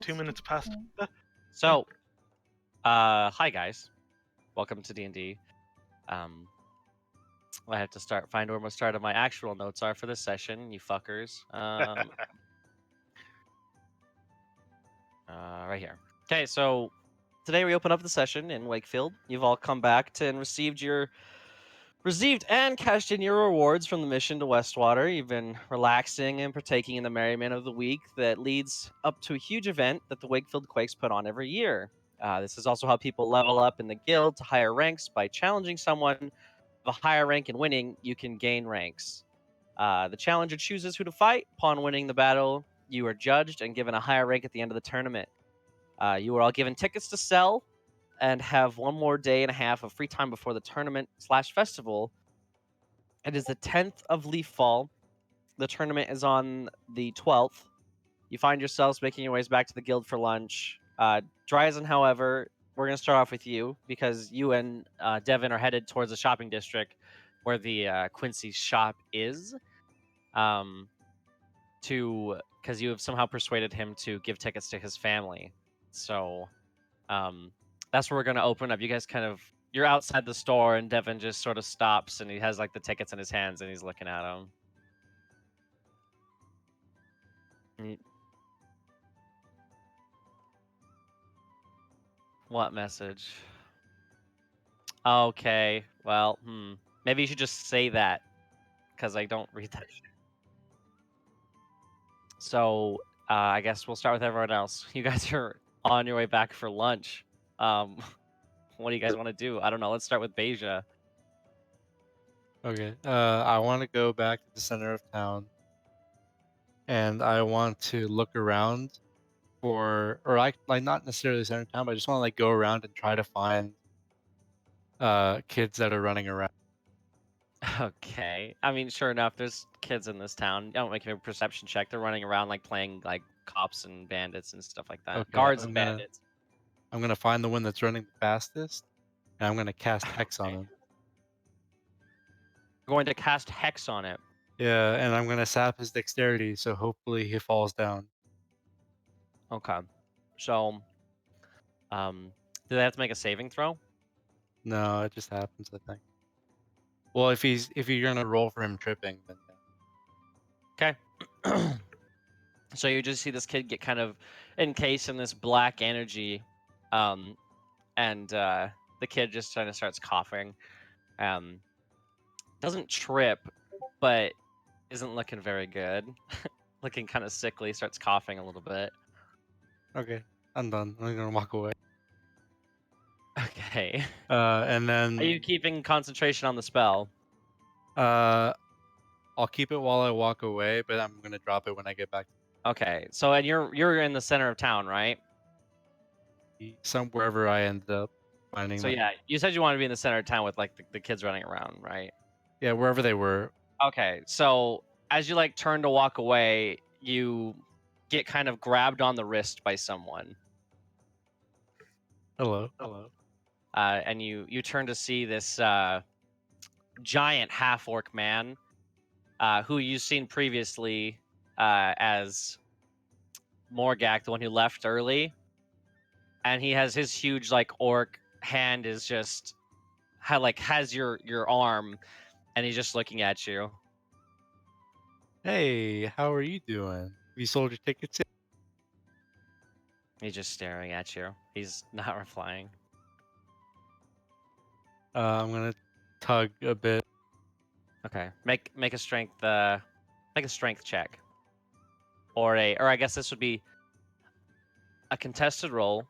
2 minutes past. So, hi guys, welcome to D&D. I have to find where my actual notes are for this session, you fuckers. Right here. Okay, so today we open up the session in Wakefield. You've all come back and received and cashed in your rewards from the mission to Westwater. You've been relaxing and partaking in the merriment of the week that leads up to a huge event that the Wakefield Quakes put on every year. This is also how people level up in the guild to higher ranks by challenging someone of a higher rank and winning. You can gain ranks. The challenger chooses who to fight. Upon winning the battle, you are judged and given a higher rank at the end of the tournament. You are all given tickets to sell and have one more day and a half of free time before the tournament/festival. It is the 10th of Leaf Fall. The tournament is on the 12th. You find yourselves making your ways back to the guild for lunch. Dryzen, however, we're going to start off with you because you and Devin are headed towards the shopping district where the Quincy shop is. Because you have somehow persuaded him to give tickets to his family. So that's where we're going to open up. You guys you're outside the store and Devin just sort of stops and he has like the tickets in his hands and he's looking at them. What message? Okay, well, maybe you should just say that because I don't read that shit. So I guess we'll start with everyone else. You guys are on your way back for lunch. What do you guys want to do? I don't know. Let's start with Beja. Okay. I want to go back to the center of town, and I want to look around or not necessarily the center of town, but I just want to go around and try to find kids that are running around. Okay. I mean, sure enough, there's kids in this town. Don't make a perception check. They're running around playing cops and bandits and stuff like that. Okay, Guards and bandits. I'm gonna find the one that's running the fastest, and I'm gonna cast Hex on him. You're going to cast Hex on it. Yeah, and I'm gonna sap his dexterity, so hopefully he falls down. Okay. So, do they have to make a saving throw? No, it just happens, I think. Well, if you're gonna roll for him tripping, then yeah. Okay. So you just see this kid get kind of encased in this black energy, and the kid just kind of starts coughing. Doesn't trip, but isn't looking very good. Looking kind of sickly, starts coughing a little bit. Okay, I'm done. I'm gonna walk away. Okay. And then Are you keeping concentration on the spell? I'll keep it while I walk away, but I'm gonna drop it when I get back. Okay. So and you're in the center of town, right? Wherever I ended up finding. So yeah, you said you wanted to be in the center of town with the kids running around, right? Yeah, wherever they were. Okay. So as you turn to walk away, you get kind of grabbed on the wrist by someone. Hello. And you turn to see this giant half-orc man who you've seen previously as Morgak, the one who left early. And he has his huge orc hand is just has your arm, and he's just looking at you. Hey, how are you doing? Have you sold your tickets yet? He's just staring at you. He's not replying. I'm gonna tug a bit. Okay, make a strength check, or I guess this would be a contested roll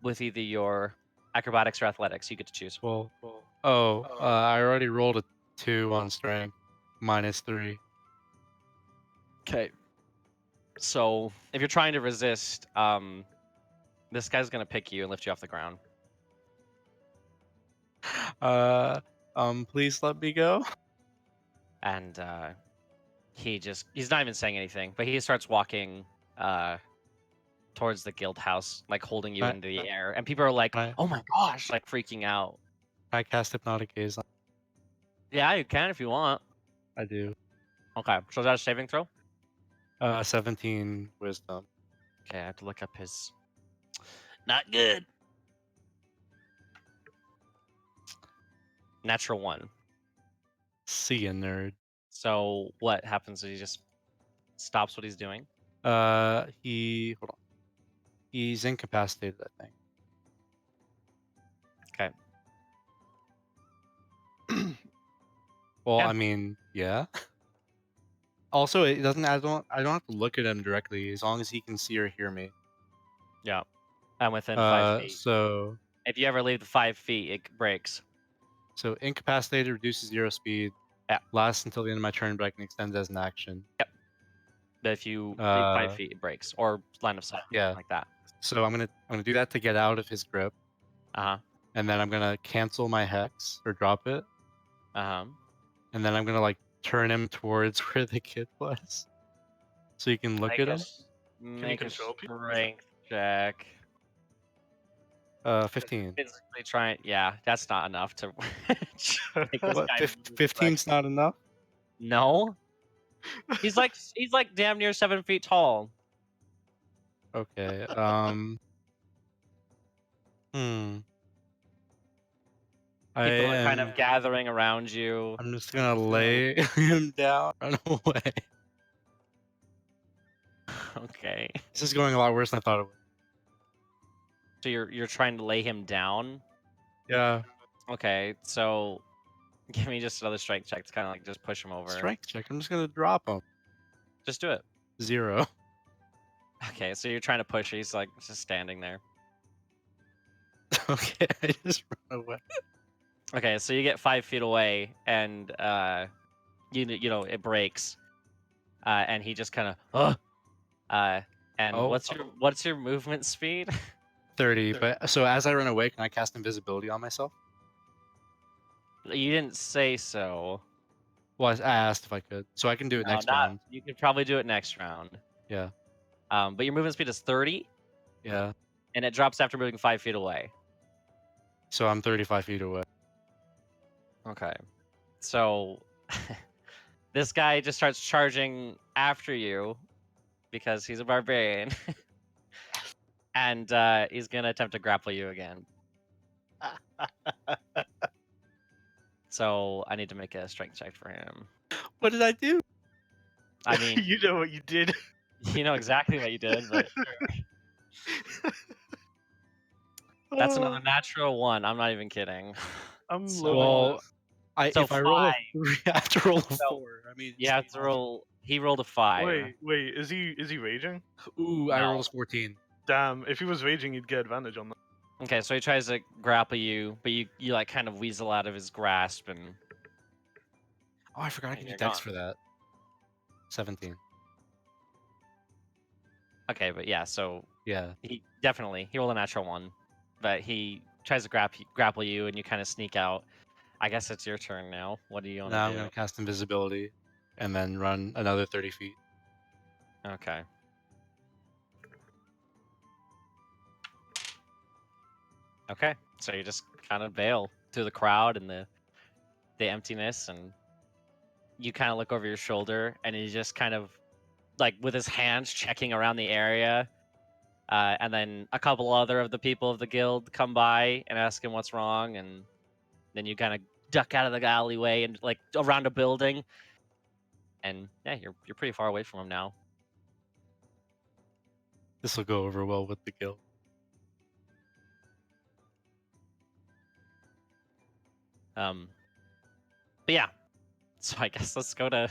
with either your acrobatics or athletics. You get to choose. Well, I already rolled a 2 on strength, -3. Okay. So if you're trying to resist, this guy's gonna pick you and lift you off the ground. Please let me go. And he's not even saying anything, but he starts walking towards the guild house, holding you into the air, and people are like, "Oh my gosh!" Freaking out. I cast Hypnotic Gaze on. Yeah, you can if you want. I do. Okay, so is that a saving throw? 17 Wisdom. Okay, I have to look up his. Not good. Natural one. See ya, nerd. So what happens? He just stops what he's doing. Hold on. He's incapacitated, I think. Okay. Well, Yeah. I mean, yeah. Also, it doesn't. I don't have to look at him directly as long as he can see or hear me. Yeah. I'm within 5 feet. So If you ever leave the 5 feet, it breaks. so incapacitated reduces 0 speed. Yeah. Lasts until the end of my turn, but I can extend as an action. Yep. But if you leave five Uh, feet, it breaks, or line of sight, yeah. like that. So I'm gonna do that to get out of his grip, Uh huh. and then I'm gonna cancel my hex or drop it, Uh huh. and then I'm gonna like turn him towards where the kid was, so you can look Make at a him. s- Can you make a control people? strength check. 15. Physically trying. Yeah, that's not enough to make this What? guy move correct. 15's not enough? No, he's like damn near 7 feet tall. Okay. Hmm. I People are kind am. of gathering around you. I'm just gonna lay him down, run away. Okay. This is going a lot worse than I thought it would. So you're trying to lay him down. Yeah. Okay, so give me just another strength check to kind of like just push him over. Strength check. I'm just gonna drop him. Just do it. 0. Okay, so you're trying to push. He's like just standing there. Okay. I just run away. Okay, so you get 5 feet away, and you know it breaks, and he just kind of and Oh, what's your movement speed? 30. But so as I run away, can I cast invisibility on myself? You didn't say so. Well, I asked if I could, so I can do it No, next not. round. You could probably do it next round. Yeah. But your movement speed is 30, Yeah. and it drops after moving 5 feet away. So I'm 35 feet away. Okay. So this guy just starts charging after you because he's a barbarian, and he's gonna attempt to grapple you again. So I need to make a strength check for him. What did I do? I mean, You know what you did. you know exactly what you did, but that's another natural one. I'm not even kidding. I'm So, loving Well, this. so if I roll a 5. 3, I have to roll a So 4. I mean, you it's have the to odds. roll. He rolled a 5. Wait, is he raging? Ooh, I rolled No. a 14. Damn, if he was raging, he'd get advantage on that. Okay, so he tries to grapple you, but you like kind of weasel out of his grasp, and Oh, I forgot I can do you're dex gone. for that. 17. Okay, but yeah, so Yeah. he rolled a natural one, but he tries to grapple you, and you kind of sneak out. I guess it's your turn now. What do you want Now to I'm do? gonna cast invisibility, and then run another 30 feet. Okay. Okay, so you just kind of bail through the crowd and the emptiness, and you kind of look over your shoulder, and he just kind of like with his hands checking around the area. And then a couple other of the people of the guild come by and ask him what's wrong, and then you kind of duck out of the alleyway and like around a building, and yeah, you're pretty far away from him now. This will go over well with the guild. But yeah, so I guess let's go to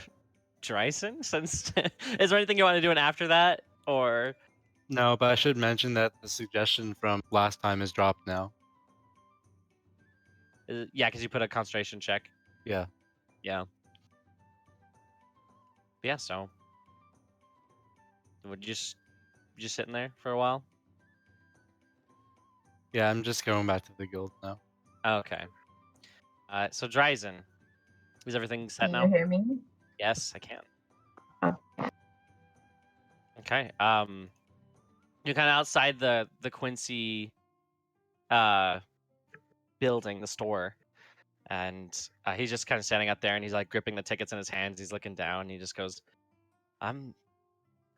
Dryson. Since is there anything you want to do after that, or No, but I should mention that the suggestion from last time is dropped now. yeah, because you put a concentration check. Yeah. Yeah. Yeah. So would you just sitting there for a while? Yeah, I'm just going back to the guild now. Okay. So Dryzen, is everything set Can you now? hear me? Yes, I can. Okay. Okay. You're kind of outside the Quincy uh building, the store, and he's just kind of standing out there, and he's like gripping the tickets in his hands. He's looking down. And he just goes, "I'm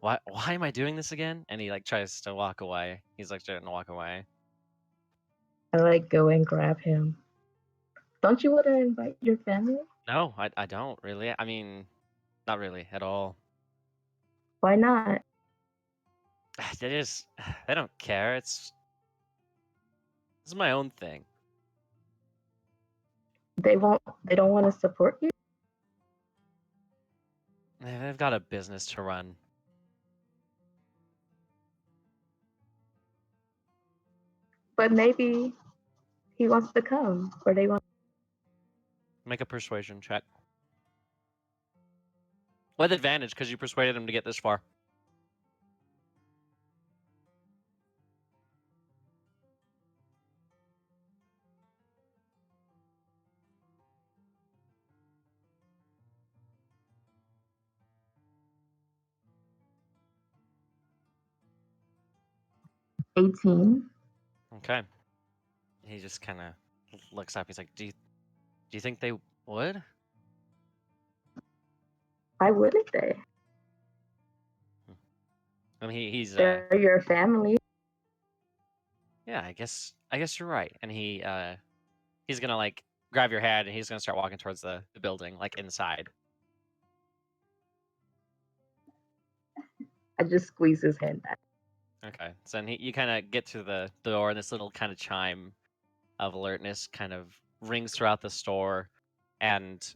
why am I doing this again? And he like tries to walk away. He's like trying to walk away. I like go and grab him. Don't you want to invite your family? No, I don't really. I mean, not really at all. Why not? They don't care. This is my own thing. They don't want to support you? They've got a business to run. But maybe he wants to come, or they want. Make a persuasion check. With advantage, because you persuaded him to get this far. $18. Okay. He just kind of looks up. He's like, "Do you think they would?" Why wouldn't they? I mean, he's They're your family. yeah. I guess you're right. And he's gonna like grab your hand and he's gonna start walking towards the building, like inside. I just squeeze his hand back. Okay. So then you kind of get to the door, and this little kind of chime of alertness kind of rings throughout the store, and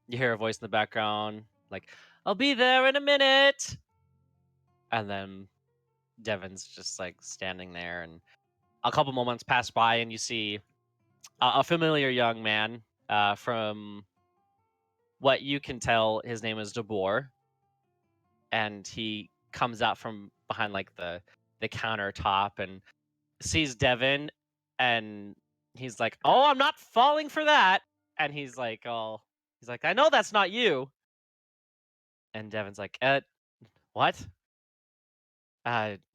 you hear a voice in the background like, "I'll be there in a minute," and then Devin's just like standing there, and a couple moments pass by, and you see a familiar young man. From what you can tell, his name is DeBoer, and he comes out from behind like the countertop and sees Devin, and he's like, "Oh, I'm not falling for that." And he's like, "Oh," he's like, "I know that's not you." And Devin's like, what?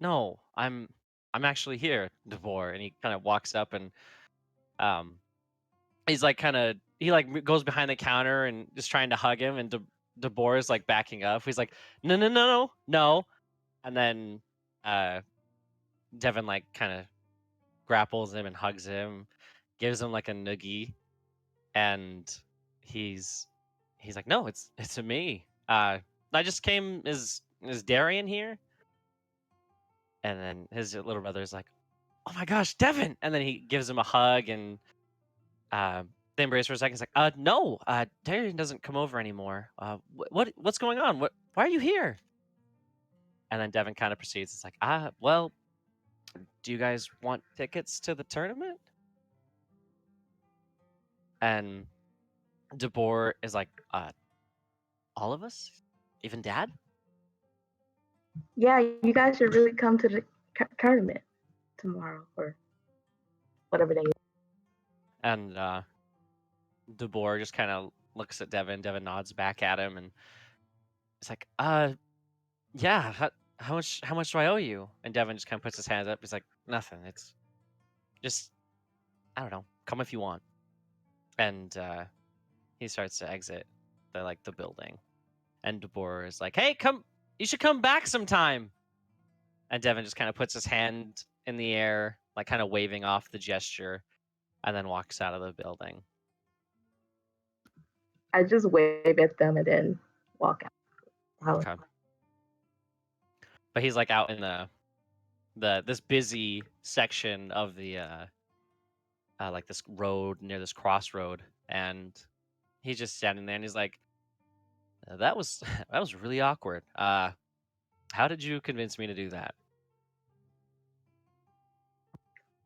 No, I'm actually here, DeVore." And he kind of walks up and um, he's like he like goes behind the counter and just trying to hug him, and DeBoer is like backing up. He's like, "No, no, no, no, no." And then Devin like kind of grapples him and hugs him, gives him like a noogie, and he's like, "No, it's a me. I just came. Is Darian here?" And then his little brother's like, "Oh my gosh, Devin!" And then he gives him a hug, and they embrace for a second. He's like, "No, Darian doesn't come over anymore. What's going on? Why are you here?" And then Devin kind of proceeds. It's like, well, do you guys want tickets to the tournament?" And DeBoer is like, all of us? Even Dad? Yeah, you guys should really come to the tournament tomorrow or whatever day. And DeBoer just kind of looks at Devin. Devin nods back at him, and it's like, yeah. How much do I owe you?" And Devin just kind of puts his hands up. He's like, "Nothing. It's just, I don't know. Come if you want." And he starts to exit the building, and DeBoer is like, "Hey, come! You should come back sometime." And Devin just kind of puts his hand in the air, like kind of waving off the gesture, and then walks out of the building. I just wave at them and then walk out. Okay. But he's like out in this busy section of the like this road near this crossroad, and he's just standing there, and he's like, "That was that was really awkward. How did you convince me to do that?"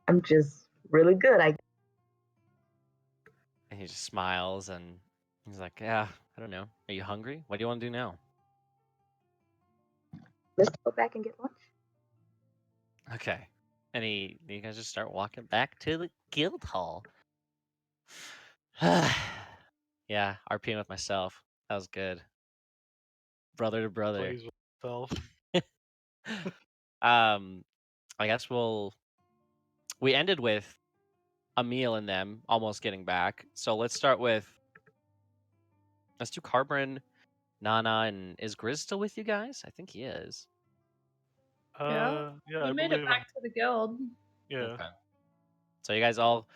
I'm just really good. And he just smiles, and he's like, "Yeah, I don't know. Are you hungry? What do you want to do now?" Let's go back and get lunch. Okay. And you guys just start walking back to the guild hall. Yeah, RPing with myself. That was good. Brother to brother. Plays with himself. I guess we ended with Emil and them almost getting back. So let's do Carbon, Nana, and is Grizz still with you guys? I think he is. Yeah, We I made believe it back to the guild. Yeah. Okay. So you guys all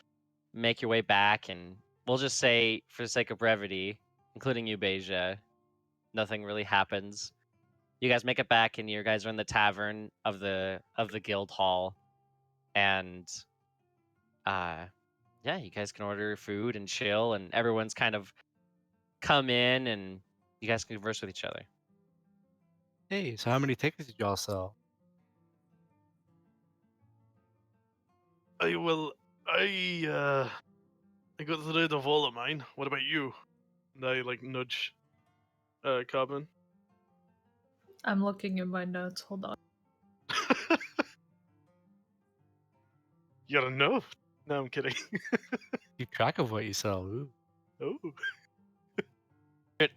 make your way back, and we'll just say, for the sake of brevity, including you, Beja, nothing really happens. You guys make it back, and you guys are in the tavern of the guild hall, and yeah, you guys can order food and chill, and everyone's kind of come in, and you guys can converse with each other. Hey, so how many tickets did y'all sell? I got rid of all of mine. What about you? And I like nudge Carbon. I'm looking in my notes. Hold on. You gotta know. No, I'm kidding. Keep track of what you sell. Ooh. Oh.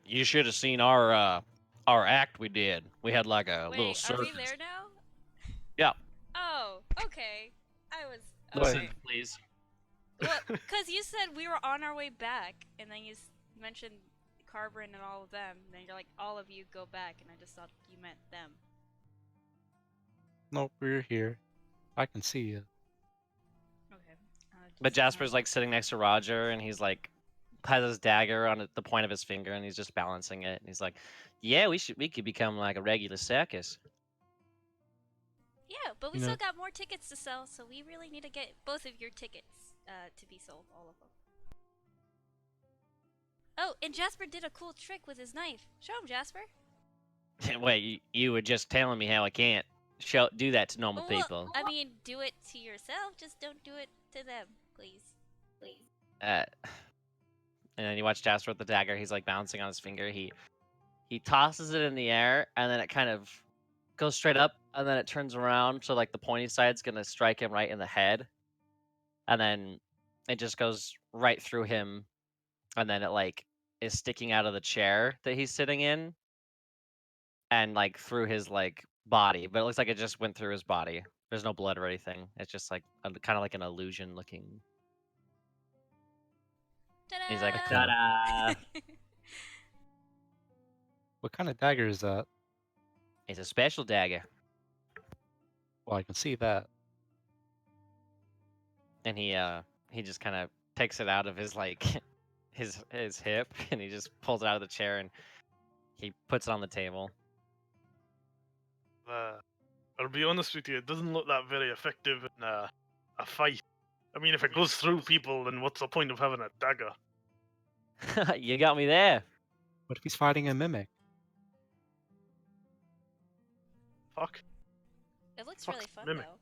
You should have seen our act we did. We had like a little Wait, are we circus. there now? Yeah. Oh, okay. I was. Listen, alright. please. Well, because you said we were on our way back, and then you mentioned Carbon and all of them, and then you're like, all of you go back, and I just thought you meant them. Nope, we're here. I can see you. Okay. But Jasper's like sitting next to Roger, and he's like has his dagger on the point of his finger, and he's just balancing it. And he's like, "Yeah, we could become like a regular circus." Yeah, but we You know- still got more tickets to sell, so we really need to get both of your tickets to be sold, all of them. Oh, and Jasper did a cool trick with his knife. Show him, Jasper. Wait, you were just telling me how I can't do that to normal Well, people. I mean, do it to yourself. Just don't do it to them, please. Please. And then you watch Jasper with the dagger. He's like bouncing on his finger. He tosses it in the air, and then it kind of goes straight up, and then it turns around, so like the pointy side's gonna strike him right in the head, and then it just goes right through him, and then it like is sticking out of the chair that he's sitting in, and like through his like body, but it looks like it just went through his body. There's no blood or anything. It's just like kind of like an illusion looking. Ta-da! He's like, Okay. ta-da! What kind of dagger is that? It's a special dagger, Well, I can see that. and he just kind of takes it out of his like his hip, and he just pulls it out of the chair, and he puts it on the table. I'll be honest with you, it doesn't look that very effective in a fight. I mean, if it goes through people, then what's the point of having a dagger? You got me there. What if he's fighting a mimic? Fuck. It looks Fuck's really fun, mimic. though.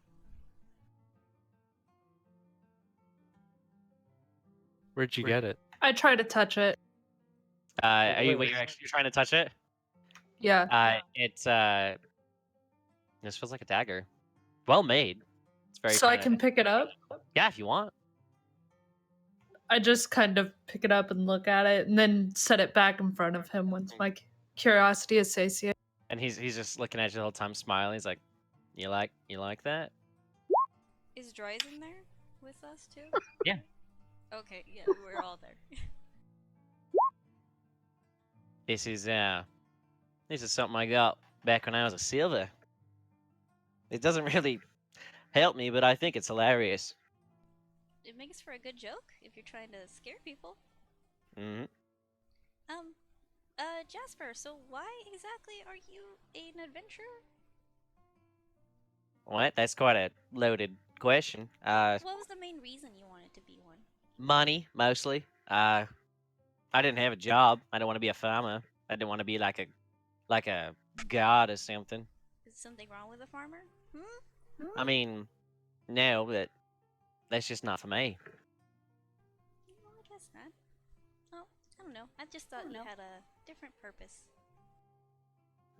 Where'd you Wait. get it? I try to touch it. Are you? Wait, you're trying to touch it? Yeah. It's this feels like a dagger. Well made. It's very. So I kinda- can pick it up. Yeah, if you want. I just kind of pick it up and look at it, and then set it back in front of him once my curiosity is satiated. And he's just looking at you the whole time, smiling. He's like, you like that? Is Dry's in there with us, too? Yeah. Okay, yeah, we're all there. This is something I got back when I was a silver. It doesn't really help me, but I think it's hilarious. It makes for a good joke if you're trying to scare people. Hmm. Jasper, so why exactly are you an adventurer? What? That's quite a loaded question. What was the main reason you wanted to be one? Money mostly. I didn't have a job. I didn't want to be a farmer. I didn't want to be like a god or something. Is something wrong with a farmer? I mean, no, but that's just not for me. Well, I guess not. Oh, I don't know. I just thought you had a different purpose.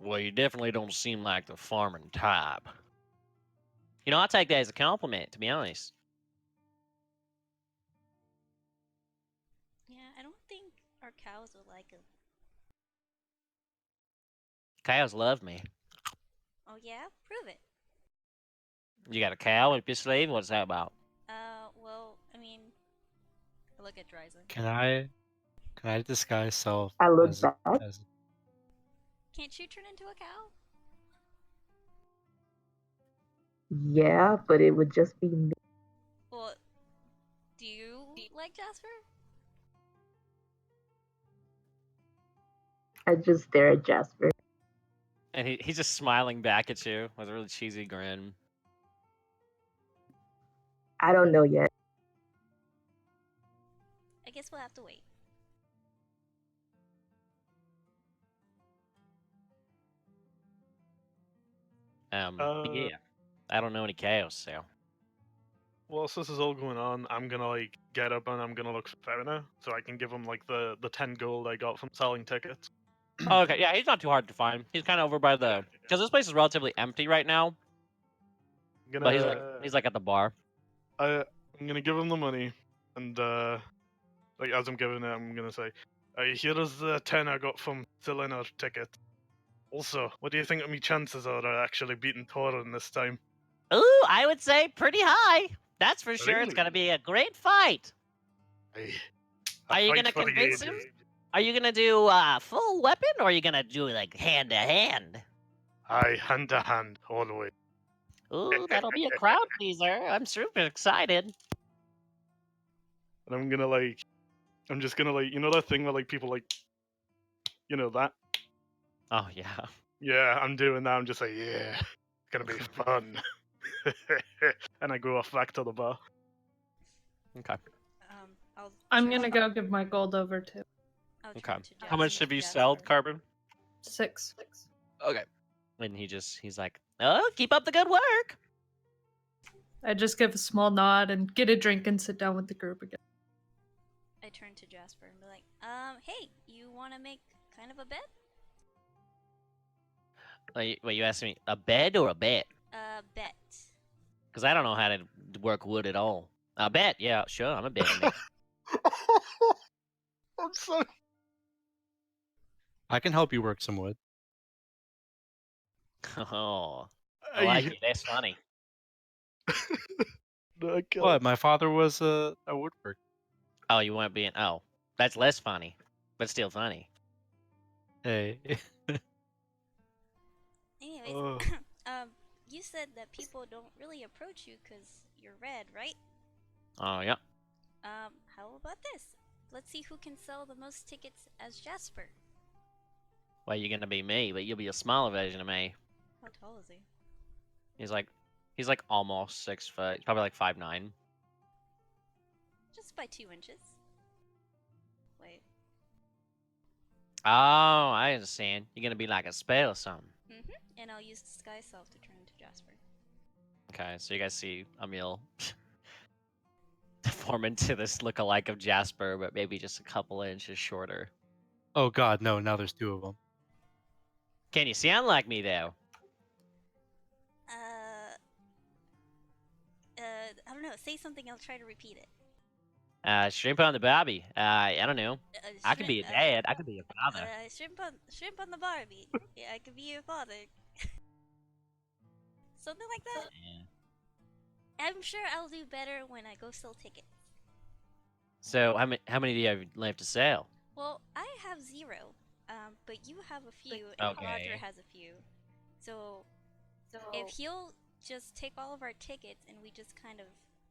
Well, you definitely don't seem like the farming type. You know, I take that as a compliment, to be honest. Yeah, I don't think our cows would like him. Cows love me. Oh yeah? Prove it. You got a cow up your sleeve? What's that about? Well, I mean, I look at Dryzen. Can I disguise self I look as, back. as Can't you turn into a cow? Yeah, but it would just be me. Well, do you like Jasper? I just stare at Jasper. And he's just smiling back at you with a really cheesy grin. I don't know yet. I guess we'll have to wait. But yeah, I don't know any chaos, so. Whilst this is all going on, I'm gonna like get up and I'm gonna look for Farina so I can give him like the 10 gold I got from selling tickets. Oh, okay, yeah, he's not too hard to find. He's kind of over by the, because this place is relatively empty right now. I'm But gonna he's like at the bar. I'm gonna give him the money, and like as I'm giving it, I'm gonna say, here is the 10 I got from selling our ticket. Also, what do you think of me chances are of actually beating Torin this time? Ooh, I would say pretty high. That's for sure. It's Really? gonna be a great fight. Aye, Are you fight gonna for the convince him? ages. Are you gonna do full weapon, or are you gonna do like hand to hand? Aye, hand to hand, all the way. Ooh, that'll be a crowd pleaser. I'm super excited. And I'm gonna like, I'm just gonna like, you know that thing where like people like, you know that? Oh yeah. Yeah, I'm doing that. I'm just like, yeah, it's gonna be fun. And I go off back to the bar. Okay. I'm gonna go give my gold over to I'll Okay. turn to How much Jasper. have you sold, Carbon? 6. Okay. And he's like, oh, keep up the good work. I just give a small nod and get a drink and sit down with the group again. I turn to Jasper and be like, hey, you want to make kind of a bet? Wait, you asked me a bed or a bet? Bet. Because I don't know how to work wood at all. A bet, yeah, sure, I'm a betting man. I'm sorry. I can help you work some wood. Oh, I like it. That's funny. What? My father was a woodworker. Oh, you want being? Oh, that's less funny, but still funny. Hey. Anyways, you said that people don't really approach you because you're red, right? Oh yeah. How about this? Let's see who can sell the most tickets as Jasper. Well, you're gonna be me, but you'll be a smaller version of me. How tall is he? He's like almost 6 foot. He's probably like 5'9". Just by 2 inches. Wait. Oh, I understand. You're gonna be like a spell or something. And I'll use Sky Self to turn to Jasper. Okay, so you guys see Emil form into this look-alike of Jasper, but maybe just a couple inches shorter. Oh God, no! Now there's 2 of them. Can you sound like me though? I don't know. Say something. I'll try to repeat it. Shrimp on the Barbie. I don't know. I could be a dad. I could be a father. Shrimp on the Barbie. Yeah, I could be your father. Something like that. Yeah. I'm sure I'll do better when I go sell tickets. So how many do you have left to sell? Well, I have 0. But you have a few, and Okay. Roger has a few. So if he'll just take all of our tickets and we just kind of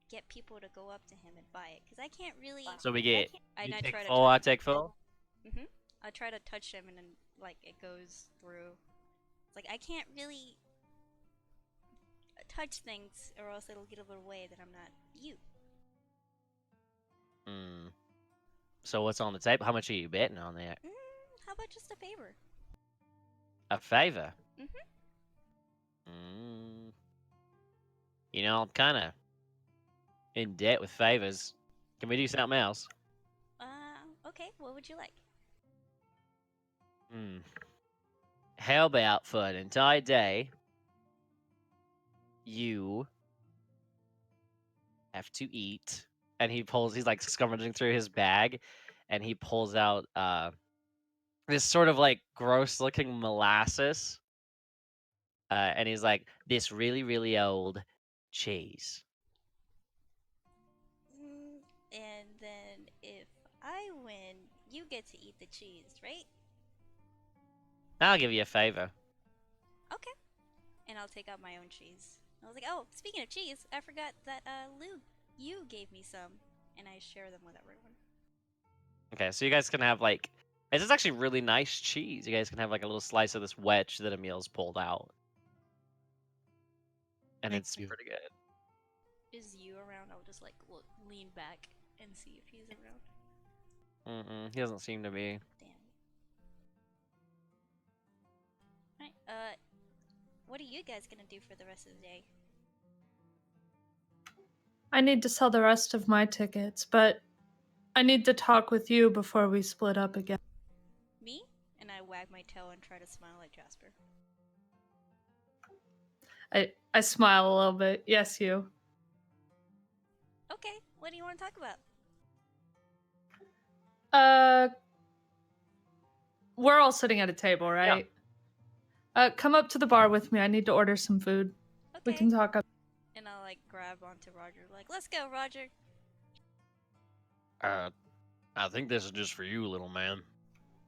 get people to go up to him and buy it, because I can't really. So we get I take try to full, I take full. I try to touch him and then like it goes through. It's like I can't really touch things, or else it'll give away that I'm not you. Hmm. So what's on the table? How much are you betting on that? How about just a favor? A favor. You know, I'm kind of in debt with favors. Can we do something else? Okay. What would you like? How about for an entire day, you have to eat? And he's like scrummaging through his bag, and he pulls out this sort of like gross looking molasses. And he's like, this really, really old cheese. And then if I win, you get to eat the cheese, right? I'll give you a favor. Okay. And I'll take out my own cheese. I was like, oh, speaking of cheese, I forgot that Lou, you gave me some, and I share them with everyone. Okay, so you guys can have like, this is actually really nice cheese. You guys can have like a little slice of this wedge that Emil's pulled out, and Thank it's you. pretty good. Is you around? I'll just like lean back and see if he's around. He doesn't seem to be. Damn. Alright, what are you guys gonna do for the rest of the day? I need to sell the rest of my tickets, but I need to talk with you before we split up again. Me? And I wag my tail and try to smile at Jasper. I smile a little bit. Yes, you. Okay, what do you want to talk about? We're all sitting at a table, right? Come up to the bar with me. I need to order some food. Okay. We can talk up. And I'll like grab onto Roger, like, let's go, Roger. I think this is just for you, little man.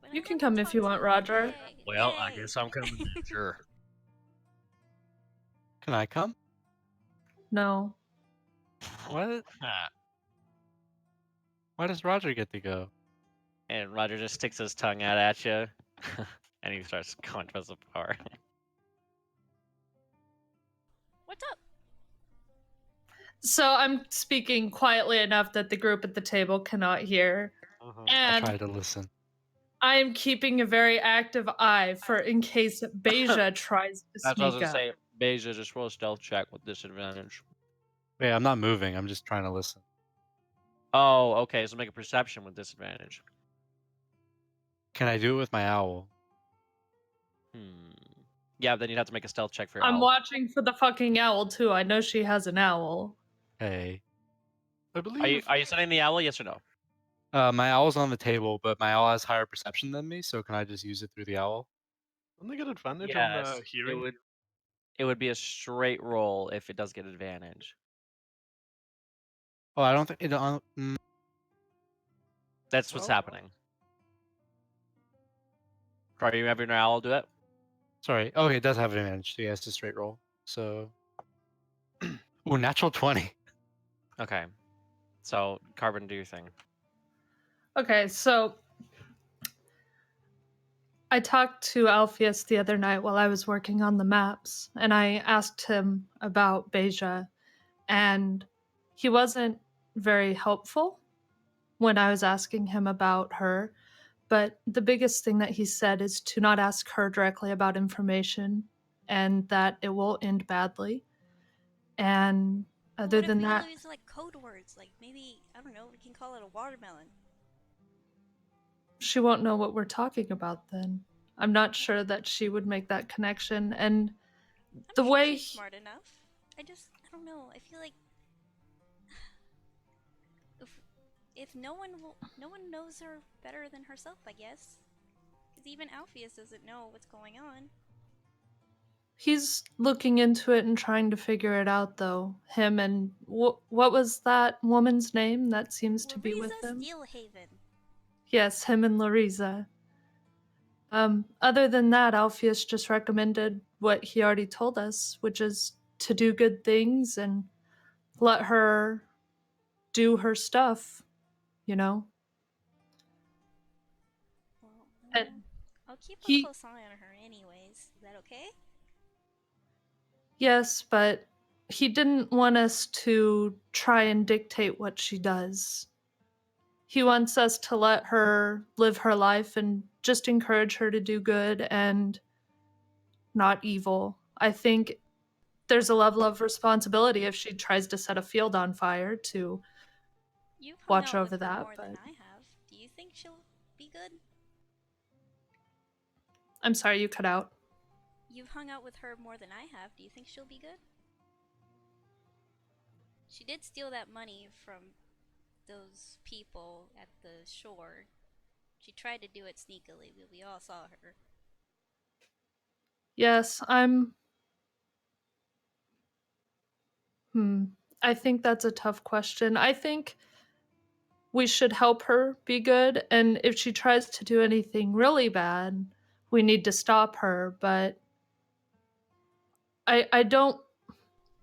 But You I can wanna come if talk you to want, Roger. Yay, Well, I yay. guess I'm coming then, sure. Can I come? No. What? Why does Roger get to go? And Roger just sticks his tongue out at you, and he starts going towards the bar. What's up? So I'm speaking quietly enough that the group at the table cannot hear. I'll And try to listen. I am keeping a very active eye for in case Beja tries to That's what I was sneak gonna up. say. Beja, just roll a stealth check with disadvantage. Wait, I'm not moving. I'm just trying to listen. Oh, okay. So make a perception with disadvantage. Can I do it with my owl? Yeah, then you'd have to make a stealth check for your I'm owl. watching for the fucking owl too. I know she has an owl. Hey. I Are believe. you setting the owl? Yes or no? My owl's on the table, but my owl has higher perception than me, so can I just use it through the owl? Don't they get advantage Yes. on hearing? It would be a straight roll if it does get advantage. Oh, I don't think it. That's what's Well- happening. Are you having your owl do it? Sorry. Okay, it does have advantage. So yeah, it's a straight roll. So. Ooh, natural 20. Okay. So, Carbon, do your thing. Okay, so I talked to Alpheus the other night while I was working on the maps, and I asked him about Beja, and he wasn't very helpful when I was asking him about her. But the biggest thing that he said is to not ask her directly about information and that it will end badly. And other What if than we that, use like code words? Like maybe, I don't know, we can call it a watermelon. she won't know what we're talking about then. I'm not sure that she would make that connection. And the I'm sure way she's smart enough. I don't know. I feel like if no one knows her better than herself, I guess. Because even Alpheus doesn't know what's going on. he's looking into it and trying to figure it out, though. Him and what was that woman's name that seems to be with Lariza him? Steelhaven. Yes, him and Lariza. Other than that, Alpheus just recommended what he already told us, which is to do good things and let her do her stuff, you know? Well, And I'll keep a he- close eye on her anyways. Is that okay? Yes, but he didn't want us to try and dictate what she does. He wants us to let her live her life and just encourage her to do good and not evil. I think there's a level of responsibility if she tries to set a field on fire to You've hung watch out over with her that, more than but I have. Do you think she'll be good? I'm sorry you cut out. You've hung out with her more than I have. Do you think she'll be good? She did steal that money from those people at the shore. She tried to do it sneakily, but we all saw her. Yes, I think that's a tough question. I think we should help her be good, and if she tries to do anything really bad, we need to stop her, but I don't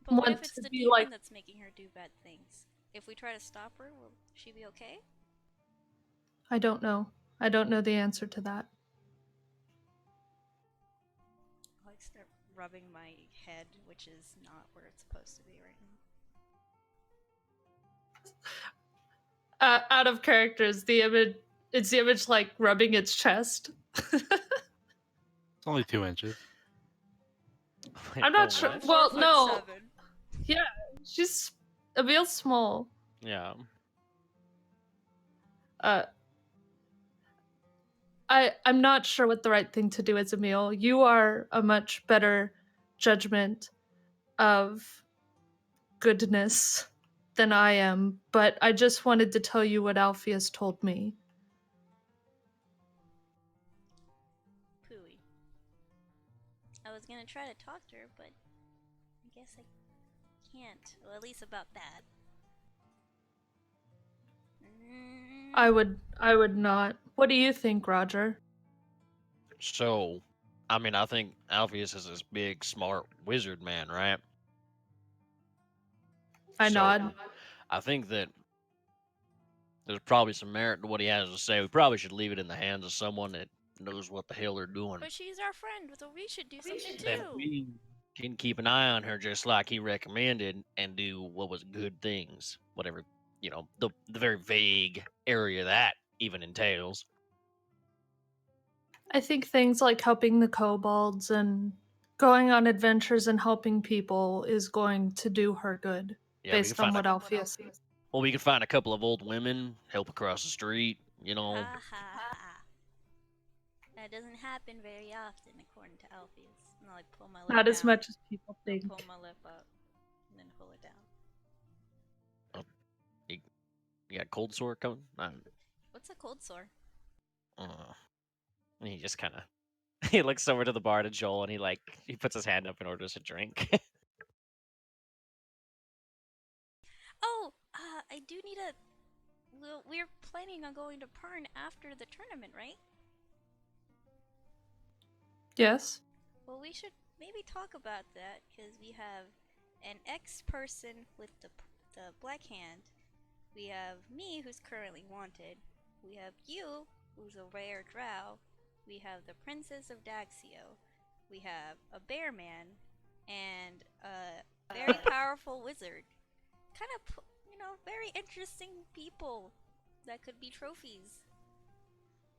But what want if it's to the be demon like, that's making her do bad things? If we try to stop her, will she be okay? I don't know. I don't know the answer to that. I like start rubbing my head, which is not where it's supposed to be right now. Out of characters, the image, it's the image like rubbing its chest. It's only 2 inches. I'm not sure. What? Well, 4'7". no. Yeah, she's Emil's small. Yeah. I'm not sure what the right thing to do is, Emil. You are a much better judgment of goodness than I am, but I just wanted to tell you what Alpheus told me. Pooey. I was gonna try to talk to her, but I guess I can't. Well, at least about that. I would not. What do you think, Roger? So, I mean, I think Alpheus is this big, smart wizard man, right? I So, nod. I think that there's probably some merit to what he has to say. We probably should leave it in the hands of someone that knows what the hell they're doing. But she's our friend, so we should do something Then too. we can keep an eye on her just like he recommended and do what was good things. Whatever, the very vague area that even entails. I think things like helping the kobolds and going on adventures and helping people is going to do her good, Yeah, we can based on find what Alpheus says. Well, we can find a couple of old women, help across the street, Ha ha ha. That doesn't happen very often, according to Alpheus. And I like pull my lip Not down. as much as people I'll think. pull my lip up and then pull it down. You got a cold sore coming? What's a cold sore? He just kind of he looks over to the bar to Joel and he puts his hand up and orders a drink. Oh, I do need a. We're planning on going to Pern after the tournament, right? Yes. Well, we should maybe talk about that because we have an ex-person with the black hand. We have me, who's currently wanted. We have you, who's a rare drow. We have the Princess of Daxio. We have a bear man and a very powerful wizard. Kind of, very interesting people that could be trophies.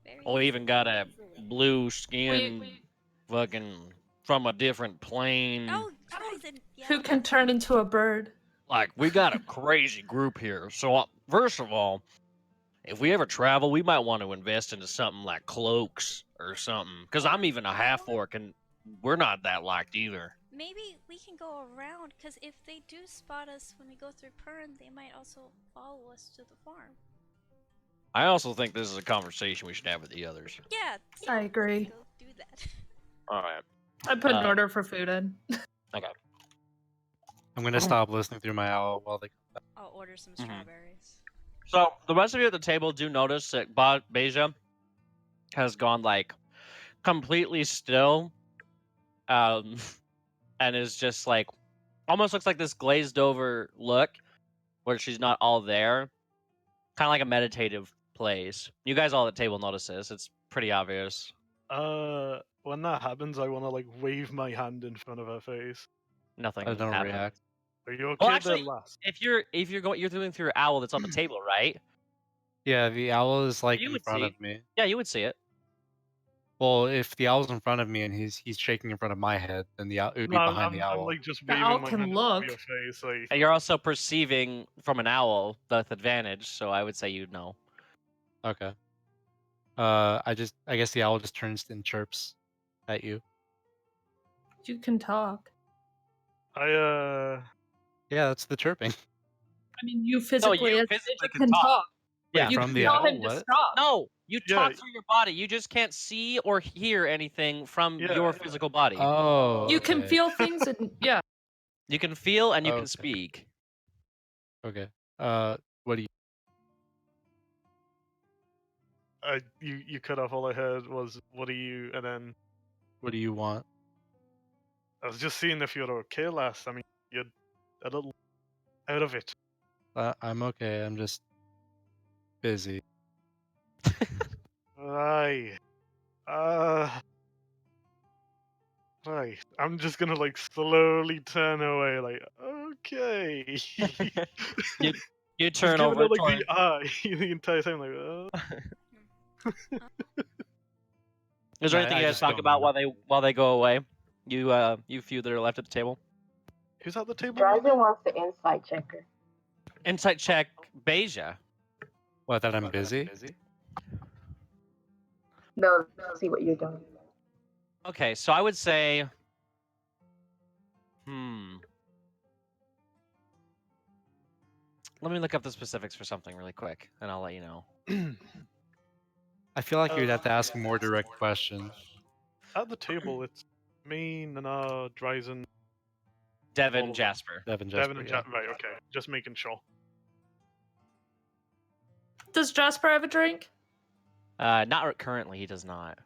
Very We even got a easily. blue skin fucking from a different plane. Oh, Ryzen, yeah. Who can turn into a bird? Like, we got a crazy group here. So, first of all, if we ever travel, we might want to invest into something like cloaks or something. Because I'm even a half orc and we're not that liked either. Maybe we can go around, because if they do spot us when we go through Pern, they might also follow us to the farm. I also think this is a conversation we should have with the others. Yeah, I agree. Let's go do that. All right. I put an order for food in. Okay. I'm gonna stop listening through my owl while they. I'll order some Mhm. strawberries. So the rest of you at the table do notice that Beja has gone completely still, and is just almost looks like this glazed over look, where she's not all there, kind of like a meditative place. You guys all at the table notice this; it's pretty obvious. When that happens, I want to wave my hand in front of her face. Nothing I don't happened. react. Are you okay Well, there, actually, lass? if you're doing through your owl that's on the table, right? Yeah, the owl is You in would front see. of me. Yeah, you would see it. Well, if the owl's in front of me and he's shaking in front of my head, then it would be No, behind the I'm owl. just The waving owl my can hand in look. front of your face. And you're also perceiving from an owl with advantage, so I would say you'd know. Okay. I guess the owl just turns and chirps at you. You can talk. I Yeah, that's the chirping. I mean, you physically, you as physically Beja can talk. Yeah. Wait, You from can the tell owl? him to What? stop. No, you Yeah. talk through your body. You just can't see or hear anything from Yeah. your physical body. Oh. You can okay. feel things, and yeah. You can feel and you Okay. can speak. Okay. What do you? You cut off. All I heard was, "What are you?" And then What do you want? I was just seeing if you're okay, lass. I mean, a little out of it. I'm okay. I'm just busy. Right. Right. I'm just gonna like slowly turn away, like, okay. You Just turn giving over it like toward. the eye the entire time, like, Is there I- anything I you guys just talk don't about know. while they go away? You few that are left at the table. Who's at the table? Dragon wants the insight checker. Insight check, Beja. What, that I'm busy? No, see what you're doing. Okay, so I would say, let me look up the specifics for something really quick, and I'll let you know. I feel like you'd have to ask a more direct question. At the table, it's me, Nana, Dryzen, Devin, all of them. Jasper. Devin Devin Jesper, and yeah. Right, okay. Just making sure. Does Jasper have a drink? Not currently, he does not.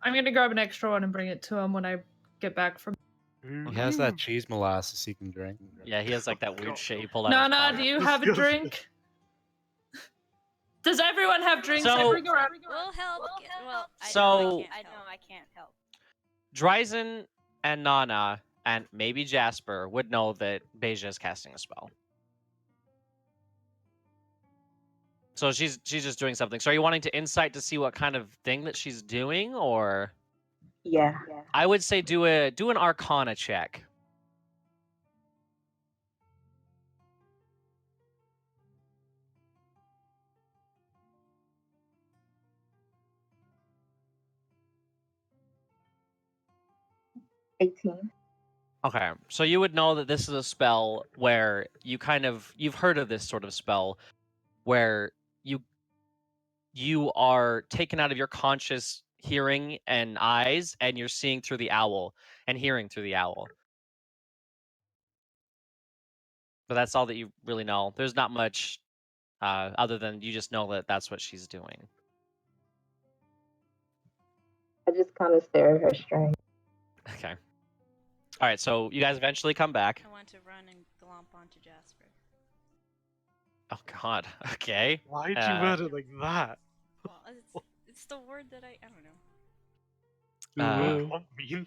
I'm gonna grab an extra one and bring it to him when I get back from. He has that cheese molasses he can drink. Yeah, he has like that weird shit he pulled out. Nana, of his do pocket. you have a Disgusting. drink? Does everyone have drinks? So- I bring around. We'll help. Well, So- I know I can't help. Dryzen and Nana and maybe Jasper would know that Beja is casting a spell. So she's just doing something. So are you wanting to insight to see what kind of thing that she's doing, or Yeah. I would say do an Arcana check. $18. Okay, so you would know that this is a spell where you've heard of this sort of spell where you are taken out of your conscious hearing and eyes, and you're seeing through the owl and hearing through the owl. But that's all that you really know. There's not much other than you just know that that's what she's doing. I just kind of stare at her strange. Okay. All right, so you guys eventually come back. I want to run and glomp onto Jasper. Oh God. Okay. Why'd you word it like that? Well, it's the word that I don't know. What mean?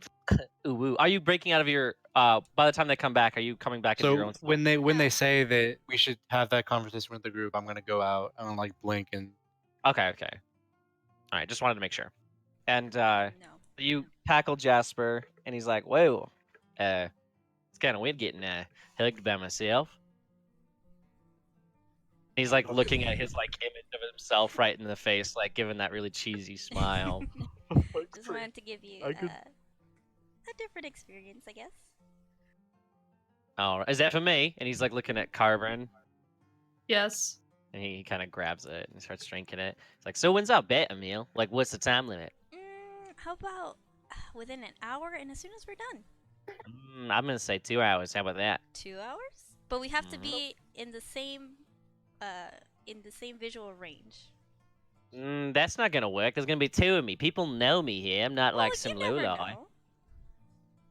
Ooh, woo. Are you breaking out of your? By the time they come back, are you coming back into your So own? when they Yeah. say that we should have that conversation with the group, I'm gonna go out and like blink and Okay. All right. Just wanted to make sure. And No. you tackle Jasper, and he's like, "Whoa, it's kind of weird getting hugged by myself." He's like looking at his like image of himself right in the face, like giving that really cheesy smile. Just wanted to give you I could- a different experience, I guess. Oh, is that for me? And he's like looking at Carbon, Yes. and he kind of grabs it and starts drinking it. It's like, "So when's our bet, Emil? Like, what's the time limit?" How about within an hour and as soon as we're done? I'm gonna say 2 hours. How about that? 2 hours? But we have to Mhm. be in the same visual range. That's not gonna work. There's gonna be two of me. People know me here. I'm not Well, like you some never lowlife. know.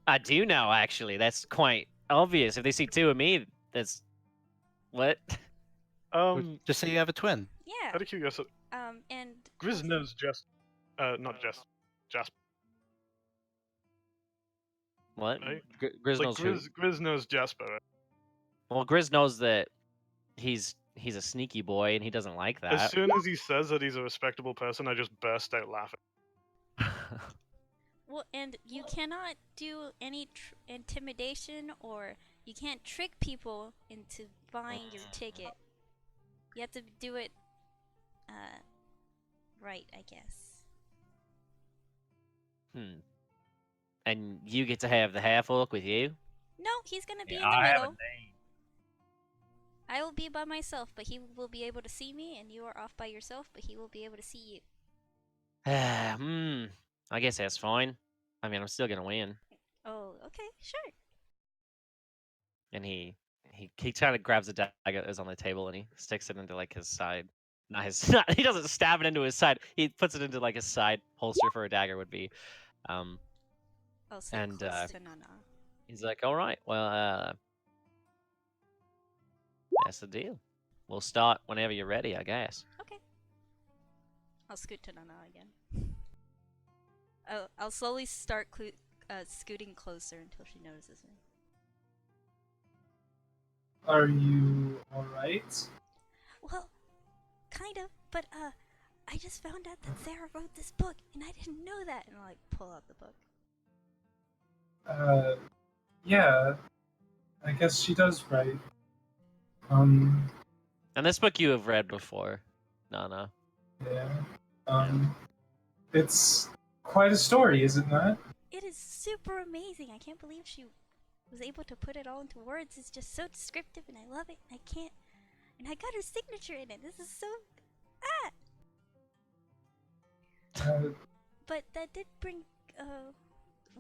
I do know, actually. That's quite obvious. If they see two of me, that's what? just say you have a twin. Yeah. Out of curiosity, And Grizz knows not Jasper. What? Right? Grizz Like knows who? Grizz knows Jasper. Right? Well, Grizz knows that he's a sneaky boy, and he doesn't like As that. soon as he says that he's a respectable person, I just burst out laughing. well, and you cannot do any intimidation, or you can't trick people into buying your ticket. You have to do it right, I guess. And you get to have the half orc with you? No, he's gonna be Yeah, in the I have a middle. name. I will be by myself, but he will be able to see me, and you are off by yourself, but he will be able to see you. I guess that's fine. I mean, I'm still gonna win. Oh, okay, sure. And he kind of grabs the dagger that is on the table, and he sticks it into like his side. Not his. He doesn't stab it into his side. He puts it into like his side holster for a dagger would be. I'll stay And, close to Nana. He's like, "All right, well, That's the deal. We'll start whenever you're ready, I guess. Okay. I'll scoot to Nana again. I'll slowly start scooting closer until she notices me. Are you alright? Well, kind of, but I just found out that Sarah wrote this book, and I didn't know that. And I'll like pull out the book. Yeah. I guess she does write. And this book you have read before, Nana. Yeah. It's quite a story, is it not? It is super amazing. I can't believe she was able to put it all into words. It's just so descriptive, and I love it. I can't. And I got her signature in it. This is so. But that did bring.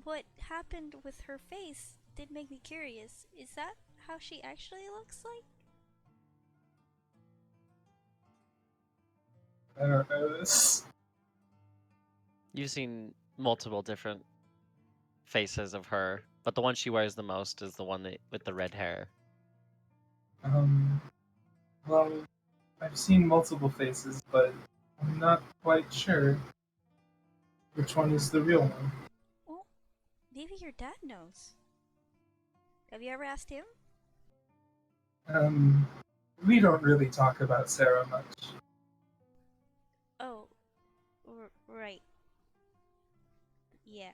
What happened with her face did make me curious. Is that how she actually looks like? I don't know this. You've seen multiple different faces of her, but the one she wears the most is the one with the red hair. Well, I've seen multiple faces, but I'm not quite sure which one is the real one. Well, maybe your dad knows. Have you ever asked him? We don't really talk about Sarah much. Oh, right. Yeah.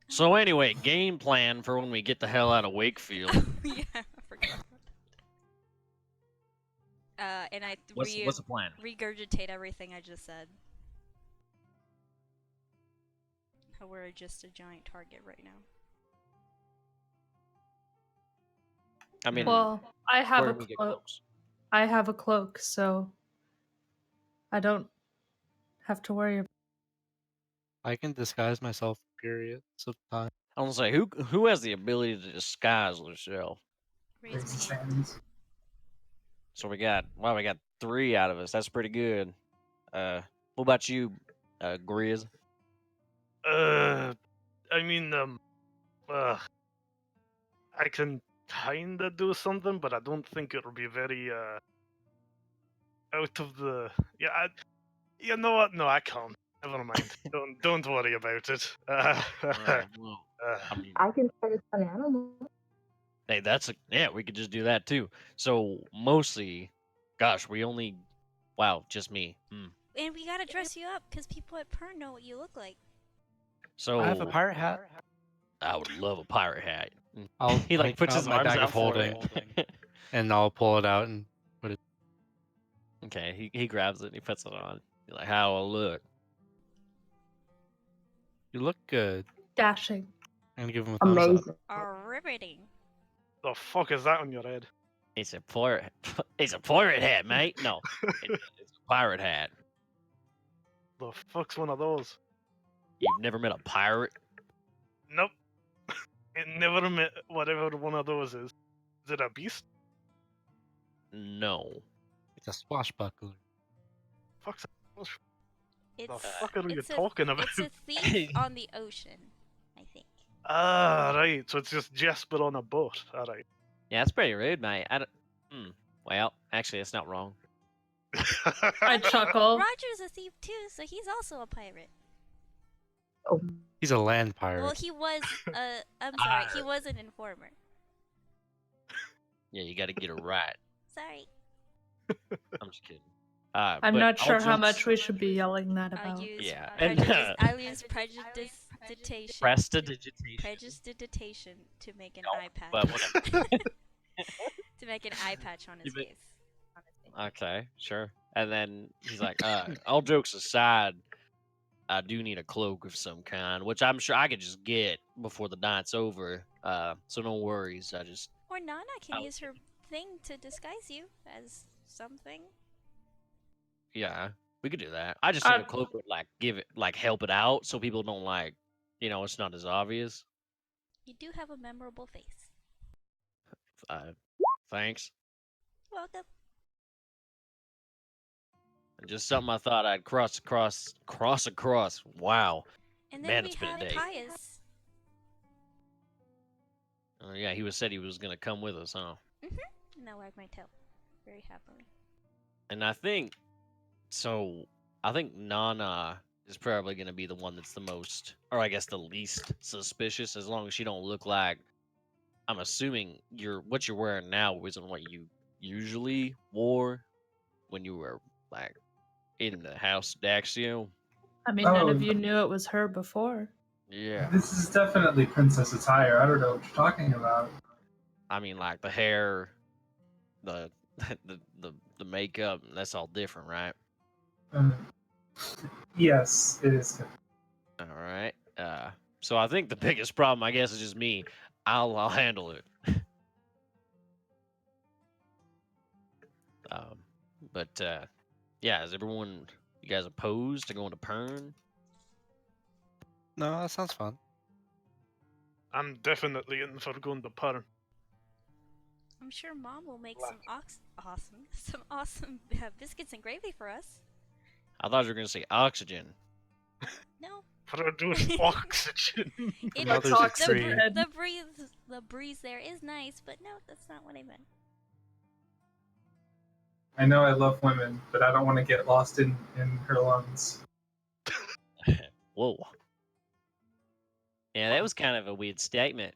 So anyway, game plan for when we get the hell out of Wakefield. Yeah, I forgot about that. And I What's the plan? regurgitate everything I just said. How we're just a giant target right now. I mean, Well, I have where a do we get cloak. cloaks? I have a cloak, so I don't have to worry about. I can disguise myself for periods of time. I want to say who has the ability to disguise themselves. Raise Raises my hand. hands. So we got 3 out of us. That's pretty good. What about you, Grizz? I mean, I can kinda do something, but I don't think it'll be very out of the. Yeah, you know what? No, I can't. Never mind. Don't worry about it. Alright, well, I mean, I can try to an animal. hey, we could just do that too. So mostly, gosh, just me. And we gotta dress you up, because people at Pern know what you look like. So I have a pirate hat. I would love a pirate hat. I'll He like take puts out his my arms bag out of for holding, it. and I'll pull it out and put it. Okay, he grabs it and he puts it on. You're like, how I look? You look good. Dashing. I'm gonna give him a thumbs up. Amazing. Riveting. the fuck is that on your head? It's a pirate. It's a pirate hat, mate. No, it's a pirate hat. The fuck's one of those? You've never met a pirate? Nope. It never met whatever one of those is. Is it a beast? No. It's a swashbuckler. Fuck's the It's fuck are you it's a- talking about? It's a thief on the ocean, I think. Ah, right. So it's just Jasper on a boat. All right. Yeah, that's pretty rude, mate. I don't. Well, actually, it's not wrong. I chuckle. Roger's a thief too, so he's also a pirate. Oh, He's a land pirate. Well, he was I'm sorry, he was an informer. Yeah, you got to get it right. Sorry. I'm just kidding. I'm but not sure all how jokes- much we should be yelling that I'll about. use Yeah, I'll use prestidigitation. Prestidigitation to make an eye patch. but whatever. To make an eye patch on his Even- face. Okay, sure. And then he's like, all jokes aside, I do need a cloak of some kind, which I'm sure I could just get before the night's over. So no worries. Or Nana can I'll use her thing to disguise you as something. Yeah, we could do that. I just think a cloak would help it out, so people don't it's not as obvious. You do have a memorable face. Thanks. Welcome. Just something I thought I'd cross across. Wow. And then Man, we it's been a have day. Pius. Yeah, said he was gonna come with us, huh? And I wag my tail very happily. And I think Nana is probably going to be the one that's the most, or I guess the least suspicious, as long as she don't look like. I'm assuming what you're wearing now isn't what you usually wore when you were like in the house Daxio. I mean, none Oh, of you knew it was her before. Yeah, this is definitely princess attire. I don't know what you're talking about. I mean like the hair, the the makeup, that's all different, right? Um, yes, it is. All right. So I think the biggest problem, I guess, is just me. I'll handle it. Um, but yeah, is everyone, you guys opposed to going to Pern? No, that sounds fun. I'm definitely in for going to Pern. I'm sure Mom will make some awesome biscuits and gravy for us. I thought you were gonna say oxygen. No, Produce oxygen. it Now is there's a Toxic tree. red. the breeze there is nice, but no, that's not what I meant. I know I love women, but I don't want to get lost in her lungs. Whoa. Yeah, that was kind of a weird statement.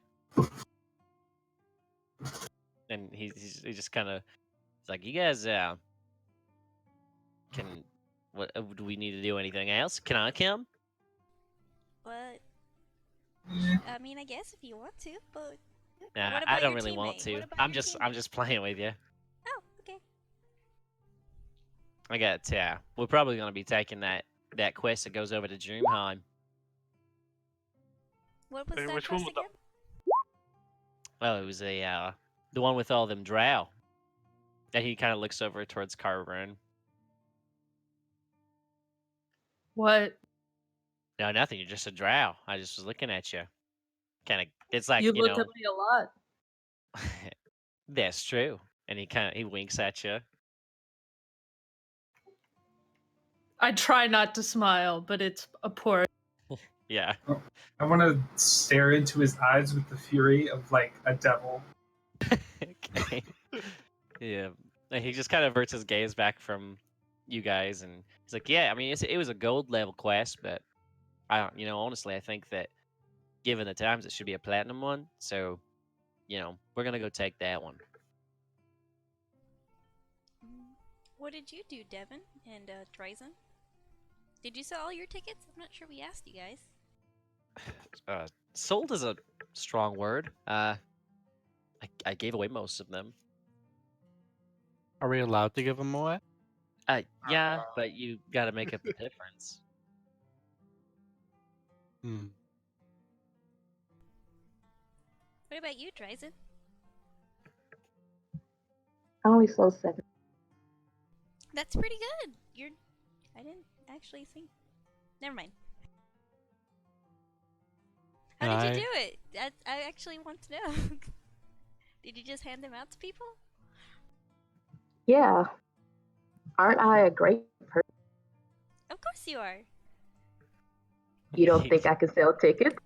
And he just kind of, it's like, you guys can, what do we need to do anything else? Can I come? But Eh, I mean, I guess if you want to, but Nah, what I about don't your really want teammate? to. What about I'm your teammate? just playing with you. Oh, okay. I got we're probably gonna be taking that quest that goes over to Dreamheim. What was Hey, that which one quest was that? again? Oh, it was the one with all them drow. And he kind of looks over towards Carburn. What? No, nothing. You're just a drow. I just was looking at you. Kind of. It's like You look at me a lot. That's true. And he winks at you. I try not to smile, but it's a poor. Yeah. I want to stare into his eyes with the fury of like a devil. Okay. Yeah. And he just kind of averts his gaze back from you guys, and he's like, "Yeah, I mean, it was a gold level quest, but I don't, honestly, I think that given the times, it should be a platinum one. So, we're gonna go take that one." What did you do, Devin and Dryzen? Did you sell all your tickets? I'm not sure we asked you guys. Sold is a strong word. I gave away most of them. Are we allowed to give them away? Yeah, but you got to make up the difference. Hmm. What about you, Dryzen? I only sold 7. That's pretty good. I didn't actually think. Never mind. How did you do it? I actually want to know. Did you just hand them out to people? Yeah. Aren't I a great person? Of course you are. You don't think I can sell tickets?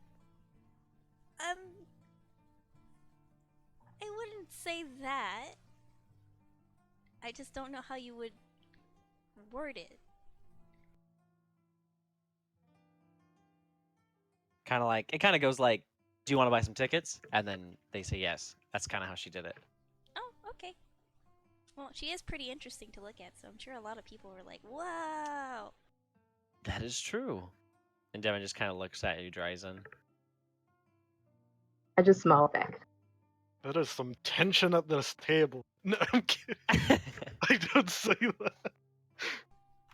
I wouldn't say that. I just don't know how you would word it. Kind of like, it kind of goes like, do you want to buy some tickets? And then they say yes. That's kind of how she did it. Oh, okay. Well, she is pretty interesting to look at, so I'm sure a lot of people were like, wow. That is true. And Devin just kind of looks at you, Dryzen. I just smile back. There is some tension at this table. No, I'm kidding. I don't say that.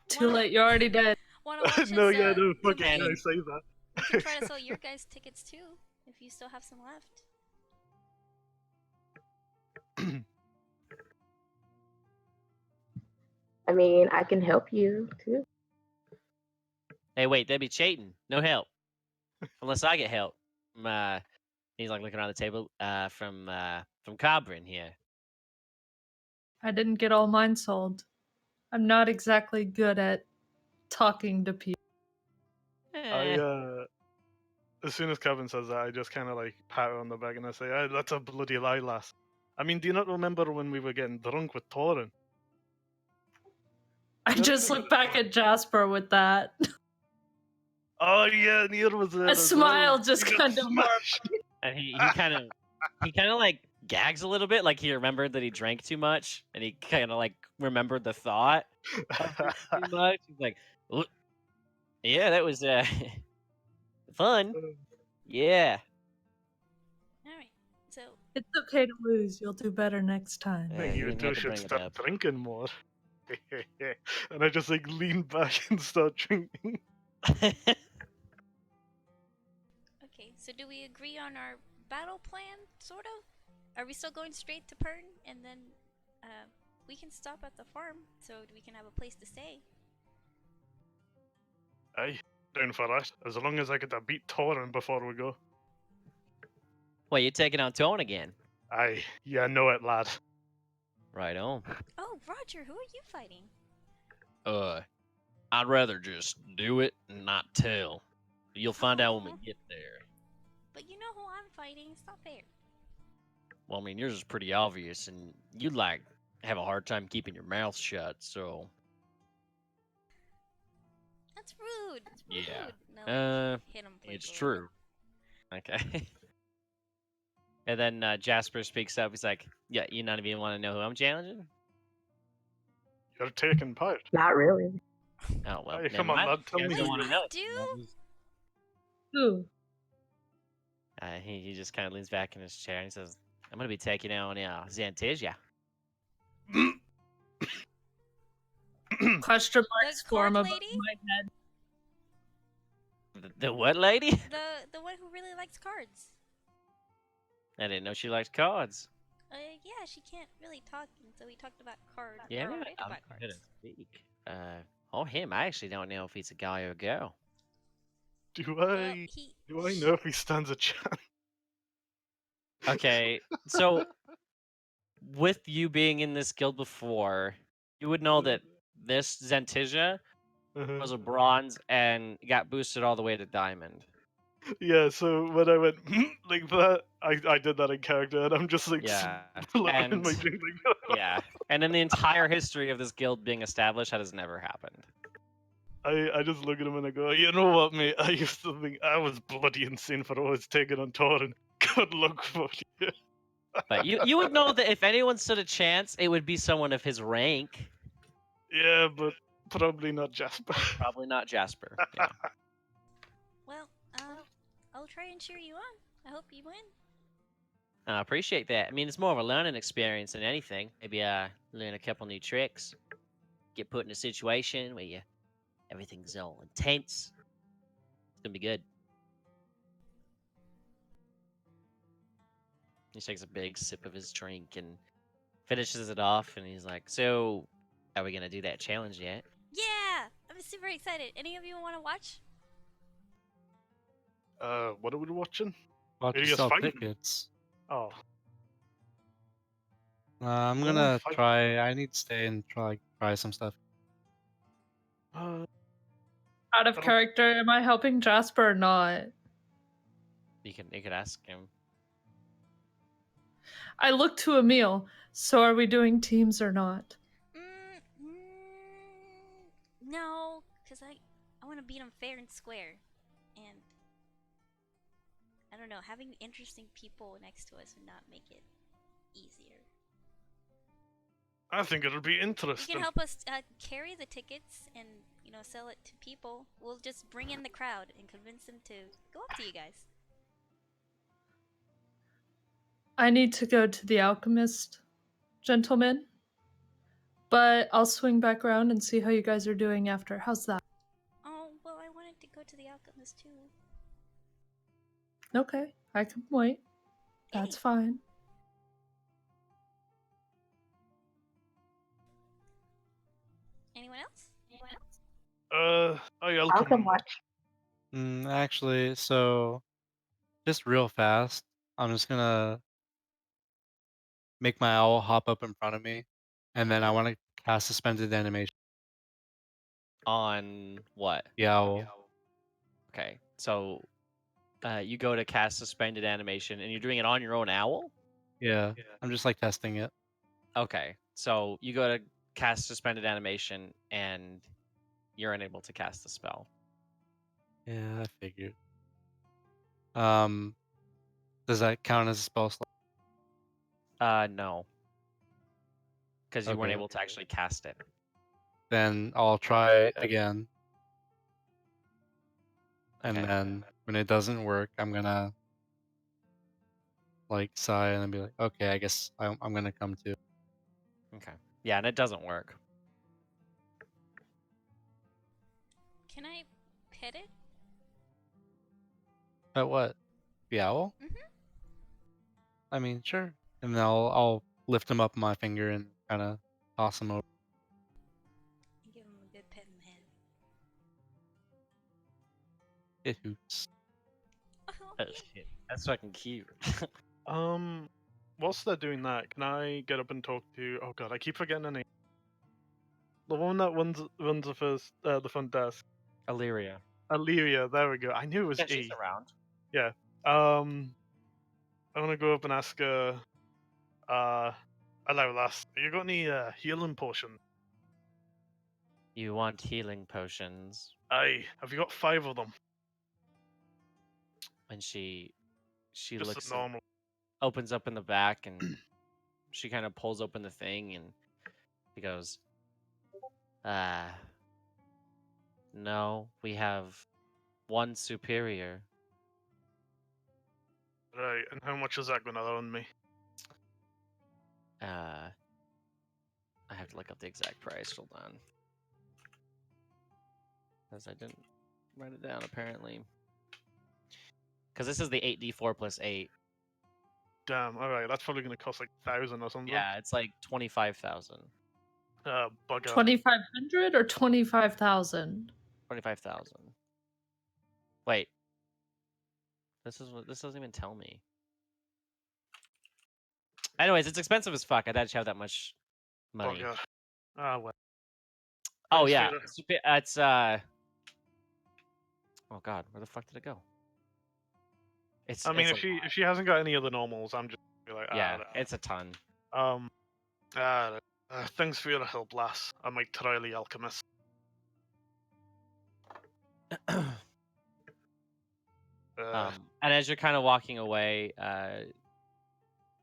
Too late, you're already dead. Wanna watch No, us, yeah, no, fucking combine? I say that. We can try to sell your guys' tickets too, if you still have some left. I mean, I can help you too. Hey, wait, that'd be cheating. No help. Unless I get help. He's like looking around the table. From Cobrin here. I didn't get all mine sold. I'm not exactly good at talking to people. As soon as Kevin says that, I just kind of like pat her on the back and I say, "That's a bloody lie, lass. I mean, do you not remember when we were getting drunk with Torin? I just look back at Jasper with that. Oh yeah, Nier was there A as smile well. just He got kind of smashed. And he kind of like gags a little bit, like he remembered that he drank too much, and he kind of like remembered the thought of drinking too much. He's like, "Look, yeah, that was fun. Yeah." All right. So It's okay to lose. You'll do better next time. Yeah, Maybe you you didn't two have to should bring it start up. drinking more. And I just like lean back and start drinking. okay. So do we agree on our battle plan? Sort of. Are we still going straight to Pern, and then we can stop at the farm so we can have a place to stay? Aye, down for that. As long as I get to beat Torin before we go. Well, you're taking on Tone again. Aye, yeah, know it, lad. Right on. Oh, Roger, who are you fighting? I'd rather just do it and not tell. You'll find out when we Aw. get there. But you know who I'm fighting. It's not fair. Well, I mean, yours is pretty obvious, and you like have a hard time keeping your mouth shut. So That's rude. yeah, No, hit him. it's playfully. true. Okay. And then Jasper speaks up. He's like, "Yeah, you none of you want to know who I'm challenging?" You're taking part. Not really. Oh well, Aye, never come on, mind. lad, You tell guys me don't who want you to know. I do. Who? He just kind of leans back in his chair and he says, "I'm gonna be taking on Xantisia." Question marks card form above lady? my head. The what lady? The one who really likes cards. I didn't know she liked cards. Yeah, she can't really talk, and so we talked about cards. Yeah, or decked I'm about gonna cards. speak. Him. I actually don't know if he's a guy or a girl. Do Well, I know if he stands a chance? Okay, so with you being in this guild before, you would know that this Zentisia was a bronze and got boosted all the way to diamond. Yeah, so when I went like that, I did that in character, and I'm just like Yeah, slapping my and drink like yeah, and in the entire history of this guild being established, that has never happened. I just look at him and I go, you know what, mate? I used to think I was bloody insane for always taking on Torin. Good luck for you. But you would know that if anyone stood a chance, it would be someone of his rank. Yeah, but probably not Jasper. Probably not Jasper. Yeah. Well, I'll try and cheer you on. I hope you win. I appreciate that. I mean, it's more of a learning experience than anything. Maybe learn a couple new tricks. Get put in a situation where everything's all intense. It's gonna be good. He takes a big sip of his drink and finishes it off, and he's like, "So, are we gonna do that challenge yet?" Yeah, I'm super excited. Any of you want to watch? What are we watching? About Maybe to us sell fighting? tickets. Oh, I'm Oh, gonna fight. try. I need to stay and try some stuff. uh, Out of That'll- character, am I helping Jasper or not? You could ask him. I look to Emil. So are we doing teams or not? No, because I want to beat him fair and square. And I don't know, having interesting people next to us would not make it easier. I think it'll be You interesting. can help us carry the tickets and, sell it to people. We'll just bring in the crowd and convince them to go up to you guys. I need to go to the alchemist, gentlemen. But I'll swing back around and see how you guys are doing after. How's that? Oh, well, I wanted to go to the alchemist too. Okay, I can wait. That's Yay. fine. Anyone else? I'll I'll come come and watch. Actually, so just real fast, I'm just gonna make my owl hop up in front of me, and then I want to cast suspended animation. On what? The owl. Okay, so you go to cast suspended animation, and you're doing it on your own owl. Yeah, I'm just like testing it. Okay, so you go to cast suspended animation, and you're unable to cast the spell. Yeah, I figured. Does that count as a spell slot? No, because you weren't Okay. able to actually cast it. Then I'll try again, and Okay. then when it doesn't work, I'm gonna like sigh and then be like, okay, I guess I'm gonna come to. Okay. Yeah, and it doesn't work. Can I pet it? But what? The owl? Mhm. I mean, sure. And then I'll lift him up with my finger and kind of toss him over. Give him a good pet in the head. It hoots. Oh, Oh, yeah. shit. That's fucking cute. Whilst they're doing that, can I get up and talk to? Oh god, I keep forgetting her name. The one that runs the front desk. Illyria. Illyria. There we go. I knew it was Yeah, she's E. around. Yeah. I want to go up and ask her. Hello, lass. You got any healing potions? You want healing potions, Aye. Have you got 5 of them? and she Just looks the normal. opens up in the back, and she kind of pulls open the thing, and he goes, no, we have one superior. Right. And how much is that gonna earn me? I have to look up the exact price. Hold on, because I didn't write it down apparently. Because this is the 8d4 plus 8. Damn. All right. That's probably gonna cost like 1,000 or something. Yeah, it's like 25,000. Bugger. 2,500 or 25,000? 25,000. Wait. This doesn't even tell me. Anyways, it's expensive as fuck. I'd actually have that much money. Bugger. Ah well. Oh Thanks for yeah, your- it's oh god, where the fuck did it go? I mean, it's if she hasn't got any other normals, I'm just gonna be like, yeah, it's a ton. Thanks for your help, lass. I might try the alchemist. And as you're kind of walking away,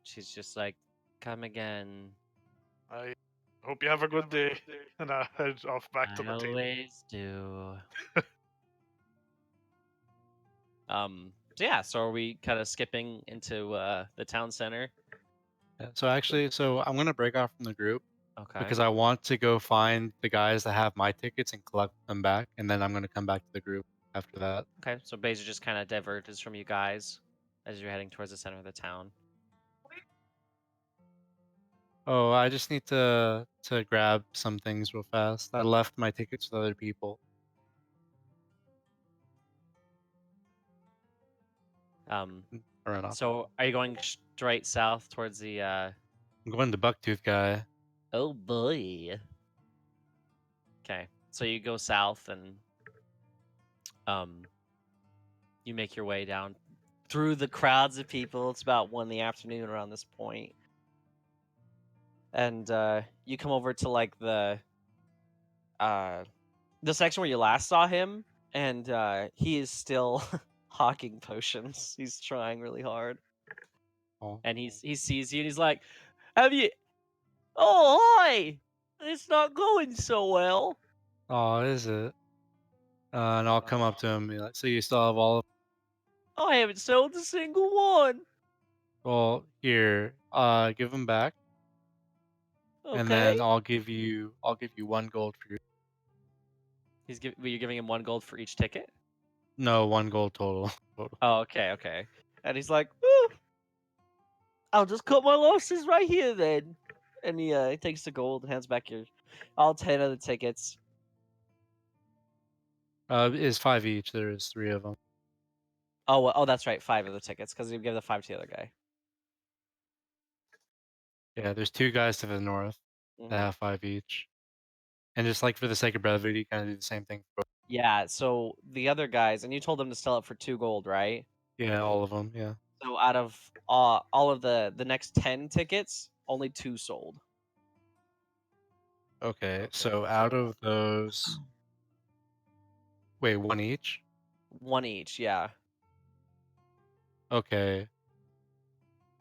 she's just like, "Come again." I hope you have a good day, and I head off back to I the table. always do. So yeah, so are we kind of skipping into the town center? Yeah, so actually, I'm gonna break off from the group Okay. because I want to go find the guys that have my tickets and collect them back, and then I'm gonna come back to the group after that. Okay, so Beja just kind of diverges from you guys as you're heading towards the center of the town. Oh, I just need to grab some things real fast. I left my tickets with other people. I ran off. So are you going straight south towards the? I'm going to Bucktooth guy. Oh boy. Okay, so you go south and you make your way down through the crowds of people. It's about 1 in the afternoon around this point. And you come over to like the section where you last saw him, and he is still hawking potions. He's trying really hard. Oh. And he sees you and he's like, "Have you? Oh, hi! It's not going so well." Oh, is it? And I'll come up to him and be like, so you still have all of I haven't sold a single one. Well, here, give them back, Okay. and then I'll give you 1 gold for your You're giving him 1 gold for each ticket? No, 1 gold total. Total. Oh, okay, okay. And he's like, "Woo, I'll just cut my losses right here then." And he takes the gold, hands back all 10 of the tickets. Is 5 each. There's 3 of them. Oh, oh, that's right, 5 of the tickets because you give the 5 to the other guy. Yeah, there's 2 guys to the north that have 5 each. And just like for the sake of brevity, kind of do the same thing for both. Yeah, so the other guys, and you told them to sell it for 2 gold, right? Yeah, all of them. Yeah. So out of all of the next 10 tickets, only 2 sold. Okay, so out of those, wait, one each? 1 each, yeah. Okay.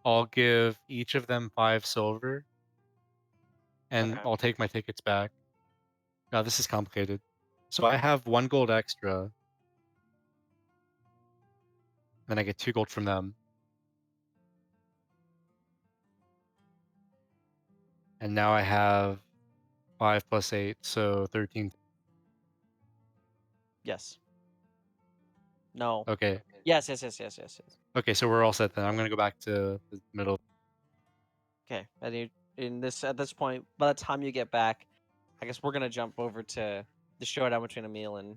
I'll give each of them 5 silver, and Okay. I'll take my tickets back. God, this is complicated. So I have 1 gold extra. Then I get 2 gold from them. And now I have 5 plus 8, so 13. Yes. No. Okay. Yes. Okay, so we're all set then. I'm gonna go back to the middle. Okay. And at this point, by the time you get back, I guess we're gonna jump over to the showdown between Emil and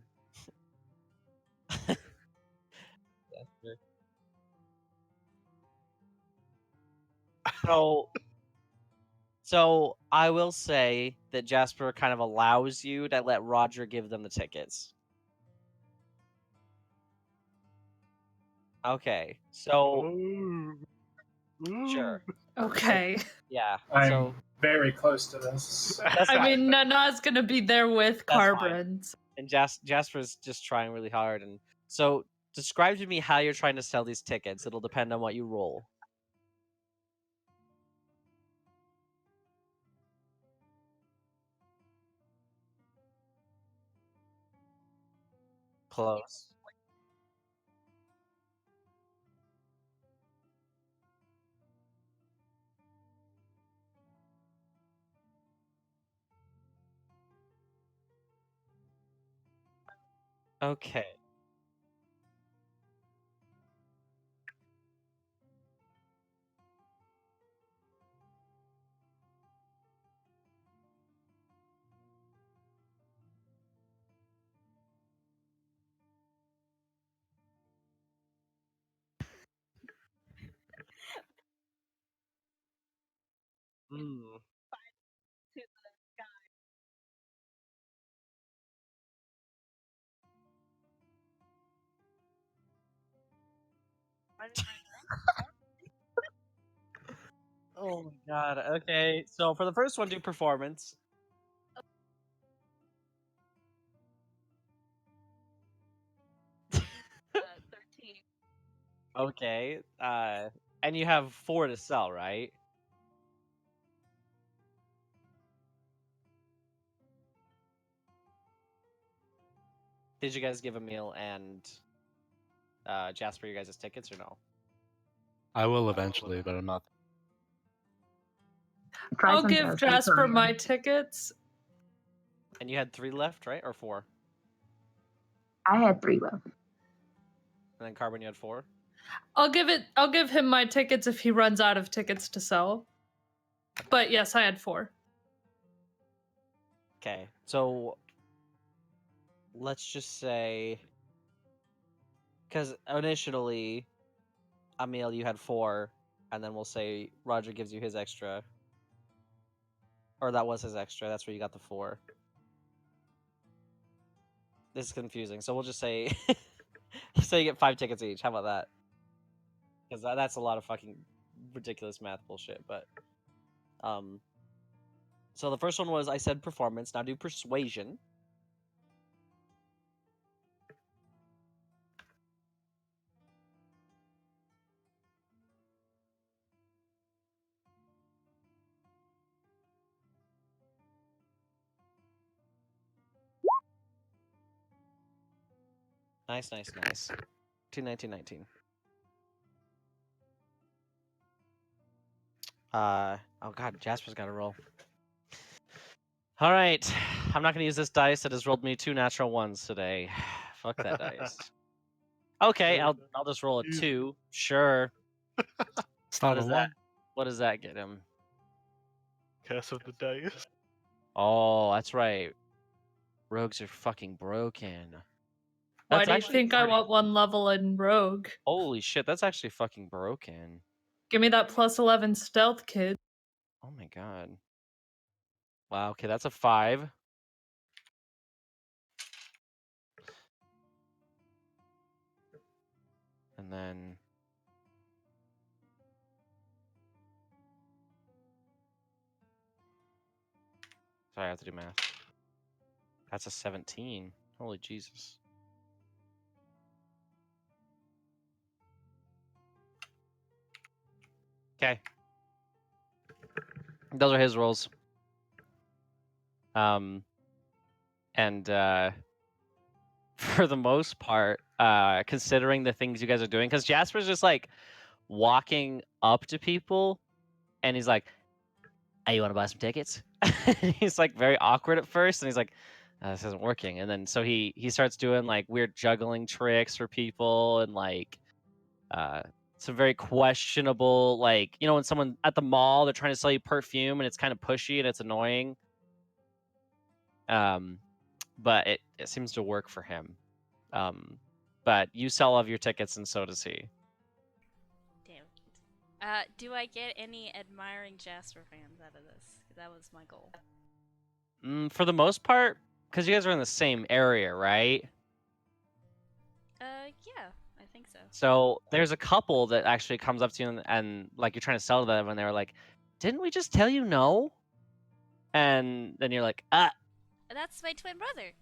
So I will say that Jasper kind of allows you to let Roger give them the tickets. Okay. So sure. Okay. Yeah. I'm So very close to this. that's I fine. mean, Nana's gonna be there with That's fine. Carbon. And Jasper's just trying really hard. And so describe to me how you're trying to sell these tickets. It'll depend on what you roll. Close. Okay. Mm. Oh my god. Okay. So for the first one, do performance. Okay. And you have 4 to sell, right? Did you guys give Emil and Jasper you guys' tickets or no? I will eventually, but I'm not. Try I'll some give Jasper Jasper first. my tickets. And you had 3 left, right? Or 4? I had 3 left. And then Carbon, you had 4? I'll give him my tickets if he runs out of tickets to sell. But yes, I had 4. Okay. So let's just say, because initially, Emil, you had 4, and then we'll say Roger gives you his extra. Or that was his extra. That's where you got the 4. This is confusing. So we'll just say, say you get 5 tickets each. How about that? Because that's a lot of fucking ridiculous math bullshit. But so the first one was I said performance. Now do persuasion. Nice. 19. Oh god, Jasper's got to roll. All right, I'm not gonna use this dice that has rolled me 2 natural ones today. Fuck that dice. Okay, I'll just roll a 2. Sure. It's not What a is that? 1. What does that get him? Curse of the dice. Oh, that's right. Rogues are fucking broken. Why That's do you actually think I pretty- want 1 level in Rogue? Holy shit, that's actually fucking broken. Give me that plus 11 stealth, kid. Oh my god. Wow, okay, that's a 5. And then Sorry, I have to do math. That's a 17. Holy Jesus. Okay. Those are his rolls. And for the most part, considering the things you guys are doing, because Jasper's just like walking up to people, and he's like, "Hey, you want to buy some tickets?" He's like very awkward at first, and he's like, "This isn't working." And then so he starts doing like weird juggling tricks for people, and like some very questionable, like, you know, when someone at the mall, they're trying to sell you perfume and it's kind of pushy and it's annoying. But it seems to work for him. But you sell all of your tickets, and so does he. Damn. Do I get any admiring Jasper fans out of this? 'Cause that was my goal. For the most part, because you guys are in the same area, right? Yeah, I think so. So there's a couple that actually comes up to you and like you're trying to sell to them, and they're like, "Didn't we just tell you no?" And then you're like, That's my twin brother.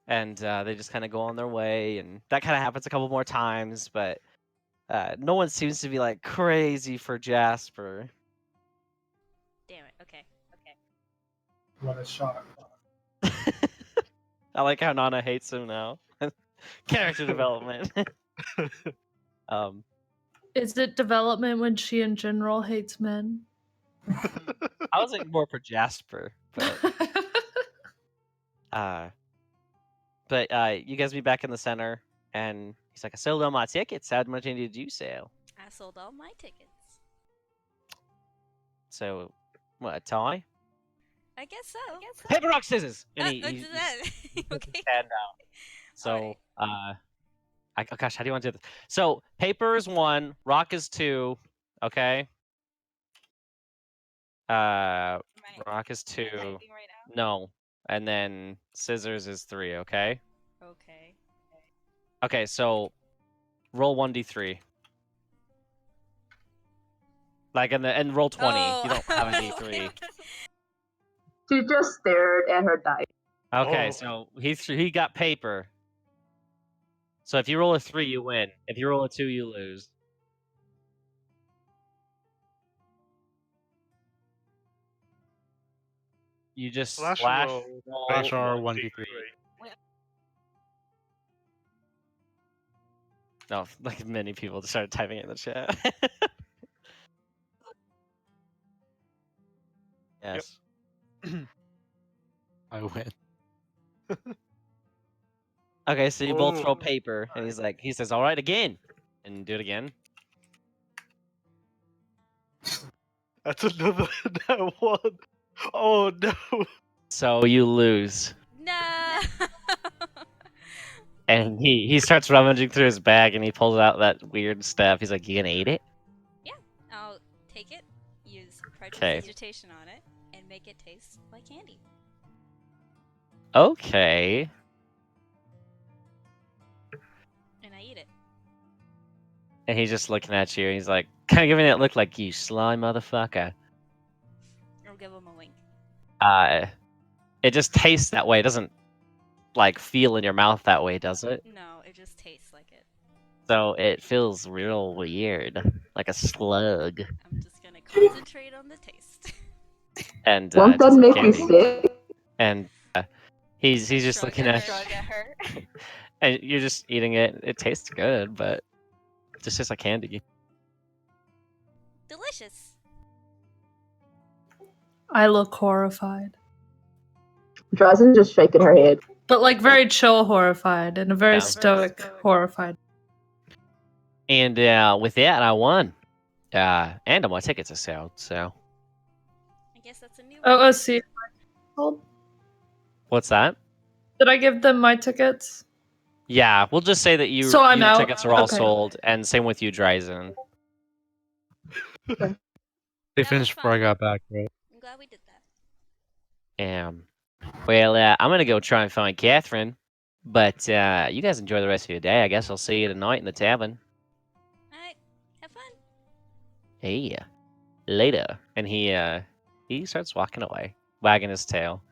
and they just kind of go on their way, and that kind of happens a couple more times, but no one seems to be like crazy for Jasper. Damn it. Okay. What a shock. I like how Nana hates him now. Character development. Is it development when she in general hates men? I was thinking more for Jasper, but you guys be back in the center, and he's like, "I sold all my tickets. How much did you sell?" I sold all my tickets. So, what, a tie? I guess so. Paper, rock, scissors! And he What's that? puts his Okay. hand out. So, oh gosh, how do you want to do this? So, paper is 1, rock is 2, okay? Rock is 2. No. And then scissors is 3, okay? Okay. Okay, so roll 1d3. Like and roll 20. Oh. You don't have a d3. She just stared at her dice. Okay, Oh. so he got paper. So if you roll a 3, you win. If you roll a 2, you lose. You just Slash slash roll Slash roll R 1d3. 1d3. No, like many people just started typing it in the chat. Yes. I win. Okay, so you both Oh. throw paper, and he says, "All right, again," and do it again. That's another that one. Oh no. So you lose, No. and he starts rummaging through his bag, and he pulls out that weird stuff. He's like, "You gonna eat it?" Yeah, I'll take it, use Okay. prestidigitation on it, and make it taste like candy. Okay. And I eat it. And he's just looking at you, and he's like, kind of giving that look like, "You sly motherfucker." I'll give him a wink. It just tastes that way. It doesn't like feel in your mouth that way, does it? No, it just tastes like it. So it feels real weird, like a slug. I'm just gonna concentrate on the taste. And Won't it tastes that like make you candy. sick? And he's just Shrug looking at at her. and you're just eating it. It tastes good, but it just tastes like candy. Delicious. I look horrified. Drazen's just shaking her head. But like very chill horrified and a very Yeah. stoic horrified. And with that, I won. And all my tickets are sold. So I guess that's a new Oh, see. what's that? Did I give them my tickets? Yeah, we'll just say that So I'm your out? tickets are all Okay. sold, and same with you, Drazen. They finished before I got back, right? I'm glad we did that. Well, I'm gonna go try and find Catherine. But you guys enjoy the rest of your day. I guess I'll see you tonight in the tavern. Alright, have fun. Hey, later. And he he starts walking away, wagging his tail.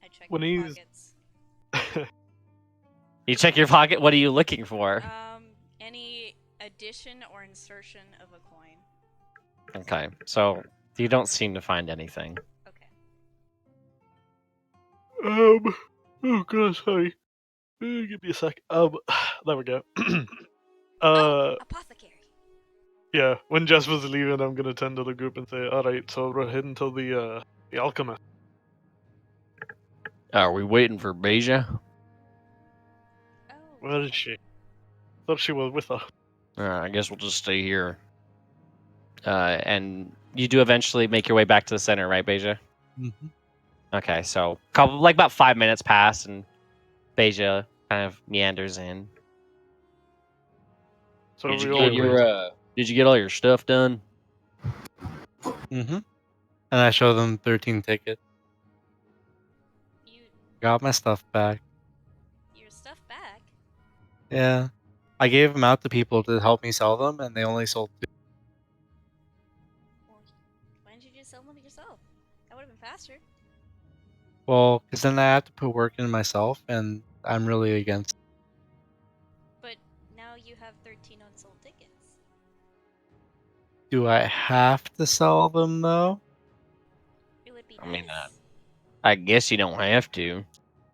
I check When my he's- pockets. You check your pocket. What are you looking for? Any addition or insertion of a coin. Okay, so you don't seem to find anything. Okay. Oh gosh, sorry. Give me a sec. There we go. Apothecary. Yeah. When Jess was leaving, I'm gonna turn to the group and say, "All right, so we're heading to the alchemist." Are we waiting for Beja? Oh. Where is she? Thought she was with us. I guess we'll just stay here. And you do eventually make your way back to the center, right, Beja? Mm-hmm. Okay, so like about 5 minutes pass, and Beja kind of meanders in. So Did we you all get your Did you get all your stuff done? Mm-hmm. And I show them 13 tickets. You Got my stuff back. your stuff back. Yeah. I gave them out to people to help me sell them, and they only sold 2. Well, why didn't you just sell them yourself? That would have been faster. Well, because then I have to put work in myself, and I'm really against. But now you have 13 unsold tickets. Do I have to sell them though? It would be I mean, nice. I guess you don't have to.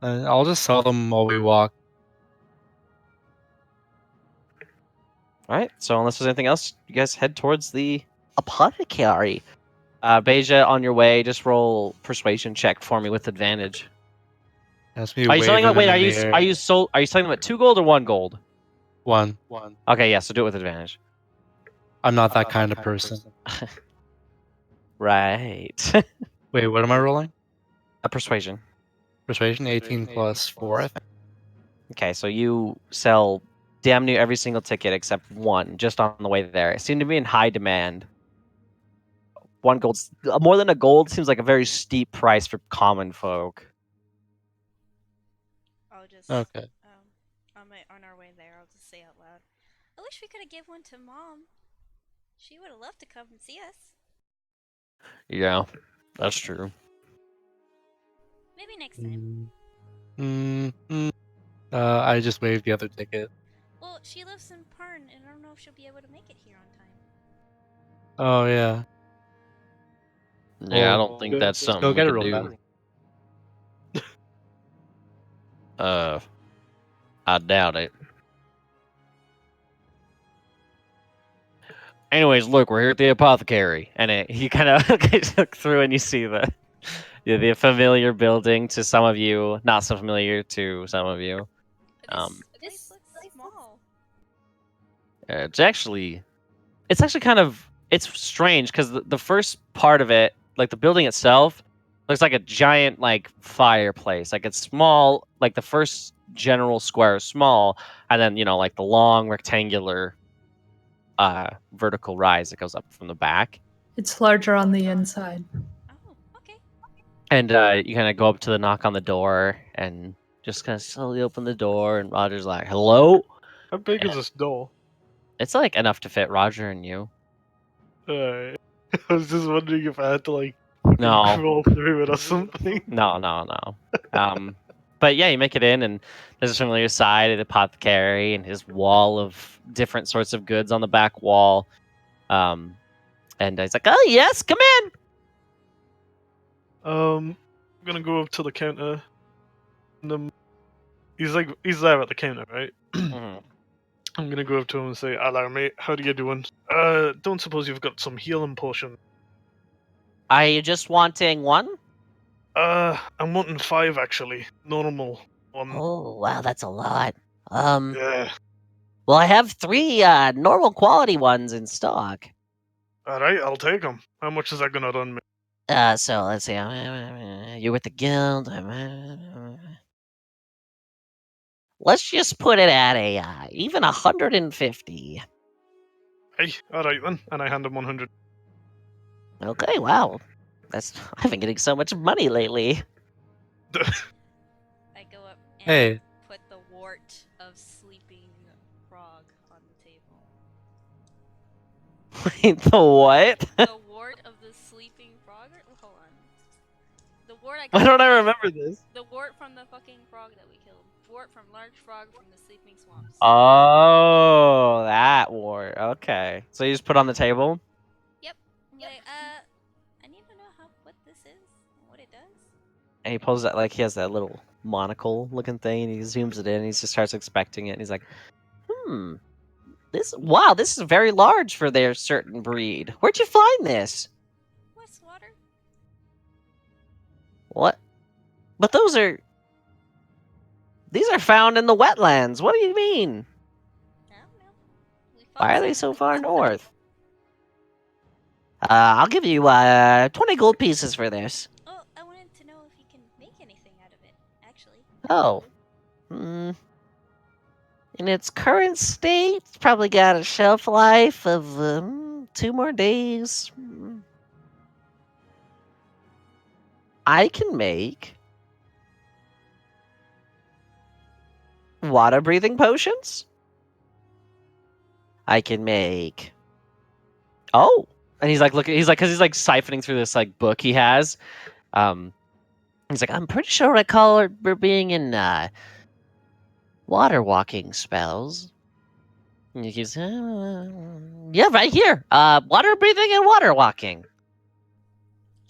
I'll just sell them while we walk. All right, so unless there's anything else, you guys head towards the apothecary. Beja, on your way, just roll persuasion check for me with advantage. Has me Are you wave selling them them? Wait, in are the you air. are you selling them at 2 gold or 1 gold? One. Okay, yeah, so do it with advantage. I'm not that kind of person. Right. Wait, what am I rolling? A persuasion. Persuasion 18 plus 4, I think. Okay, so you sell damn near every single ticket except one, just on the way there. It seemed to be in high demand. 1 gold, more than a gold, seems like a very steep price for common folk. I'll just Okay. on our way there, I'll just say out loud. I wish we could have given one to Mom. She would have loved to come and see us. Yeah, that's true. Maybe next time. I just waved the other ticket. Well, she lives in Parn, and I don't know if she'll be able to make it here on time. Oh yeah. Yeah, I Well, don't think that's just something go we get it could real do. fast. I doubt it. Anyways, look, we're here at the apothecary. And you kind of look through and you see the familiar building to some of you, not so familiar to some of you. This place looks small. It's actually kind of strange because the first part of it, like the building itself, looks like a giant like fireplace. Like it's small, like the first general square is small, and then like the long rectangular vertical rise that goes up from the back. It's larger on the inside. Oh, okay. And you kind of go up to the knock on the door and just kind of slowly open the door, and Roger's like, "Hello." How big is this door? It's like enough to fit Roger and you. I was just wondering if I had to like No, crawl through it or something. no. But yeah, you make it in, and there's a familiar side of the apothecary and his wall of different sorts of goods on the back wall. And he's like, "Oh yes, come in." I'm gonna go up to the counter. And, he's there at the counter, right? Mhm. I'm gonna go up to him and say, "Hello, mate. How you doing? Don't suppose you've got some healing potion? Are you just wanting one? I'm wanting 5 actually. Normal one. Oh, wow, that's a lot. Yeah. Well, I have 3 normal quality ones in stock. All right, I'll take them. How much is that gonna run me? So let's see. You're with the guild. Let's just put it at a even 150. Hey, all right then. And I hand him 100. Okay, wow. I've been getting so much money lately. I go up and Hey. put the wart of sleeping frog on the table. Wait, the what? The wart of the sleeping frog The wart I Why got don't I was remember this? the wart from the fucking frog that we killed. Wart from large frog from the sleeping swamps. Oh, that wart. Okay. So you just put it on the table? Yep. Like, I need to know what this is and what it does. And he pulls that, like, he has that little monocle looking thing, and he zooms it in, and he just starts inspecting it, and he's like, wow, this is very large for their certain breed. Where'd you find this? Westwater. What? But these are found in the wetlands. What do you mean? I don't know. We Why found are they some so in the far Westwater. north? I'll give you 20 gold pieces for this. Oh, I wanted to know if you can make anything out of it, actually. Oh. In its current state, it's probably got a shelf life of 2 more days. I can make water breathing potions. I can make. Oh, and he's like looking. He's like, because he's like siphoning through this like book he has. He's like, I'm pretty sure I call it for being in water walking spells. And he keeps, yeah, right here. Water breathing and water walking.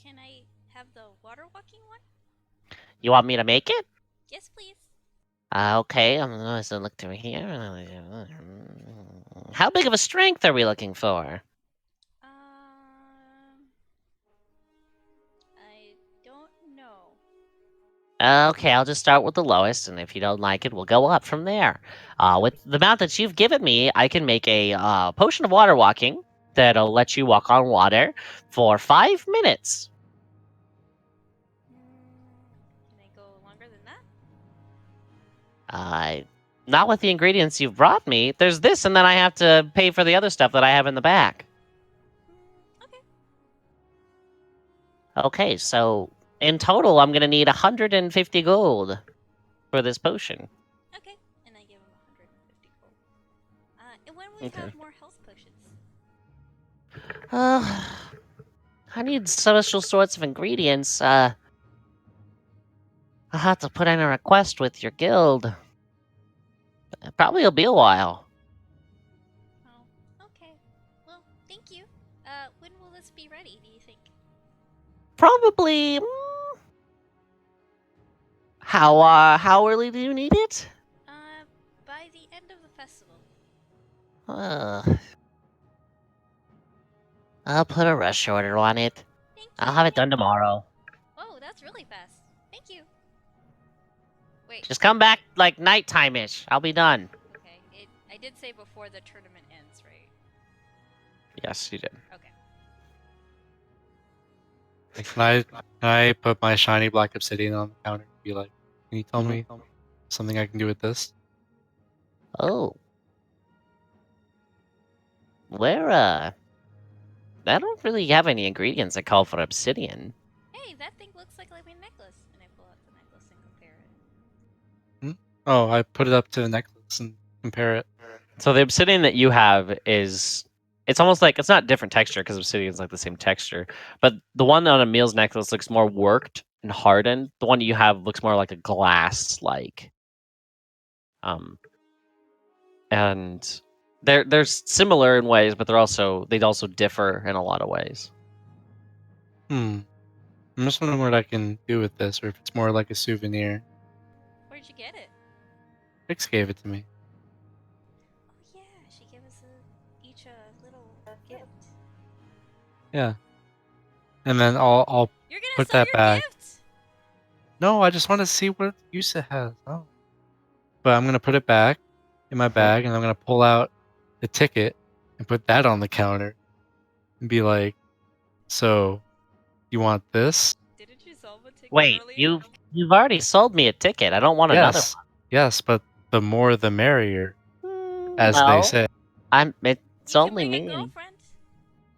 Can I have the water walking one? You want me to make it? Yes, please. Okay, I'm going to look through here. How big of a strength are we looking for? I don't know. Okay, I'll just start with the lowest, and if you don't like it, we'll go up from there. With the amount that you've given me, I can make a potion of water walking that'll let you walk on water for 5 minutes. Can I go longer than that? Not with the ingredients you've brought me. There's this, and then I have to pay for the other stuff that I have in the back. Okay. Okay, so in total, I'm gonna need 150 gold for this potion. Okay. And I give him 150 gold. And when will we have more health potions? I need special sorts of ingredients. I'll have to put in a request with your guild. Probably will be a while. Oh, okay. Well, thank you. When will this be ready, do you think? Probably. How early do you need it? By the end of the festival. I'll put a rush order on it. Thank you. I'll have it done tomorrow. Oh, that's really fast. Thank you. Wait. Just come back like nighttime-ish. I'll be done. Okay. I did say before the tournament ends, right? Yes, you did. Okay. Can I put my shiny black obsidian on the counter and be like, can you tell me something I can do with this? Oh. I don't really have any ingredients that call for obsidian. Hey, that thing looks like a necklace. And I pull out the necklace and compare it. Oh, I put it up to the necklace and compare it. So the obsidian that you have is... It's almost like... It's not different texture, because obsidian's like the same texture. But the one on Emil's necklace looks more worked and hardened. The one you have looks more like a glass-like. And... They're similar in ways, but they'd also differ in a lot of ways. I'm just wondering what I can do with this, or if it's more like a souvenir. Where'd you get it? Vix gave it to me. Oh yeah, she gave us each a little gift. Yeah. And then I'll You're gonna put sell that your back. gift? No, I just want to see what use it has. Oh. But I'm gonna put it back in my bag, and I'm gonna pull out the ticket and put that on the counter, and be like, "So, you want this?" Didn't you solve a ticket Wait, earlier? you've already sold me a ticket. I don't want another Yes, yes, but the more the merrier, one. as they say. It's You only can bring me. a girlfriend?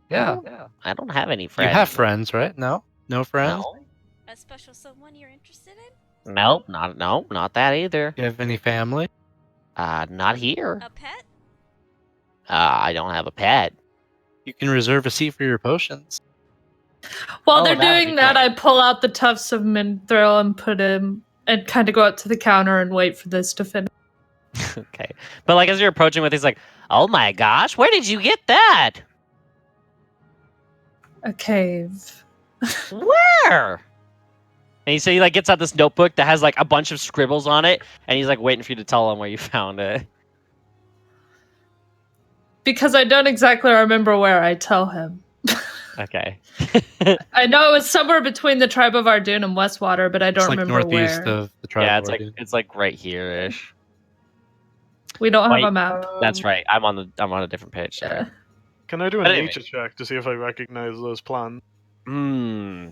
Yeah. I don't have any You friends. have friends, right? No? No friends? No. A special someone you're interested in? Nope, not that either. You have any family? Not here. A pet? I don't have a pet. You can reserve a seat for your potions. While Oh, they're that would doing be that, great. I pull out the tufts of Minthril and put him and kind of go up to the counter and wait for this to finish. Okay. But like as you're approaching with, he's like, "Oh my gosh, where did you get that? A cave. Where?" And he like gets out this notebook that has like a bunch of scribbles on it, and he's like waiting for you to tell him where you found it. Because I don't exactly remember where, I tell him. Okay. I know it was somewhere between the tribe of Ardoon and Westwater, but I It's don't like remember northeast where. of the tribe Yeah, of Arden. it's like right here-ish. We don't have Wait, a map. That's right. I'm on a different page. Sorry. Yeah. Can I do a But anyway. nature check to see if I recognize those plants? Hmm.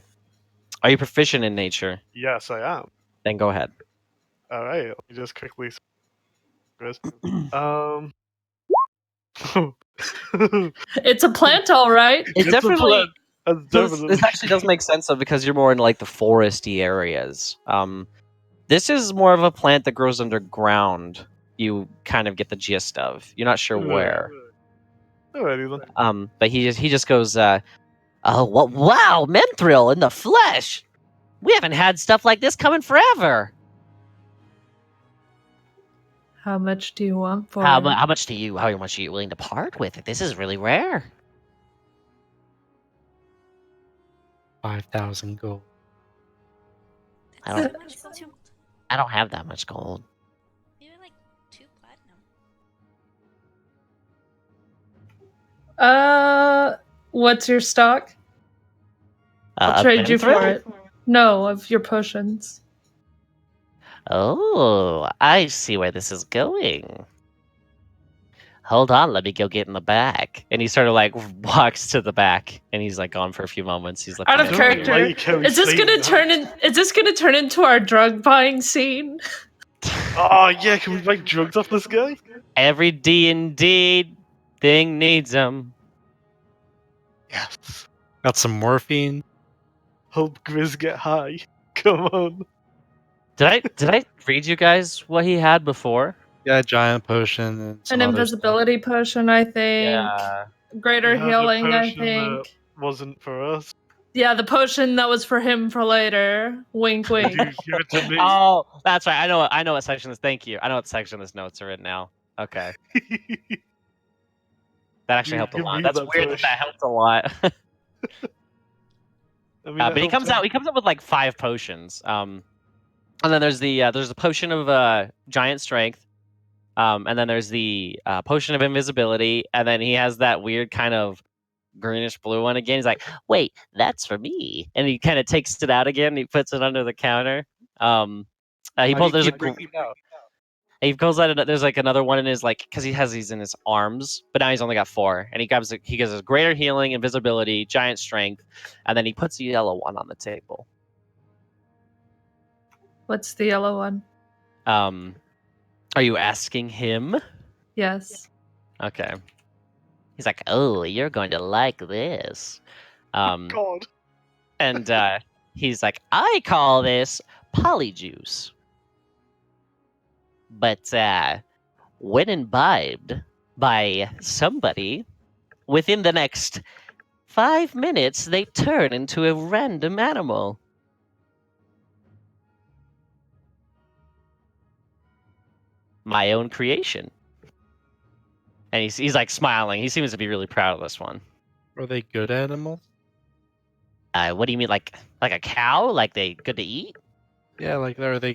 Are you proficient in nature? Yes, I am. Then go ahead. All right, let me just quickly. Um. It's a plant, all right. It It's a definitely. plant. That's This definitely. actually does make sense though, because you're more in like the foresty areas. This is more of a plant that grows underground. You kind of get the gist of. You're not sure where. Alrighty then. But he just goes, "Oh, wow, Menthril in the flesh. We haven't had stuff like this coming forever. How much do you want for How it? much are you willing to part with it? This is really rare. 5,000 gold. I That's don't. so much gold. I don't have that much gold. Maybe like 2 platinum. What's your stock? I'll Of trade you for Menthril? it. No, of your potions. Oh, I see where this is going. Hold on, let me go get in the back. And he sort of like walks to the back, and he's like gone for a few moments. He's looking Out of at don't character. like how Is he's this gonna saying turn that. in? Is this gonna turn into our drug buying scene? Oh yeah, can we buy drugs off this guy? Every D&D thing needs them. Yes. Got some morphine. Help Grizz get high. Come on. Did I read you guys what he had before? Yeah, giant potion and some An other invisibility potion, I think. Yeah. Greater You had a healing, I potion that think. wasn't for us. Yeah, the potion that was for him for later. Wink, Did wink. you give it to me? Oh, that's right. I know what section this. Thank you. I know what section this notes are in now. Okay, that actually You helped a give lot. me That's that weird that potion. helped a lot. I mean, But he comes out with like 5 potions. And then there's the potion of giant strength. And then there's the potion of invisibility, and then he has that weird kind of greenish blue one again. He's like, Wait, that's for me. and he kind of takes it out again. And he puts it under the counter. He How do pulls. you There's a. keep bringing it out? He pulls out. There's like another one in his like because he has these in his arms, but now he's only got 4. And he gives us greater healing, invisibility, giant strength, and then he puts the yellow one on the table. What's the yellow one? Are you asking him? Yes. Okay. He's like, oh, you're going to like this. God. And he's like, I call this polyjuice. But when imbibed by somebody, within the next 5 minutes, they turn into a random animal. My own creation. And he's like smiling. He seems to be really proud of this one. Are they good animals? What do you mean, like a cow? Like they good to eat? Yeah, like are they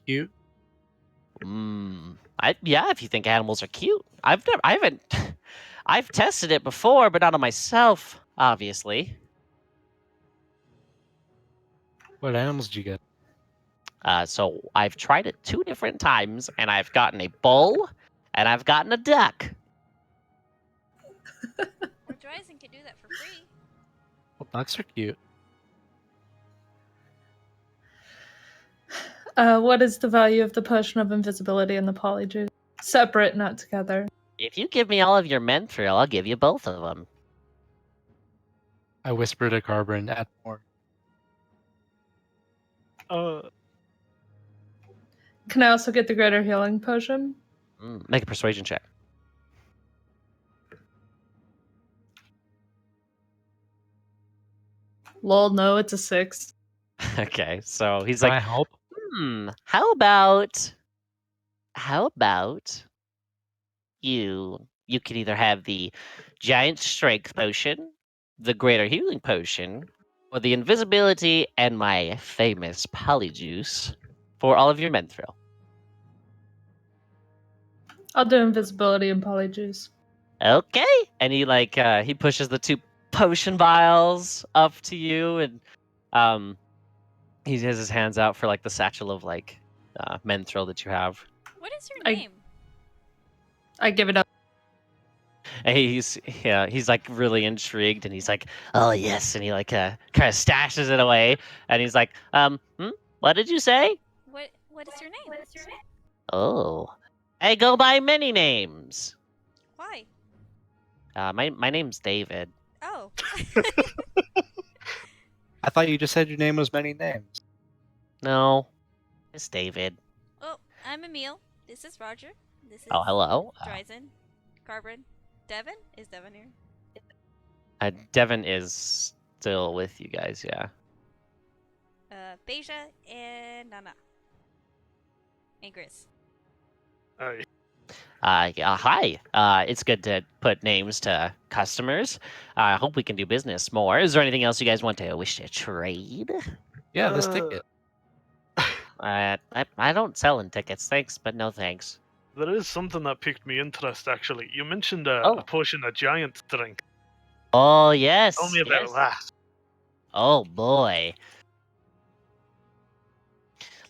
cute? Yeah, if you think animals are cute. I haven't I've tested it before, but not on myself, obviously. What animals did you get? So I've tried it 2 different times, and I've gotten a bull, and I've gotten a duck. Or Dryzen could do that for free. Well, ducks are cute. What is the value of the potion of invisibility and the polyjuice? Separate, not together. If you give me all of your Menthril, I'll give you both of them. I whispered to Carbon, add more. Can I also get the greater healing potion? Make a persuasion check. Lol, no, it's a 6. Okay, so he's Can like, I help? how about you can either have the giant strength potion, the greater healing potion, or the invisibility and my famous polyjuice for all of your Menthrill. I'll do invisibility and polyjuice. Okay. And he pushes the 2 potion vials up to you, and he has his hands out for like the satchel of Menthrill that you have. What is your I- name? I give it up. And he's like really intrigued, and he's like, oh yes, and he kind of stashes it away, and he's like, what did you say? What is your name? Oh, I go by many names. Why? My name's David. Oh. I thought you just said your name was many names. No, it's David. Oh, I'm Emil. This is Roger. This is Oh, hello. Dryzen. Carbon. Devin? Is Devin here? Devin is still with you guys, yeah. Beja and Nana. And Gris. Aye. Yeah, hi. It's good to put names to customers. I hope we can do business more. Is there anything else you guys wish to trade? Yeah, this Uh, ticket. I don't sell in tickets, thanks, but no thanks. There is something that piqued me interest, actually. You mentioned Oh. a potion of giant strength. Oh, yes. Tell me about yes. that. Oh, boy.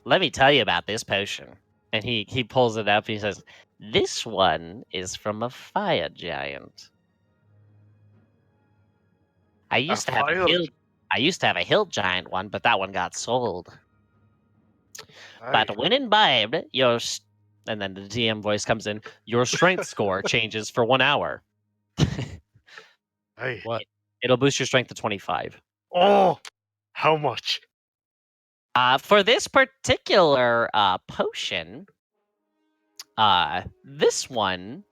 Let me tell you about this potion. And he pulls it up and he says, this one is from a fire giant. I used to have a hill giant one, but that one got sold. Aye. But when imbibed, and then the DM voice comes in, your strength score changes for 1 hour. Aye. What? It'll boost your strength to 25. Oh, how much? For this particular potion, this one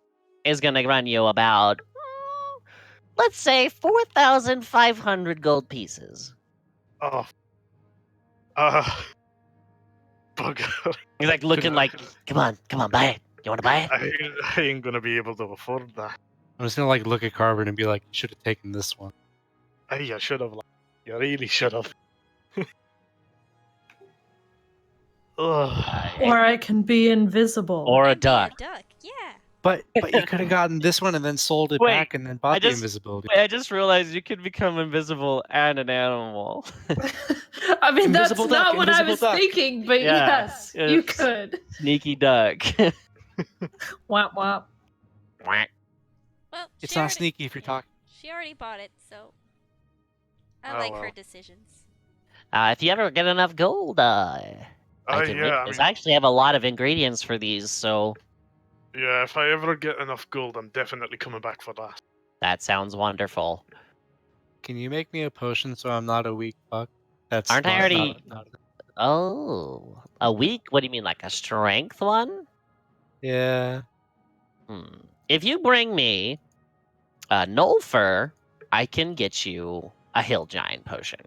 is going to run you about, let's say, 4,500 gold pieces. Oh. Bugger. He's like looking like, come on, buy it. You want to buy it? I ain't gonna be able to afford that. I'm just gonna look at Carbon and be like, you should have taken this one. Aye, I should have. You really should have. Ugh. Or I can be invisible. Or a And be duck. A duck, yeah. But you could have gotten this one and then sold it Wait, back and then bought I the just- invisibility. Wait, I just realized you could become invisible and an animal. I mean, Invisible that's not duck, what I invisible was duck. thinking, but Yeah, yes, you it's- could. Sneaky duck. Womp womp. Well, It's she not already- sneaky if you're talking. She already bought it, so I Oh, like her well. decisions. If you ever get enough gold, I can make Yeah, this. I actually have a lot of ingredients for these, so yeah, if I ever get enough gold, I'm definitely coming back for that. that sounds wonderful. Can you make me a potion so I'm not a weak fuck? That's Aren't I not- already- not- Oh, a week? What do you mean, like a strength one? Yeah. If you bring me a Nulfer, I can get you a Hill Giant potion.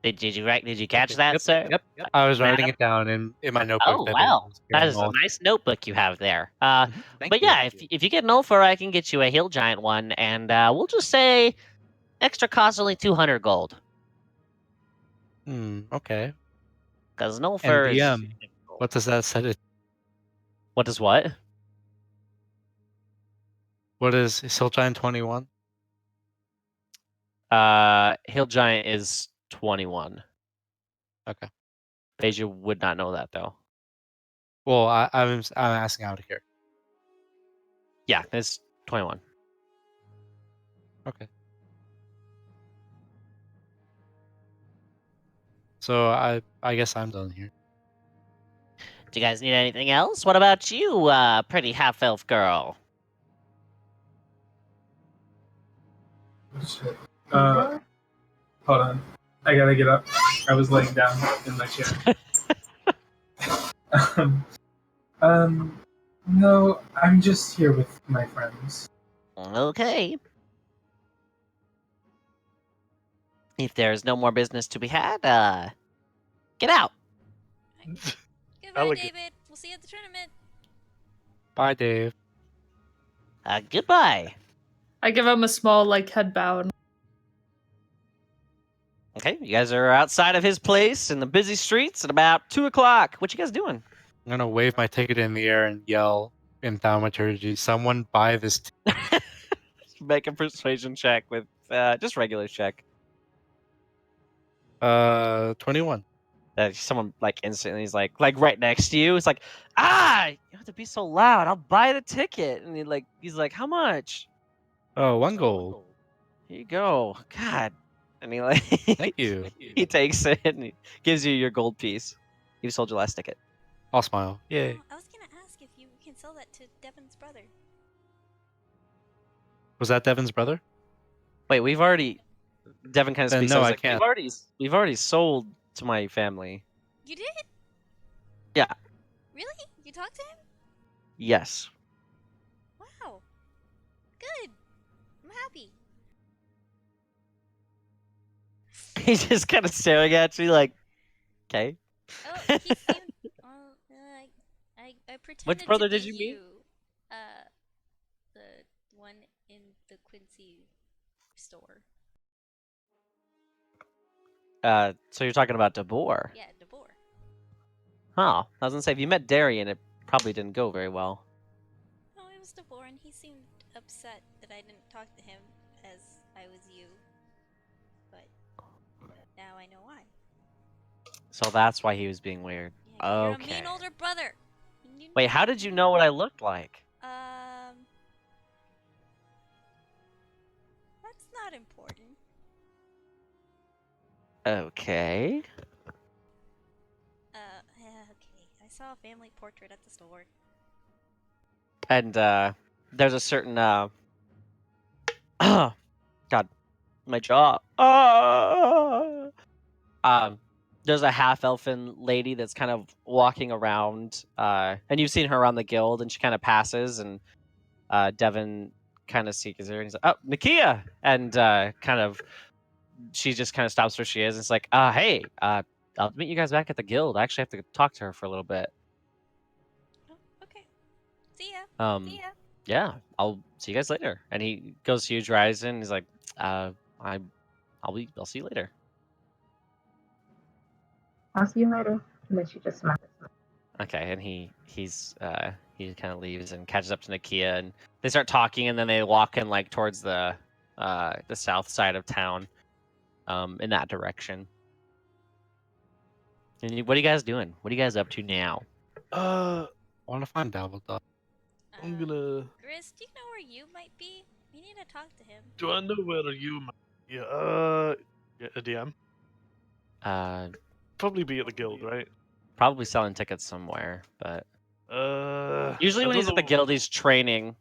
Did you catch Okay, that, yep, sir? Yep. I was writing Madam? it down in my notebook. Oh that wow, was that carrying is a all- nice notebook you have there. Thank But you. yeah, if you get Nulfer, I can get you a Hill Giant one, and we'll just say extra cost only 200 gold. Okay. Because Nulfer is. DM, what does that set it? What does what? What is Hill Giant 21? Hill Giant is 21. Okay. Beja would not know that though. Well, I'm asking out of here. Yeah, it's 21. Okay. So I guess I'm done here. Do you guys need anything else? What about you, pretty half-elf girl? Shit. Hold on. I gotta get up. I was laying down in my chair. No, I'm just here with my friends. Okay. If there's no more business to be had, get out. Goodbye, Elegant. David. We'll see you at the tournament. Bye, Dave. Goodbye. I give him a small like head bow. And Okay, you guys are outside of his place in the busy streets at about 2 o'clock. What you guys doing? I'm gonna wave my ticket in the air and yell in thaumaturgy, "Someone buy this!" Make a persuasion check with just regular check. 21. Someone like instantly is like right next to you. It's like, you have to be so loud. I'll buy the ticket. And he's like, how much? Oh, 1 gold. Here you go. God. And he like Thank you. he takes it and he gives you your gold piece. You sold your last ticket. I'll smile. Yay. Oh, I was gonna ask if you can sell that to Devin's brother. Was that Devin's brother? Wait, we've already. Devin kind of Then speaks. no, I was I like, can't. We've already sold to my family. You did? Yeah. Really? You talked to him? Yes. Wow. Good. I'm happy. He's just kind of staring at you like, okay. Oh, he seemed. I pretended Which brother to be did you meet? The one in the Quincy store. So you're talking about DeBoer? Yeah, DeBoer. Huh. I was gonna say, if you met Darian, it probably didn't go very well. No, it was DeBoer, and he seemed upset that I didn't talk to him as I was you. But now I know why. So that's why he was being weird. Yeah, 'cause you're a Okay. mean older brother. Wait, how did you know what I looked like? That's not important. Okay. Yeah, okay. I saw a family portrait at the store. And there's a certain God, my jaw. There's a half-elfin lady that's kind of walking around, and you've seen her around the guild, and she kind of passes, and Devin kind of sees her, and he's like, "Oh, Nakia!" And she just kind of stops where she is, and it's like, "Hey, I'll meet you guys back at the guild. I actually have to talk to her for a little bit." Oh, okay. See ya. See ya. Yeah, I'll see you guys later. And he goes to huge rise and he's like, I'll see you later. I'll see you later. And then she just smiles. Okay, and he kind of leaves and catches up to Nakia, and they start talking, and then they walk in like towards the south side of town, in that direction. And what are you guys doing? What are you guys up to now? I want to find Dabbleduck. I'm gonna. Gris, do you know where you might be? We need to talk to him. Do I know where you might? Yeah. Yeah, a DM. Probably be at the guild, right? Probably selling tickets somewhere, but usually I when don't he's at the know- guild, he's training.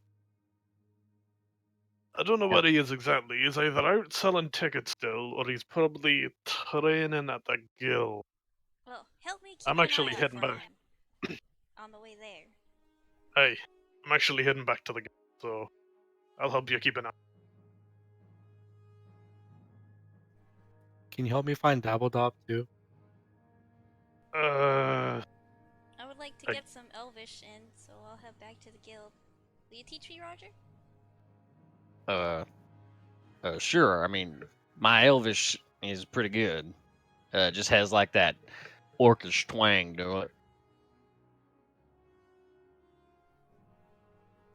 I don't know where he is exactly. He's either out selling tickets still, or he's probably training at the guild. Well, help me keep I'm an actually eye out heading for back. him on the way there. Hey, I'm actually heading back to the guild, so I'll help you keep an eye. Can you help me find Dabbleduck too? I would like to I- get some Elvish in, so I'll head back to the guild. Will you teach me, Roger? Sure. I mean, my Elvish is pretty good. Just has like that orcish twang to it.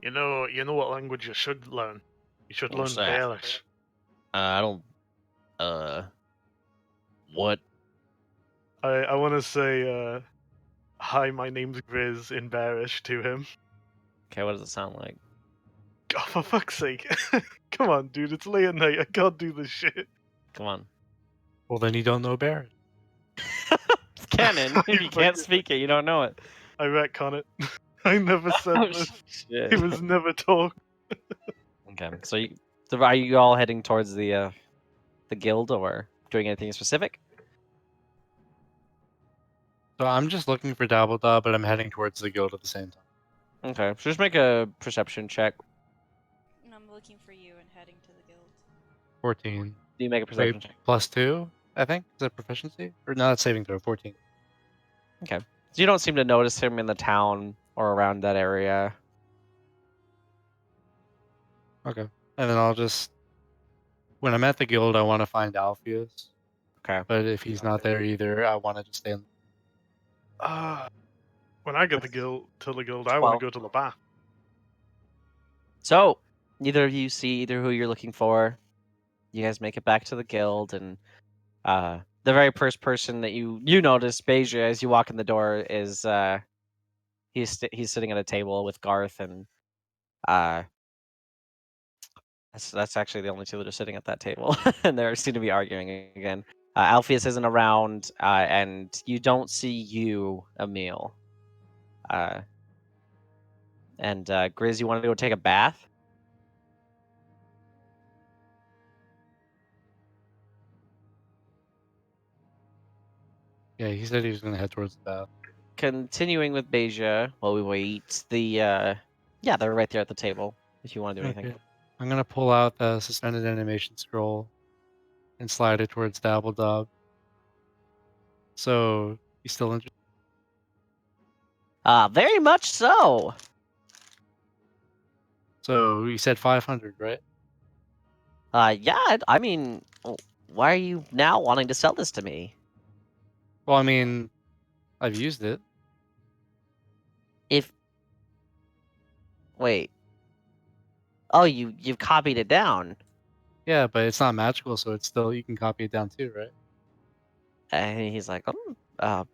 You know what language you should learn? You should What's learn that? Baelish. I don't. What? I want to say, hi, my name's Grizz in Baelish to him. Okay, what does it sound like? Oh, for fuck's sake. Come on, dude, it's late at night. I can't do this shit. Come on. Well, then you don't know Barrett. It's canon. If you can't speak it, you don't know it. I retcon it. I never said Oh, this. shit. It was never talked. Okay, so are you all heading towards the guild or doing anything specific? So I'm just looking for Dabbleduck, but I'm heading towards the guild at the same time. Okay, so just make a perception check. And I'm looking for you and heading to the guild. 14. Do you make a perception check? +2, I think. Is that proficiency? Or no, that's saving throw. 14. Okay. So you don't seem to notice him in the town or around that area. Okay. And then I'll just, when I'm at the guild, I want to find Alpheus. Okay. But if he's not there either, I want to just stay in. When I get the guild, I want to 12. go to the bar. So neither of you see either who you're looking for. You guys make it back to the guild, and the very first person that you notice, Beja, as you walk in the door, is he's sitting at a table with Garth, and that's actually the only two that are sitting at that table, and they seem to be arguing again. Alpheus isn't around, and you don't see you, Emil. And Grizz, you wanted to go take a bath? Yeah, he said he was going to head towards the bath. Continuing with Beja while we wait, yeah, they're right there at the table if you want to do anything. Okay. I'm going to pull out the suspended animation scroll and slide it towards Dabbledob. So, you still interested? Very much so. So, you said 500, right? Yeah, I mean, why are you now wanting to sell this to me? Well, I mean, I've used it. Wait. Oh, you've copied it down. Yeah, but it's not magical, so it's still, you can copy it down too, right? And he's like,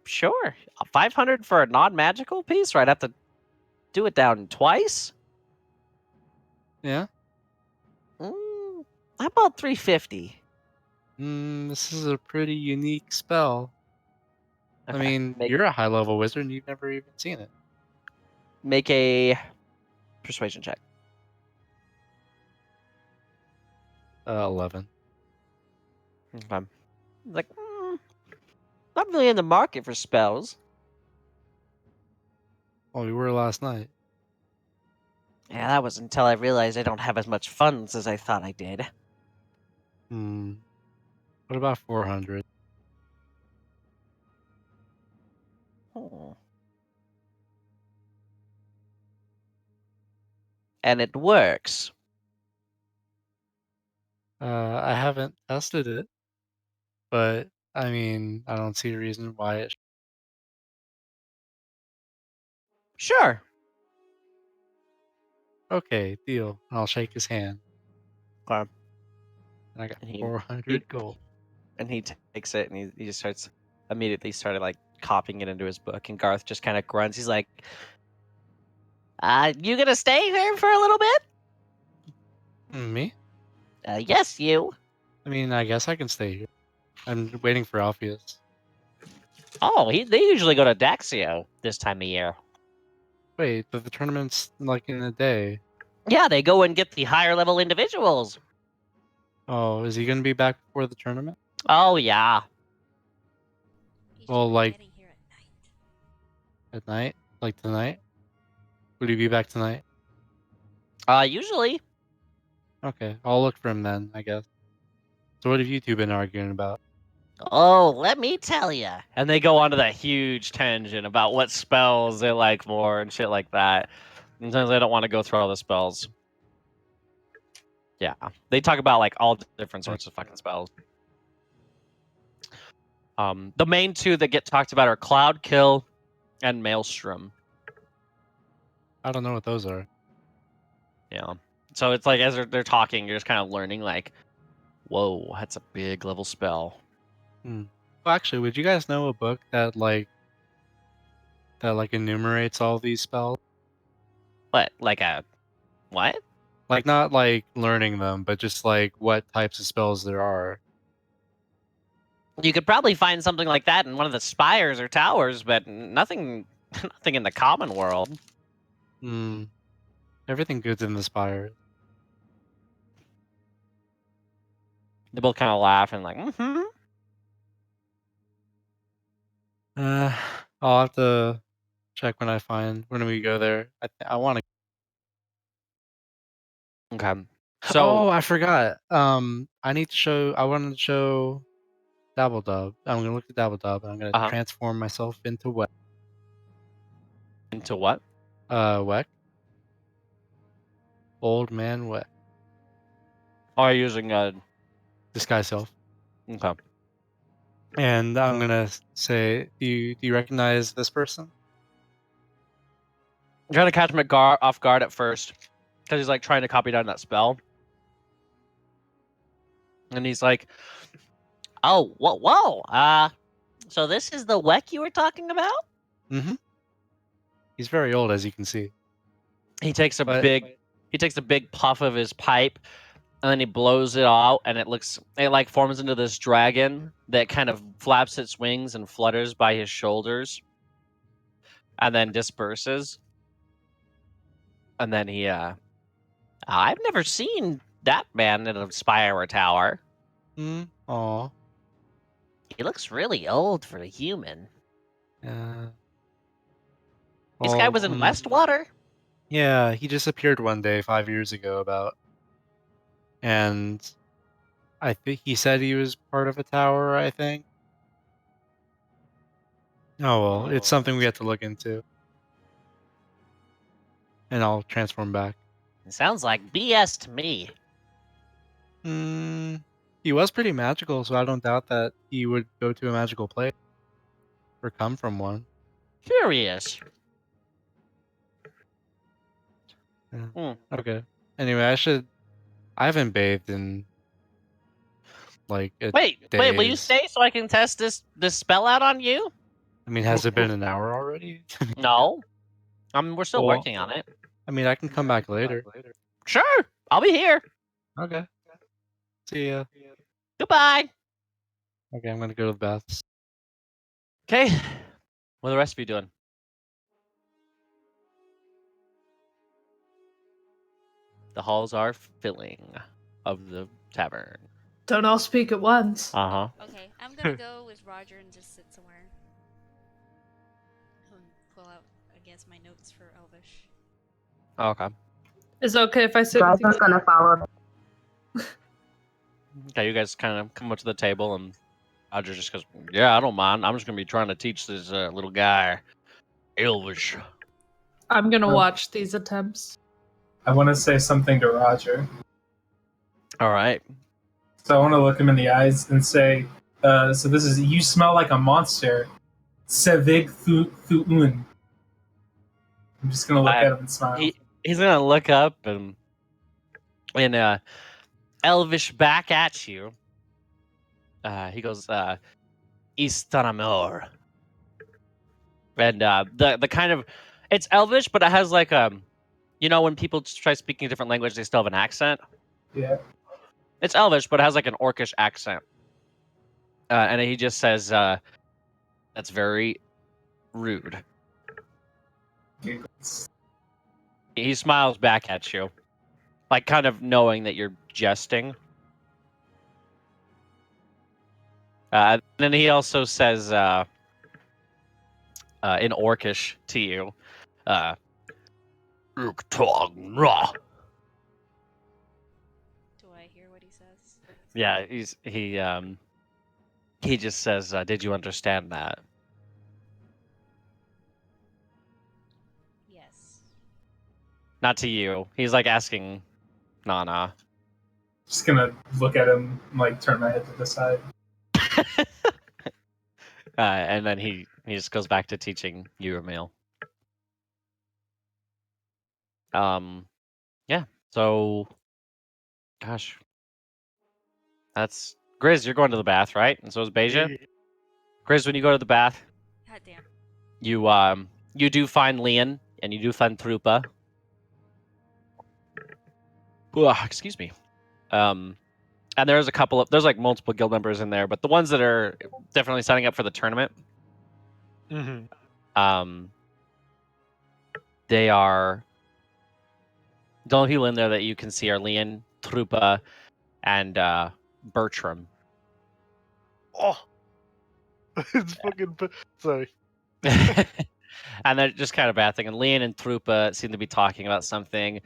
sure. 500 for a non-magical piece, or I'd have to do it down twice? Yeah? How about 350? This is a pretty unique spell. I Okay, mean, you're a high-level wizard and you've never even seen it. Make a persuasion check. 11. Okay. Like, not really in the market for spells. Well, we were last night. Yeah, that was until I realized I don't have as much funds as I thought I did. What about 400? Hmm. And it works. I haven't tested it, but I mean, I don't see a reason why it. Sure. Okay, deal. I'll shake his hand. Okay. And I got And he- 400 gold. And he takes it and he just started like copying it into his book. And Garth just kind of grunts. He's like, You gonna stay here for a little bit? Me? Yes, you. I mean, I guess I can stay here. I'm waiting for Alpheus. Oh, they usually go to Daxio this time of year. Wait, but the tournament's like in a day. Yeah, they go and get the higher level individuals. Oh, is he gonna be back before the tournament? Oh, yeah. He should Well, be like getting here at night. at night? Like tonight? Would he be back tonight? Usually. Okay, I'll look for him then, I guess. So what have you two been arguing about? Oh, let me tell you. and they go onto that huge tangent about what spells they like more and shit like that. Sometimes I don't want to go through all the spells. Yeah, they talk about like all different sorts of fucking spells. The main two that get talked about are Cloud Kill and Maelstrom. I don't know what those are. Yeah, so it's like as they're talking, you're just kind of learning like, whoa, that's a big level spell. Well, actually, would you guys know a book that enumerates all these spells? What? Like a what? Like not like learning them, but just like what types of spells there are. You could probably find something like that in one of the spires or towers, but nothing nothing in the common world. Everything good's in the spires. They both kind of laugh and like, mm-hmm. I'll have to check when we go there. I want to. Okay. So Oh, I forgot. I need to show. I wanted to show Dabble Dub. I'm gonna look at Dabble Dub, and I'm gonna Uh-huh. transform myself into Weck. into what? Weck. Old man Weck. Oh, you're using Disguise self. okay. And I'm gonna say, do you recognize this person? I'm trying to catch him off guard at first because he's like trying to copy down that spell, and he's like, "Oh, whoa. So this is the Weck you were talking about?" Mm-hmm. He's very old, as you can see. He takes a But- big puff of his pipe, and then he blows it out, and it like forms into this dragon that kind of flaps its wings and flutters by his shoulders, and then disperses. And then he, I've never seen that man in a spire or tower. Aw. He looks really old for a human. Yeah. This guy was in Westwater? Yeah, he just appeared one day 5 years ago about. And I think he said he was part of a tower, I think. Oh well, it's something we have to look into. And I'll transform back. It sounds like BS to me. He was pretty magical, so I don't doubt that he would go to a magical place. Or come from one. Curious. Yeah. Okay. Anyway, I haven't bathed in like Wait, will you days. stay so I can test this spell out on you? I mean, has it been an hour already? No. We're still Well, working on it. I mean, I can come back later. Sure, I'll be here. Okay. See ya. Goodbye. Okay, I'm gonna go to the baths. Okay. What are the rest of you doing? The halls are filling of the tavern. Don't all speak at once. Uh-huh. Okay, I'm gonna go with Roger and just sit somewhere. Pull out, I guess, my notes for Elvish. Okay. Is it okay if I sit with you? Roger's gonna follow. Okay, you guys kind of come up to the table, and Roger just goes, "Yeah, I don't mind. I'm just gonna be trying to teach this little guy Elvish." I'm gonna watch these attempts. I want to say something to Roger. All right. So I want to look him in the eyes and say, so this is, you smell like a monster. Sevig Thu'un. I'm just going to look at him and smile. He's gonna look up and Elvish back at you. He goes, Istanamor. And the kind of, it's Elvish, but it has like when people try speaking a different language, they still have an accent. Yeah. It's Elvish, but it has like an Orcish accent. And he just says, "That's very rude." Giggles. He smiles back at you, like kind of knowing that you're jesting. And then he also says, in Orcish to you, "Uktog ra." Do I hear what he says? Yeah, he just says, "Did you understand that?" Yes. Not to you. He's like asking Nana. Just going to look at him, like, turn my head to the side. And then he just goes back to teaching you a meal. Yeah. So, gosh, that's Grizz. You're going to the bath, right? And so is Beja. Grizz, when you go to the bath, God damn. you do find Leon and you do find Trupa. Excuse me. And there's there's like multiple guild members in there, but the ones that are definitely signing up for the tournament, they are the only people in there that you can see are Leon, Trupa, and Bertram. Oh, it's fucking. Sorry. And they're just kind of bathing. And Leon and Trupa seem to be talking about something.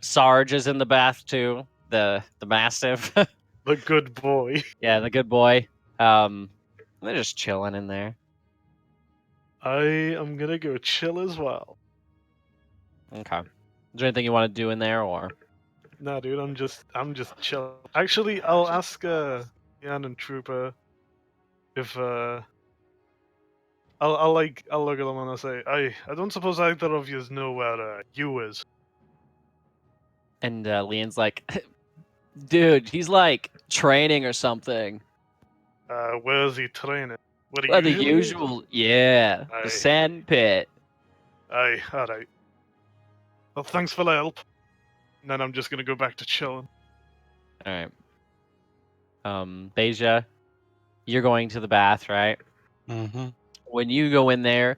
Sarge is in the bath too, the mastiff. The good boy. Yeah, the good boy. They're just chilling in there. I am gonna go chill as well. Okay. Is there anything you want to do in there, or? Nah, dude, I'm just chill. Actually, I'll ask Jan and Trooper if I'll look at them and I'll say, I don't suppose either of you know where you is. And Leon's like, dude, he's like training or something. Where is he training? Where Well, he the usually is? usual, yeah, Aye. the sand pit. Aye, alright. Well, thanks for the help. And then I'm just gonna go back to chilling. All right. Beja, you're going to the bath, right? Mm-hmm. When you go in there,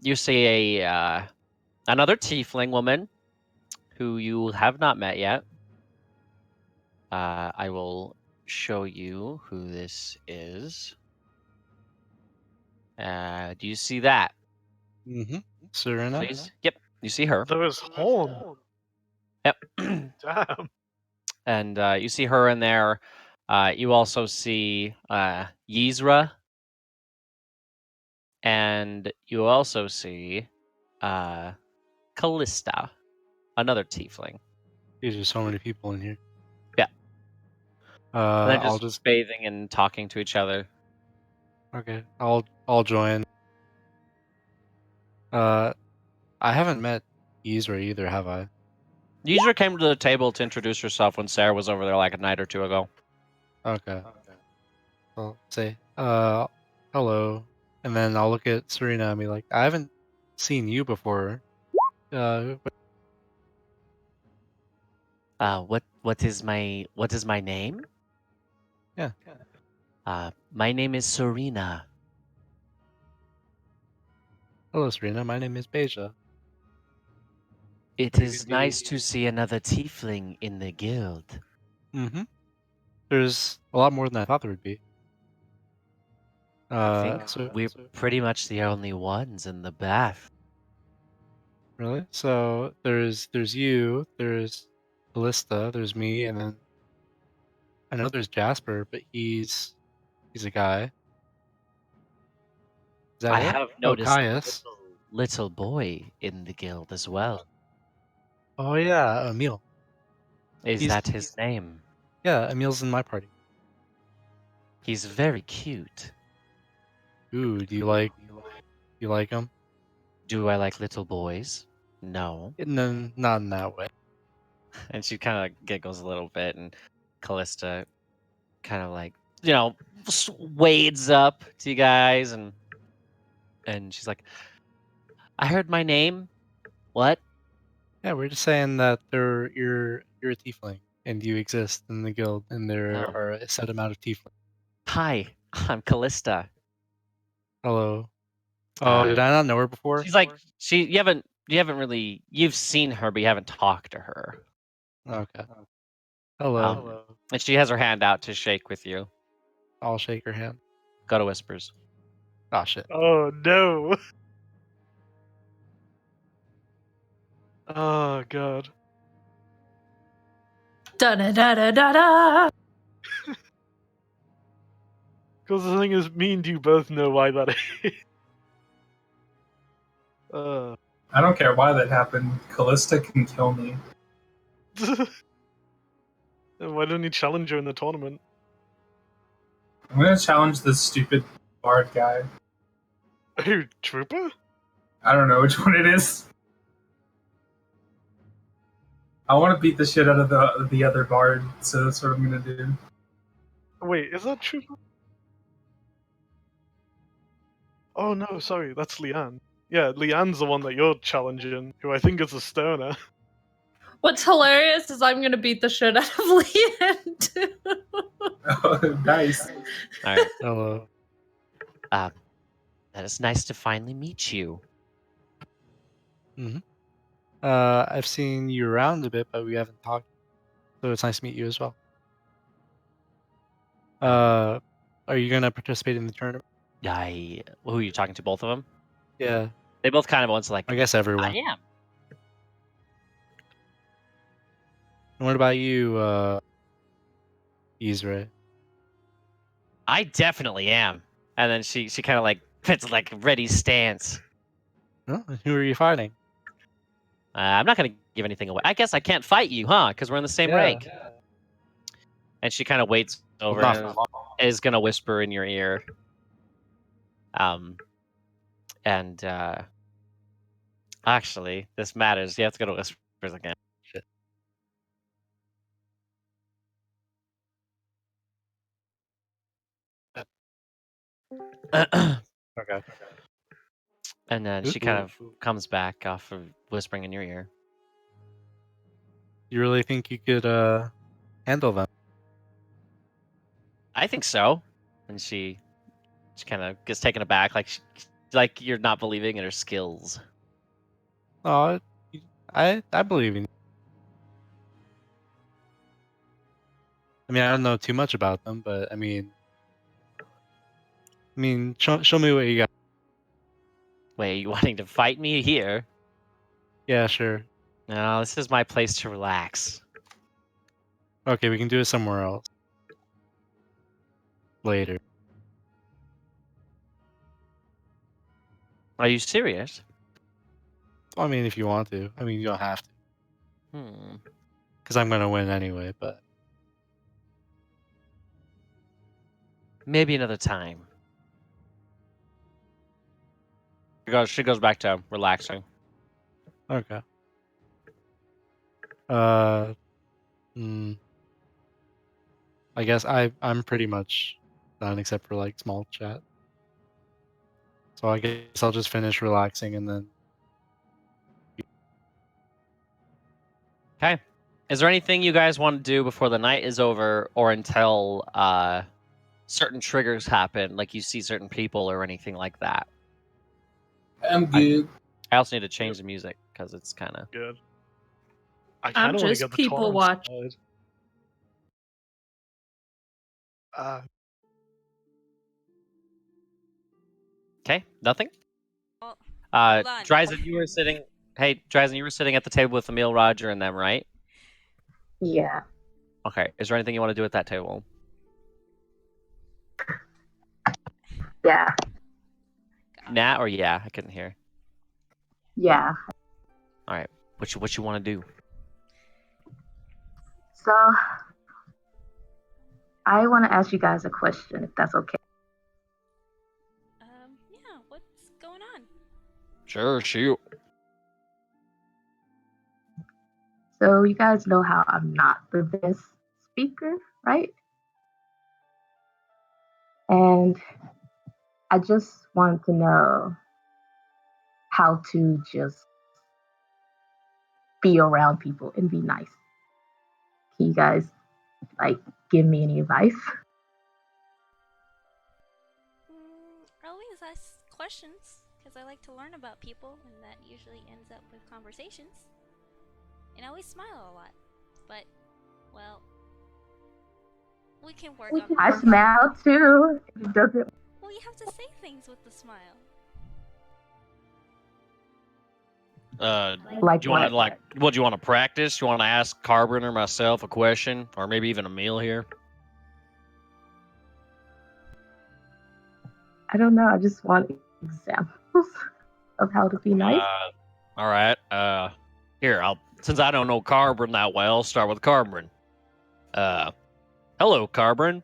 you see another tiefling woman who you have not met yet. I will show you who this is. Do you see that? Mm-hmm. Serena. Please. Yep. You see her. There is Horn. Yep. Damn. And you see her in there. You also see Yzra. And you also see Callista, another tiefling. These are so many people in here. Yeah. And they're I'll just just bathing and talking to each other. okay. I'll join. I haven't met Ezra either, have I? Yzra came to the table to introduce herself when Sarah was over there like a night or two ago. Okay. I'll say hello, and then I'll look at Serena and be like, I haven't seen you before. What is my name? Yeah. My name is Serena. Hello, Serena. My name is Beja. It is nice to see another tiefling in the guild. Mm-hmm. There's a lot more than I thought there would be. I think so we're pretty much the only ones in the bath. really? So there's you, there's Ballista, there's me, and then I know there's Jasper, but he's a guy. Is that I it? have Oh, noticed Caius. little boy in the guild as well. Oh yeah, Emil. Is He's- that his name? Yeah, Emil's in my party. He's very cute. Ooh, do you like him? Do I like little boys? No. No, not in that way. And she kind of giggles a little bit, and Callista kind of like, wades up to you guys, and she's like, I heard my name. What? Yeah, we're just saying that you're a tiefling and you exist in the guild, and there Oh. are a set amount of tieflings. Hi, I'm Callista. Hello. Oh, did I not know her before? She's like, you haven't really, you've seen her, but you haven't talked to her. Okay. Hello. And she has her hand out to shake with you. I'll shake her hand. Go to Whispers. Oh shit. Oh no. Oh god. Da da da da da da. Because the thing is, me and you both know why that is. I don't care why that happened. Callista can kill me. Then why don't you challenge her in the tournament? I'm gonna challenge this stupid bard guy. Who, Trooper? I don't know which one it is. I want to beat the shit out of the other bard, so that's what I'm gonna do. Wait, is that Trooper? Oh no, sorry, that's Leanne. Yeah, Leanne's the one that you're challenging, who I think is a stoner. What's hilarious is I'm gonna beat the shit out of Leanne too. Oh, nice. All right. Hello. That is nice to finally meet you. Mm-hmm. I've seen you around a bit, but we haven't talked. So it's nice to meet you as well. Are you gonna participate in the tournament? Who are you talking to? Both of them? Yeah, They both kind of want to like. I guess I everyone. am. And what about you, Isra? I definitely am. And then she kind of like puts like ready stance. Huh? Who are you fighting? I'm not gonna give anything away. I guess I can't fight you, huh? Because we're in the same rank. And she kind of waits over not and for long. is gonna whisper in your ear. And actually, this matters. You have to go to whispers again. Shit. Okay. And then she kind of comes back off of whispering in your ear. You really think you could handle them? I think so. And she kind of gets taken aback, like you're not believing in her skills. Oh, I believe in you. I mean, I don't know too much about them, but I mean, show me what you got. Wait, are you wanting to fight me here? Yeah, sure. No, this is my place to relax. Okay, we can do it somewhere else later. Are you serious? I mean, if you want to. I mean, you don't have to, Hmm. because I'm gonna win anyway. But Maybe another time. She goes back to relaxing. okay. Uh, I guess I'm pretty much done except for like small chat. So I guess I'll just finish relaxing and then. Okay. Is there anything you guys want to do before the night is over, or until certain triggers happen, like you see certain people or anything like that? I'm good. I also need to change the music because it's kind of. Good. I I'm kind of want to just get the people torrent watch. started. Okay, nothing. Well, hold on. Dryzen, you were sitting. Hey, Dryzen, you were sitting at the table with Emil, Roger, and them, right? Yeah. Okay. Is there anything you want to do at that table? Yeah. Nah or yeah? I couldn't hear. Yeah. All right. What you want to do? So I want to ask you guys a question, if that's okay. Yeah, what's going on? Sure, shoot. So you guys know how I'm not the best speaker, right? And I just want to know how to just be around people and be nice. Can you guys like give me any advice? I always ask questions because I like to learn about people, and that usually ends up with conversations. And I always smile a lot. But, well, we can work on I smile too. It doesn't. Well, you have to say things with the smile. Like Do you want what? to what do you want to practice? You want to ask Carbon or myself a question, or maybe even Emil here? I don't know. I just want examples of how to be nice. All right. Here, since I don't know Carbon that well, I'll start with Carbon. Hello, Carbon.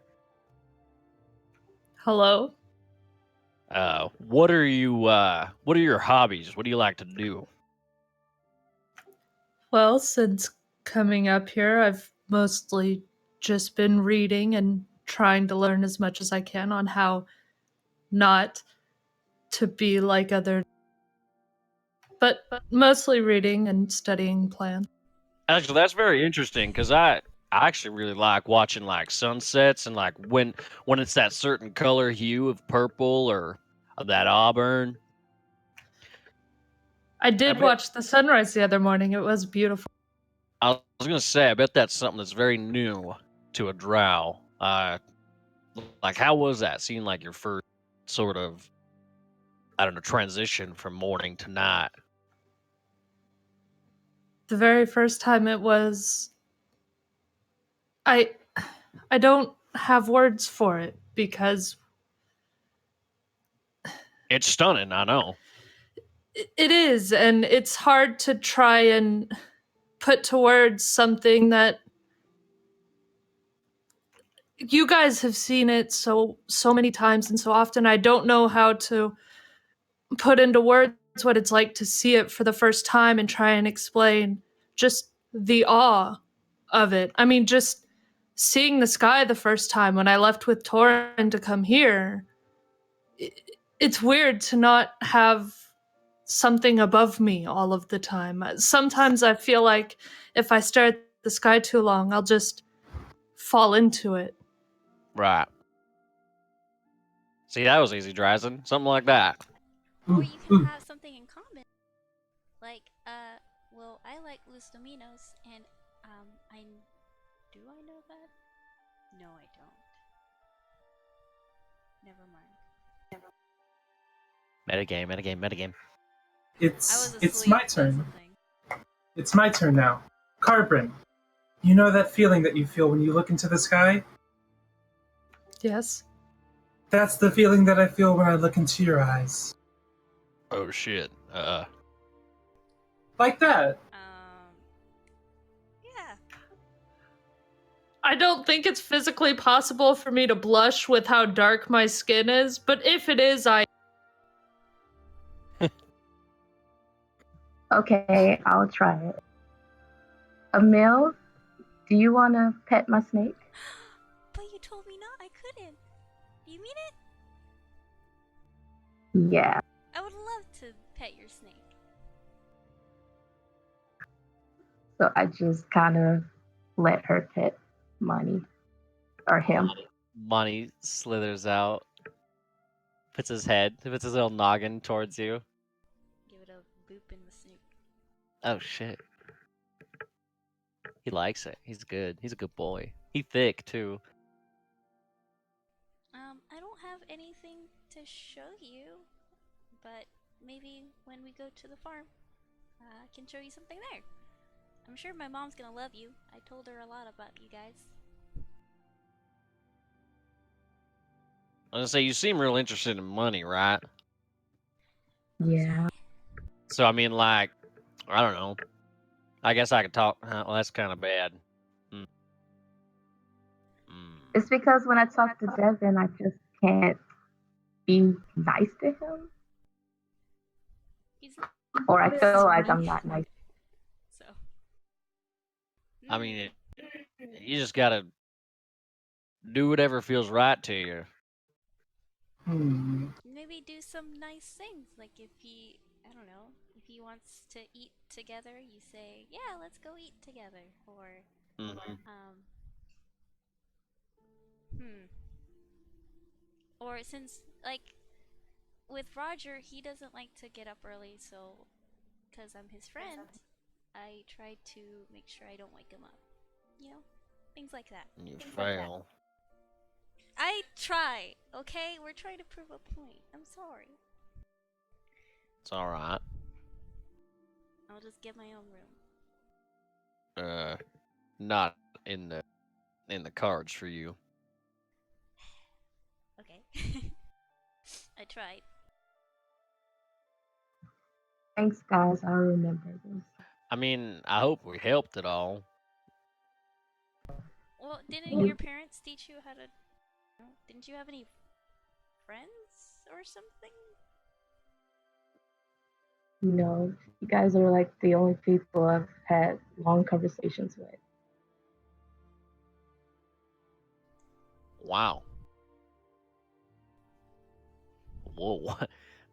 Hello. What are your hobbies? What do you like to do? Well, since coming up here, I've mostly just been reading and trying to learn as much as I can on how not to be like other, but mostly reading and studying plants. Actually, that's very interesting because I actually really like watching like sunsets and like when it's that certain color hue of purple or of that auburn. I did watch the sunrise the other morning. It was beautiful. I was gonna say, I bet that's something that's very new to a drow. Like how was that? Seeing like your first sort of I don't know, transition from morning to night? The very first time it was I don't have words for it because It's stunning, I know. it is, and it's hard to try and put to words something that you guys have seen it so many times and so often. I don't know how to put into words what it's like to see it for the first time and try and explain just the awe of it. I mean, just seeing the sky the first time when I left with Torin to come here, it's weird to not have something above me all of the time. Sometimes I feel like if I stare at the sky too long, I'll just fall into it. Right. See, that was easy, Dryzen. Something like that. Or you can have something in common. Like, well, I like Los Dominos, and, do I know that? No, I don't. Never mind. Metagame. It's my turn. It's my turn now. Carbon, you know that feeling that you feel when you look into the sky? Yes. That's the feeling that I feel when I look into your eyes. Oh, shit. Like that. Yeah. I don't think it's physically possible for me to blush with how dark my skin is, but if it is, Okay, I'll try it. Emil, do you want to pet my snake? But you told me not, I couldn't. Do you mean it? Yeah. I would love to pet your snake. So I just kind of let her pet Money. Or him. Money slithers out, puts his little noggin towards you. Give it a boop in the snoot. Oh shit. He likes it. He's good. He's a good boy. He thick too. I don't have anything to show you, but maybe when we go to the farm, I can show you something there. I'm sure my mom's gonna love you. I told her a lot about you guys. I was gonna say, you seem real interested in money, right? Yeah. So, I mean, like, I don't know. I guess I could talk. Well, that's kind of bad. It's because when I talk to Devin, I just can't be nice to him. Or I feel like I'm not nice. So. I mean, you just gotta do whatever feels right to you. Maybe do some nice things. Like if he, I don't know, if he wants to eat together, you say, yeah, let's go eat together. Or, or since, like, with Roger, he doesn't like to get up early, so, because I'm his friend, I try to make sure I don't wake him up. You know? Things like that. You fail. I try, okay? We're trying to prove a point. I'm sorry. It's alright. I'll just get my own room. Not in the cards for you. Okay. I tried. Thanks, guys. I'll remember this. I mean, I hope we helped at all. Well, didn't your parents teach you how to... Didn't you have any friends or something? No, you guys are like the only people I've had long conversations with. Wow. Whoa.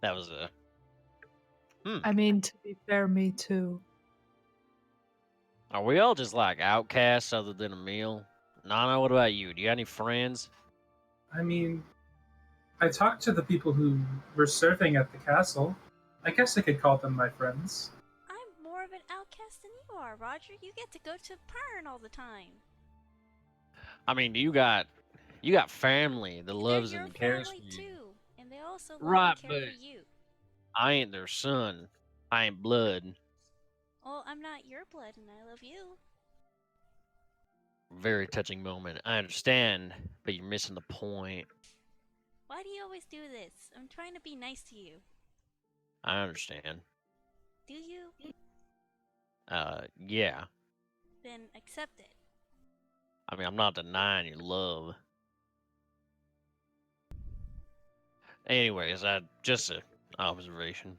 That was a... I mean, to be fair, me too. Are we all just like outcasts other than Emil? Nana, what about you? Do you have any friends? I mean, I talked to the people who were serving at the castle. I guess I could call them my friends. I'm more of an outcast than you are, Roger. You get to go to Pern all the time. I mean, you got family that loves They're and your cares family for you. too, and they also love Right, and care but for you. I ain't their son. I ain't blood. Well, I'm not your blood, and I love you. Very touching moment. I understand, but you're missing the point. Why do you always do this? I'm trying to be nice to you. I understand. Do you? Yeah. Then accept it. I mean, I'm not denying your love. Anyways, just an observation.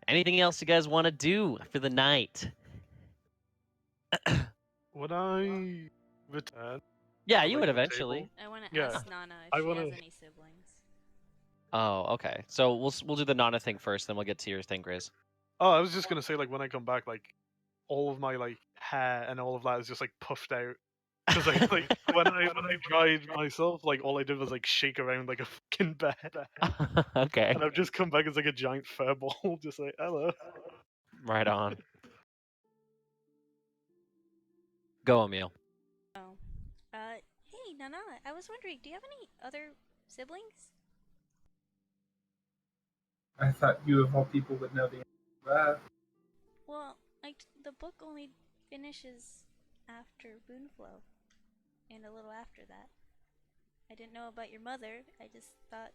Anything else you guys want to do for the night? Would I return? Yeah, to, you like, would the eventually. table? I want to Yeah. ask Nana if I she wanna- has any siblings. Oh, okay. So we'll do the Nana thing first, then we'll get to your thing, Grizz. Oh, I was just gonna say, like, when I come back, like, all of my like hair and all of that is just like puffed out. Because like when I dried myself, like all I did was like shake around like a fucking bed, Okay. and I've just come back as like a giant fur ball, just like hello. Right on. Go, Emil. Oh. Hey, Nana, I was wondering, do you have any other siblings? I thought you of all people would know the answer to that. Well, like, the book only finishes after Boonflow, and a little after that. I didn't know about your mother, I just thought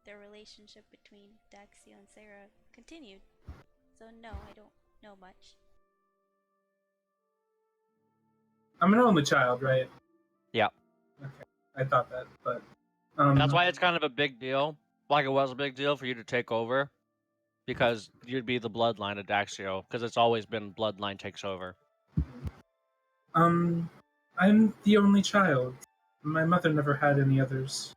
their relationship between Daxio and Sarah continued. So no, I don't know much. I'm an only child, right? Yeah. Okay, I thought that, but That's why it's kind of a big deal. Like it was a big deal for you to take over, because you'd be the bloodline of Daxio, because it's always been bloodline takes over. I'm the only child. My mother never had any others.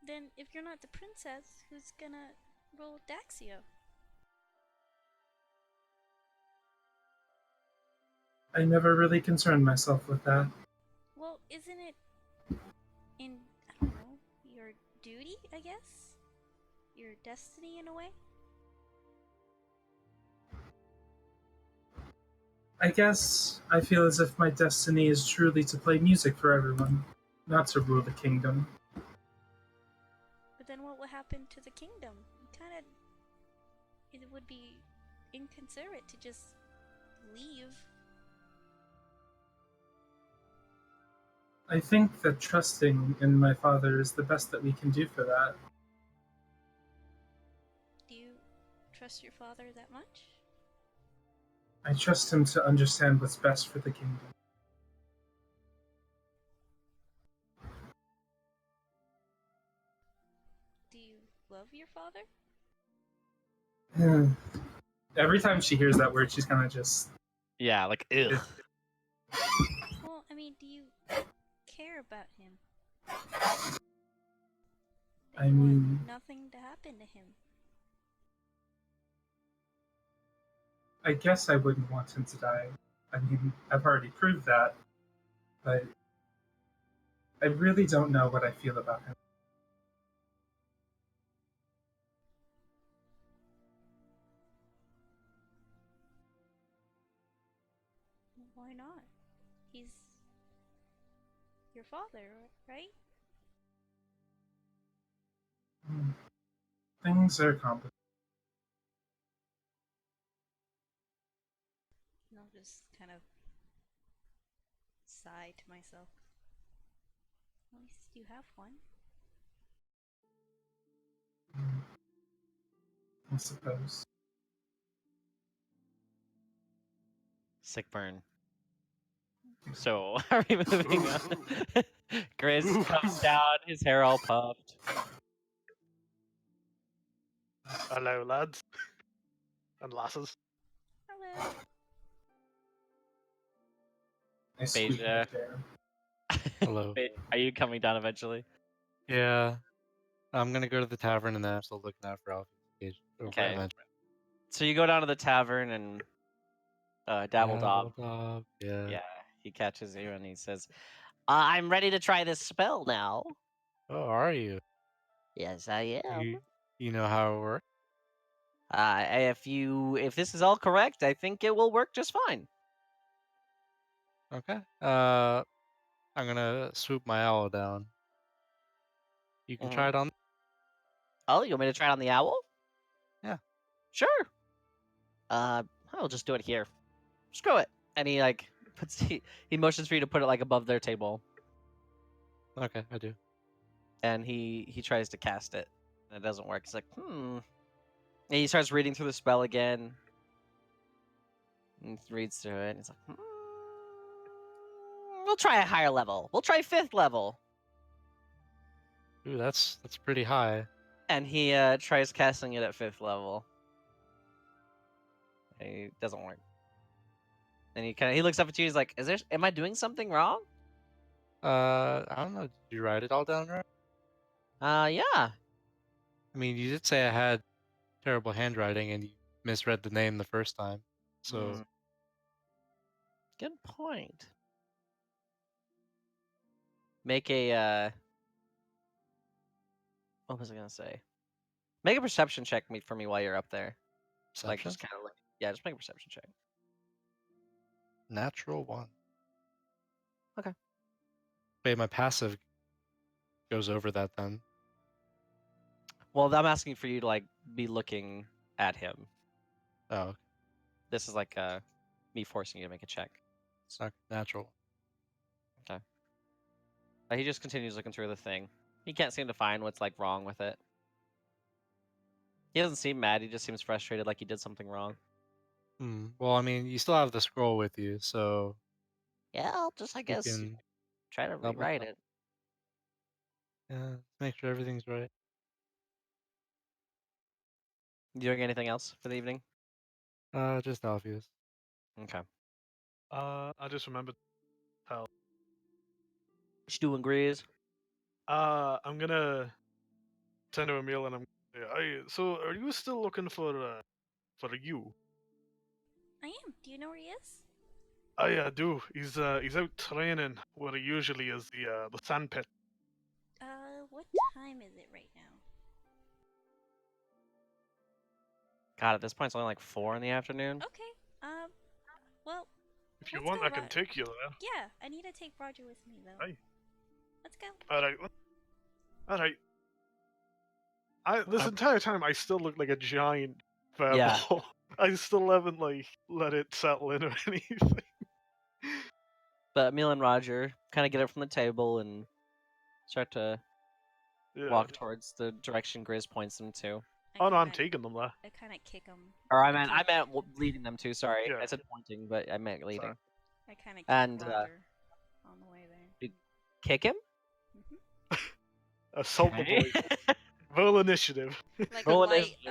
Then, if you're not the princess, who's gonna rule Daxio? I never really concerned myself with that. Well, isn't it in, I don't know, your duty, I guess? Your destiny in a way? I guess I feel as if my destiny is truly to play music for everyone, not to rule the kingdom. But then what would happen to the kingdom? It would be inconsiderate to just leave. I think that trusting in my father is the best that we can do for that. Do you trust your father that much? I trust him to understand what's best for the kingdom. Do you love your father? Every time she hears that word, she's kind of just. Yeah, like ugh. Well, I mean, do you care about him? I You want mean, nothing to happen to him. I guess I wouldn't want him to die. I mean, I've already proved that, but I really don't know what I feel about him. Why not? He's your father, right? Things are complicated. I'll just kind of sigh to myself. At least you have one. I suppose. Sick burn. So, are we moving on? Grizz comes down, his hair all puffed. Hello, lads and lasses. Hello. I squeak Beja. my chair. Hello. Are you coming down eventually? Yeah, I'm gonna go to the tavern and then I'm still looking out for Alfie's cage. Okay. So you go down to the tavern and Dabbledob. Dabbledob, yeah. Yeah, he catches you and he says, "I'm ready to try this spell now." Oh, are you? Yes, I am. You know how it works? If this is all correct, I think it will work just fine. Okay. I'm gonna swoop my owl down. You can try it on. Oh, you want me to try it on the owl? Yeah. Sure. I'll just do it here. Screw it. And he like puts he motions for you to put it like above their table, Okay, I do. and he tries to cast it, and it doesn't work. He's like, And he starts reading through the spell again. And he reads through it. And he's like, we'll try a higher level. We'll try 5th level. Ooh, that's pretty high. And he tries casting it at 5th level. And it doesn't work. And he looks up at you. He's like, am I doing something wrong? I don't know. Did you write it all down right? Yeah. I mean, you did say I had terrible handwriting, and you misread the name the first time. So Good point. Make a what was I gonna say? Make a perception check for me while you're up there. Like perception. just kind of just make a perception check. Natural 1. Okay. Wait, my passive goes over that then. Well, I'm asking for you to like be looking at him. Oh, okay. This is like me forcing you to make a check. It's not natural. He just continues looking through the thing. He can't seem to find what's like wrong with it. He doesn't seem mad. He just seems frustrated, like he did something wrong. Well, I mean, you still have the scroll with you, so Yeah, I'll just, I you guess, can try to double rewrite check. it. Yeah, make sure everything's right. You doing anything else for the evening? Just obvious. Okay. I just remembered. What you doing, Grizz? I'm gonna turn to Emil and I'm. So are you still looking for you? I am. Do you know where he is? I do. He's out training where he usually is, the sand pit. What time is it right now? God, at this point, it's only like 4 in the afternoon. Okay. Well, If you let's want, go, I can take you there. Yeah, I need to take Roger with me though. Aye. Let's go. All right. This entire time, I still look like a giant fireball. Yeah. I still haven't like let it settle in or anything. But Emil and Roger kind of get up from the table and start to Yeah. walk towards the direction Grizz points them to. Oh no, I'm taking them there. I kind of kick him. Or I meant leading them to. Sorry, Yeah. I said pointing, but I meant leading. Sorry. I kind of kick And Roger on the way there. Kick him. Assault the boy. Roll initiative. Like Roll a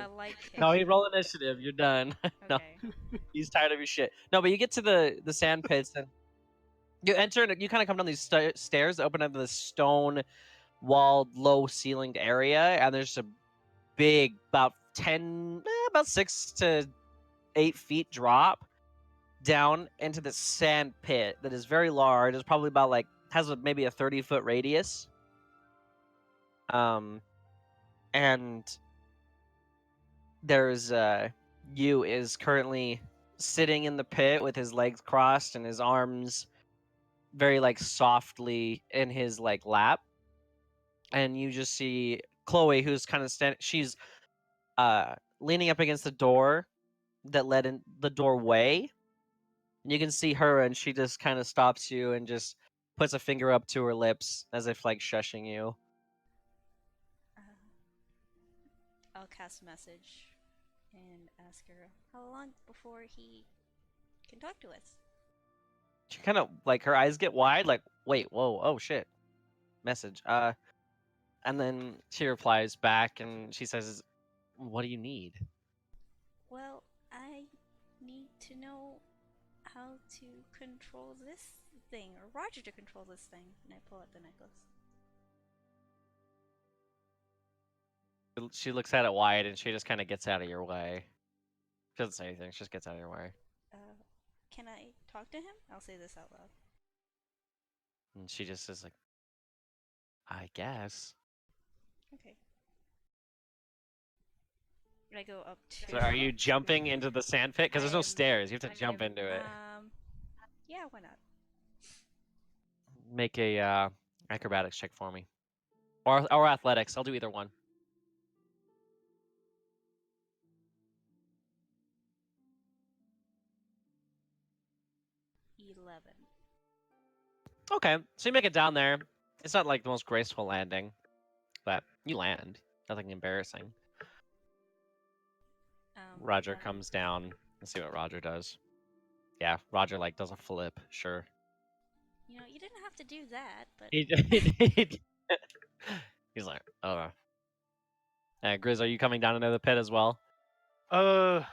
light kick. No, he roll initiative. You're done. No, Okay. he's tired of your shit. No, but you get to the sand pits and you enter and you kind of come down these stairs that open up to this stone walled, low ceilinged area, and there's a big, about 6 to 8 feet drop down into this sand pit that is very large. It's probably about maybe a 30-foot radius. And there's Yu is currently sitting in the pit with his legs crossed and his arms very softly in his lap. And you just see Chloe, who's kind of standing. She's leaning up against the door that led in the doorway. And you can see her, and she just kind of stops you and just puts a finger up to her lips as if shushing you. I'll cast a message and ask her how long before he can talk to us. She kind of her eyes get wide, wait, whoa, oh shit, message. And then she replies back, and she says, "What do you need?" Well, I need to know how to control this thing, or Roger to control this thing. And I pull out the necklace. She looks at it wide, and she just kind of gets out of your way. She doesn't say anything. She just gets out of your way. Can I talk to him? I'll say this out loud. And she just says I guess. Okay. I go up to. So are you jumping into the sand pit? Because there's no stairs. You have to jump into it. Yeah, why not? Make a acrobatics check for me. Or athletics. I'll do either one. Okay, so you make it down there. It's not like the most graceful landing, but you land. Nothing embarrassing. Roger 11. comes down. Let's see what Roger does. Yeah, Roger like does a flip. Sure. You know, you didn't have to do that, but He's like, oh. Grizz, are you coming down into the pit as well? No,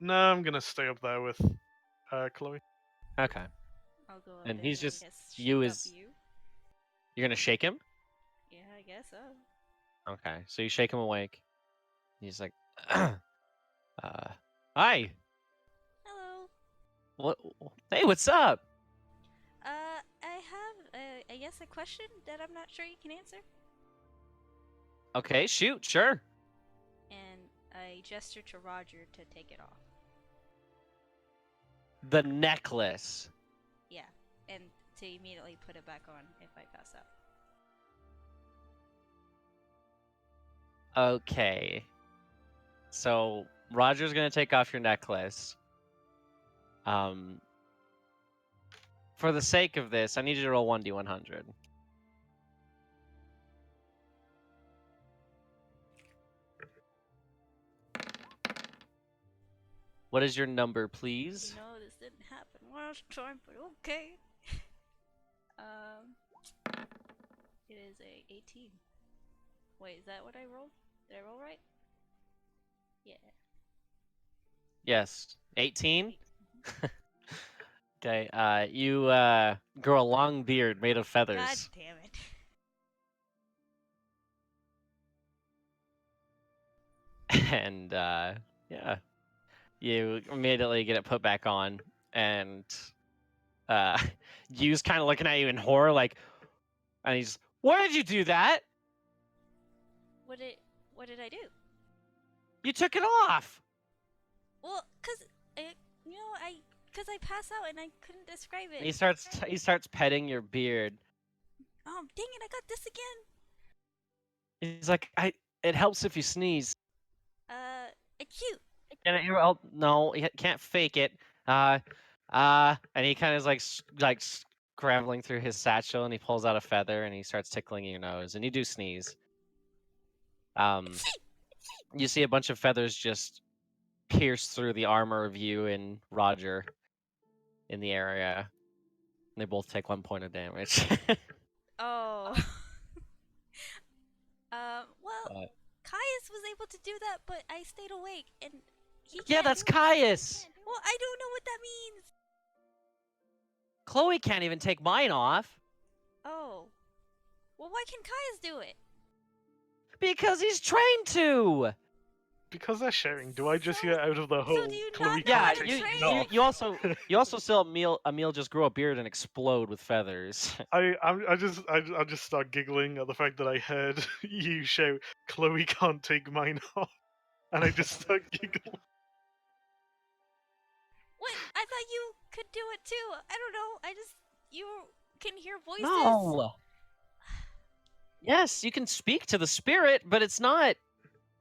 I'm gonna stay up there with Chloe. Okay. I'll go up And and he's I just guess you shake up is. you. You're gonna shake him? Yeah, I guess so. Okay, so you shake him awake. He's like, hi. Hello. What? Hey, what's up? I have, I guess, a question that I'm not sure you can answer. Okay, shoot, sure. And I gesture to Roger to take it off. The necklace. Yeah, and to immediately put it back on if I pass out. Okay. So Roger's gonna take off your necklace. For the sake of this, I need you to roll 1d100. What is your number, please? You know, this didn't happen last time, but okay. It is a 18. Wait, is that what I rolled? Did I roll right? Yeah. Yes. 18? Okay, you grow a long beard made of God feathers. damn it. And yeah. You immediately get it put back on, and Yu's kind of looking at you in horror, like, and he's, why did you do that? What did I do? You took it off. Well, cause cause I passed out and I couldn't describe it. And he starts petting your beard. Oh, dang it! I got this again. He's like, it helps if you sneeze. It's you. Oh, no, he can't fake it. And he kind of is like scrambling through his satchel, and he pulls out a feather, and he starts tickling your nose, and you do sneeze. You see a bunch of feathers just pierce through the armor of you and Roger in the area. And they both take 1 point of damage. Oh. Well, But- Caius was able to do that, but I stayed awake, and he yeah, can't that's do it. Caius. Well, I don't know what that means. Chloe can't even take mine off Oh. Well, why can Caius do it? because he's trained to. Because they're sharing, do I just hear out of the hole? do you Chloe not know how can't to take train? it off? You also saw Emil just grow a beard and explode with feathers. I just start giggling at the fact that I heard you shout, "Chloe can't take mine off," and I just start giggling. What? I thought you could do it too. I don't know. You can hear voices. No. Yes, you can speak to the spirit, but it's not.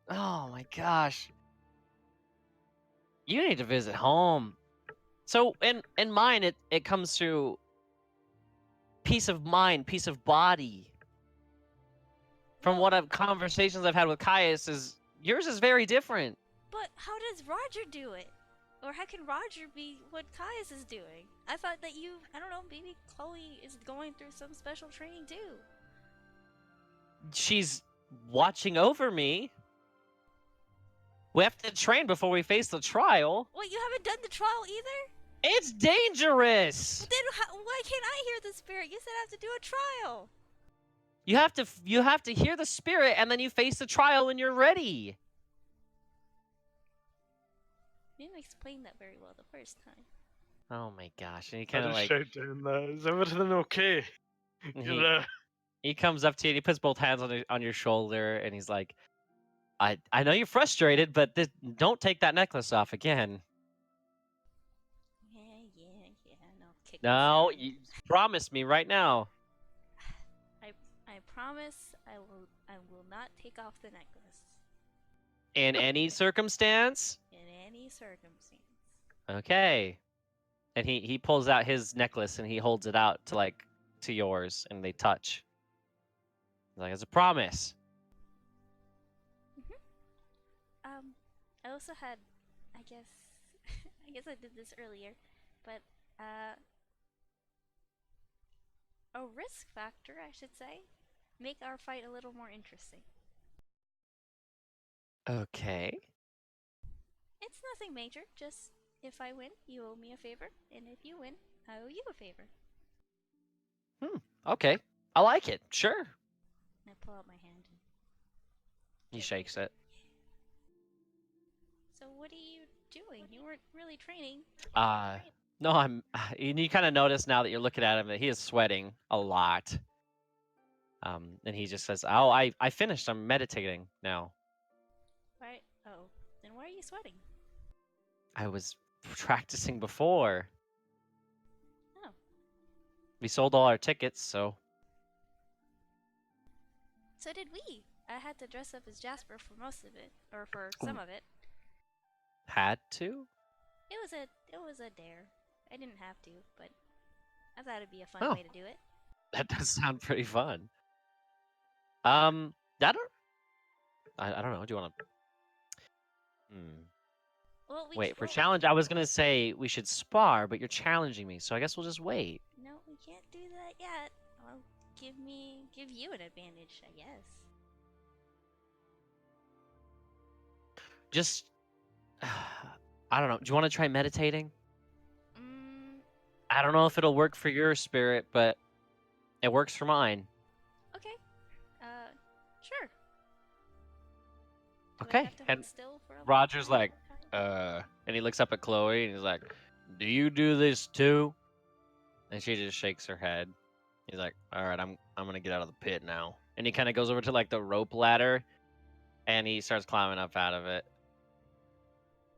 Oh my gosh. You need to visit home. So in mine, it comes through peace of mind, peace of body. From conversations I've had with Caius, yours is very different. But how does Roger do it? Or how can Roger be what Caius is doing? I thought that I don't know, maybe Chloe is going through some special training too. She's watching over me. We have to train before we face the trial. Wait, you haven't done the trial either? It's dangerous. But then why can't I hear the spirit? You said I have to do a trial. You have to hear the spirit, and then you face the trial when you're ready. You didn't explain that very well the first time. Oh my gosh! And he I kind of just like shout down there, "Is everything okay?" he comes up to you and he puts both hands on your shoulder, and he's like, I know you're frustrated, but don't take that necklace off again. Yeah. No, kick No, this you promise me right now. I promise I will not take off the necklace In any circumstance? in any circumstance. Okay. And he pulls out his necklace and he holds it out to yours, and they touch. He's like, it's a promise. I also had, I guess, I guess I did this earlier, but a risk factor, I should say, make our fight a little more interesting. Okay. It's nothing major, just if I win, you owe me a favor, and if you win, I owe you a favor. Okay. I like it. Sure. And I pull out my hand. He shakes it. So what are you doing? You weren't really training. No, and you kind of notice now that you're looking at him that he is sweating a lot. And he just says, "Oh, I finished. I'm meditating now. Right? Oh, then why are you sweating? I was practicing before. Oh. We sold all our tickets, so So did we. I had to dress up as Jasper for most of it, or for some of it. had to." It was a dare. I didn't have to, but I thought it'd be a fun Oh. way to do it. That does sound pretty fun. I don't know. Do you want to? Well, Wait, for challenge, I was gonna say we should spar, but you're challenging me, so I guess we'll just wait. No, we can't do that yet. Well, give you an advantage, I guess. Just, I don't know. Do you want to try meditating? I don't know if it'll work for your spirit, but it works for mine. Okay. Sure. Do I Okay. have to hold And still for a long Roger's time? like, and he looks up at Chloe and he's like, "Do you do this too?" And she just shakes her head. He's like, "All right, I'm gonna get out of the pit now." And he kind of goes over to like the rope ladder, and he starts climbing up out of it.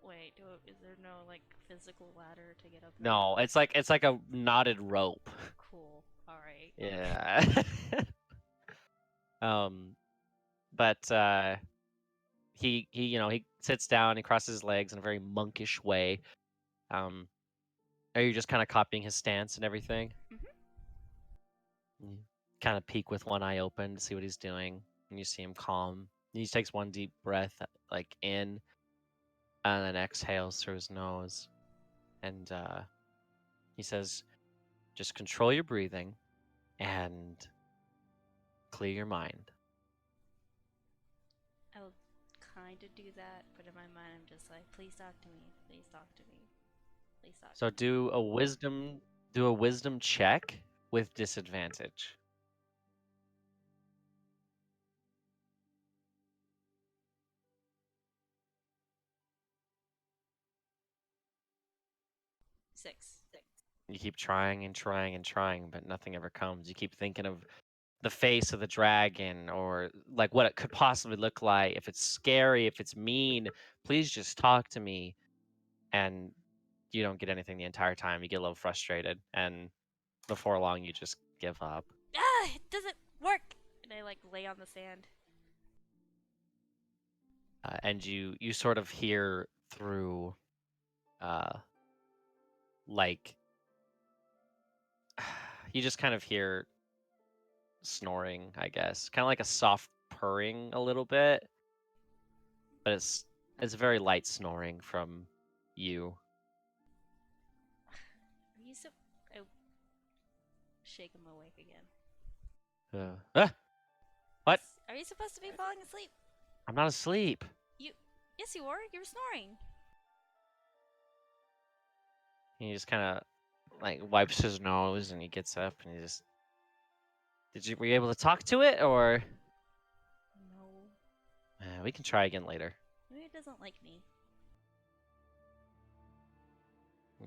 Wait, is there no like physical ladder to get up there? No, it's like a knotted rope. Cool. All right. Yeah. But he he sits down, he crosses his legs in a very monkish way. Are you just kind of copying his stance and everything? You kind of peek with one eye open to see what he's doing, and you see him calm. He takes one deep breath, like in, and then exhales through his nose, and he says, "Just control your breathing, and clear your mind." I will kind of do that, but in my mind, I'm just like, please talk to me. Please talk to me. Please talk So to me. do a wisdom check with disadvantage. Six. You keep trying and trying and trying, but nothing ever comes. You keep thinking of the face of the dragon, or like what it could possibly look like, if it's scary, if it's mean. Please just talk to me. And you don't get anything the entire time. You get a little frustrated, and before long you just give up. Ah, it doesn't work. And I like lay on the sand. And you sort of hear through like you just kind of hear snoring, I guess, kind of like a soft purring a little bit, but it's very light snoring from you. Are you so? I shake him awake again. What? Are you supposed to be falling asleep? I'm not asleep. Yes, you were. You were snoring. He just kind of like wipes his nose and he gets up and he just. Were you able to talk to it, or? No. We can try again later. Maybe it doesn't like me.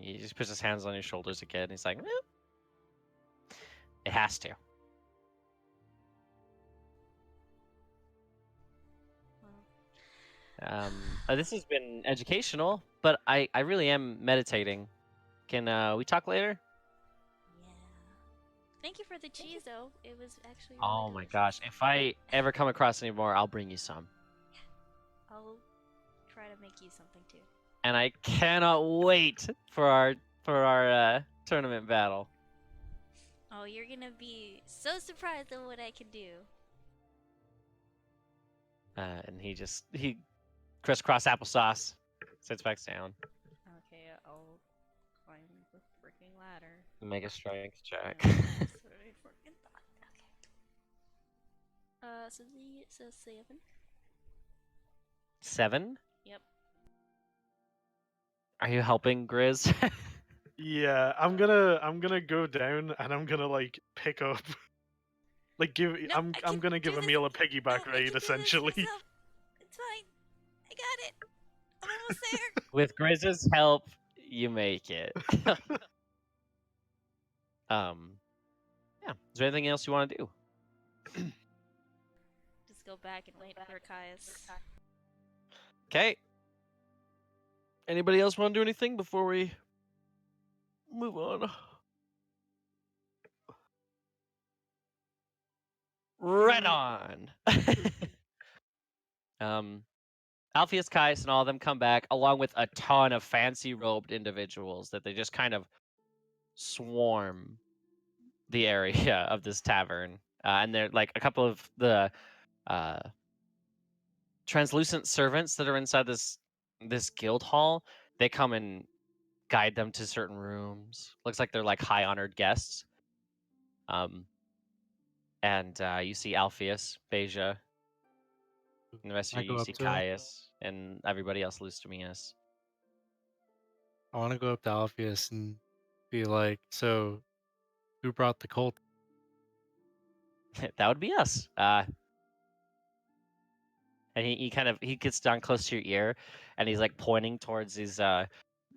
He just puts his hands on your shoulders again. He's like, it has to. This has been educational, but I really am meditating. Can we talk later? Thank you for the cheese, though. It was actually really Oh my delicious. gosh! If I ever come across any more, I'll bring you some. I'll try to make you something too. And I cannot wait for our tournament battle. Oh, you're gonna be so surprised at what I can do. And he crisscross applesauce sits back down. Okay, I'll climb the freaking ladder. Make a strength check. That's what I freaking thought. Okay. So 7. 7? Yep. Are you helping Grizz? Yeah, I'm gonna go down and I'm gonna like pick up, like give. No, I'm I can gonna do give this. Emil a piggyback No, I can ride do this essentially. myself. It's fine. I got it. I'm almost there. With Grizz's help, you make it. Yeah. Is there anything else you want to do? Just go back and wait for Caius. Okay. Anybody else want to do anything before we move on? Right on. Alpheus, Caius, and all of them come back along with a ton of fancy robed individuals that they just kind of swarm the area of this tavern. And they're like a couple of the translucent servants that are inside this guild hall. They come and guide them to certain rooms. Looks like they're like high honored guests. And you see Alpheus, Beja, and the rest of I you, go you up see to him. Caius, and everybody else, Lustamius. I want to go up to Alpheus and be like, so who brought the cult? That would be us. And he gets down close to your ear, and he's like pointing towards these.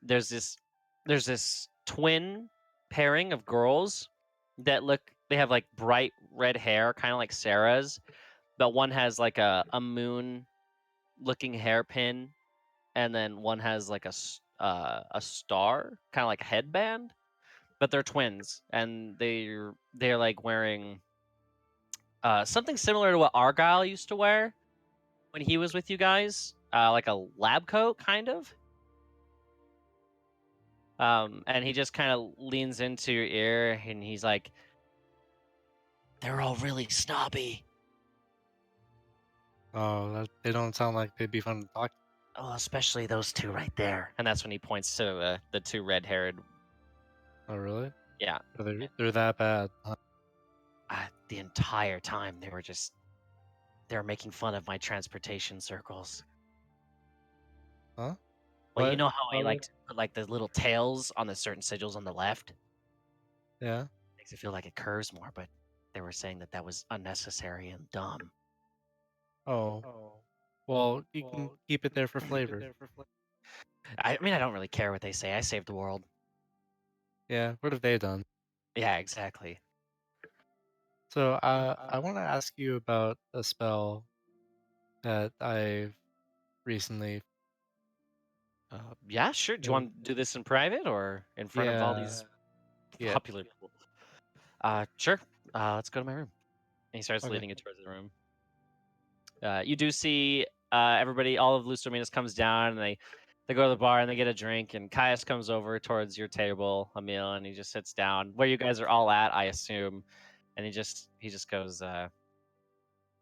There's this twin pairing of girls that look. They have like bright red hair, kind of like Sarah's, but one has like a moon looking hairpin, and then one has like a star, kind of like a headband. But they're twins, and they're like wearing something similar to what Argyle used to wear when he was with you guys, like a lab coat, kind of. And he just kind of leans into your ear, and he's like, "They're all really snobby. Oh, they don't sound like they'd be fun to talk to. Oh, especially those two right there." And that's when he points to the two red-haired. Oh, really? Yeah. They're that bad. Huh? The entire time they were making fun of my transportation circles. Huh? Well, you What? know how I What like to put like the little tails on the certain sigils on the left? Yeah. Makes it feel like it curves more, but they were saying that was unnecessary and dumb. Oh. Well, you can keep it there for flavor. I mean, I don't really care what they say. I saved the world. Yeah. What have they done? Yeah, exactly. So I want to ask you about a spell that I've recently. Yeah, sure. Do you want to do this in private or in front of all these Yeah. popular people? Sure. Let's go to my room. And he starts Okay. leading you towards the room. You do see everybody, all of Lustominus comes down, and they go to the bar and they get a drink, and Caius comes over towards your table, Emil, and he just sits down where you guys are all at, I assume, and he just goes,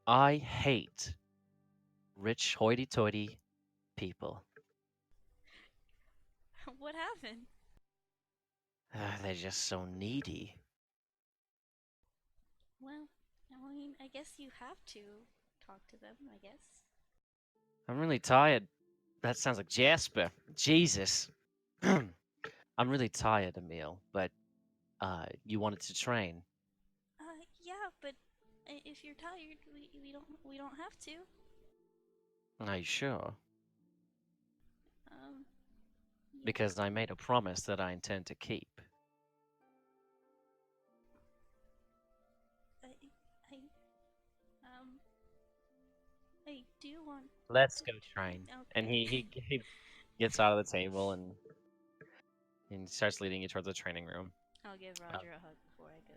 "I hate rich hoity-toity people. What happened? They're just so needy." Well, I mean, I guess you have to talk to them, I guess. I'm really tired. That sounds like Jasper. Jesus. I'm really tired, Emil, but you wanted to train. Yeah, but if you're tired, we don't have to. Are you sure? Yeah. Because I made a promise that I intend to keep. I do want. Let's go train. Okay. And he gets out of the table and starts leading you towards the training room. I'll give Roger a hug before I go.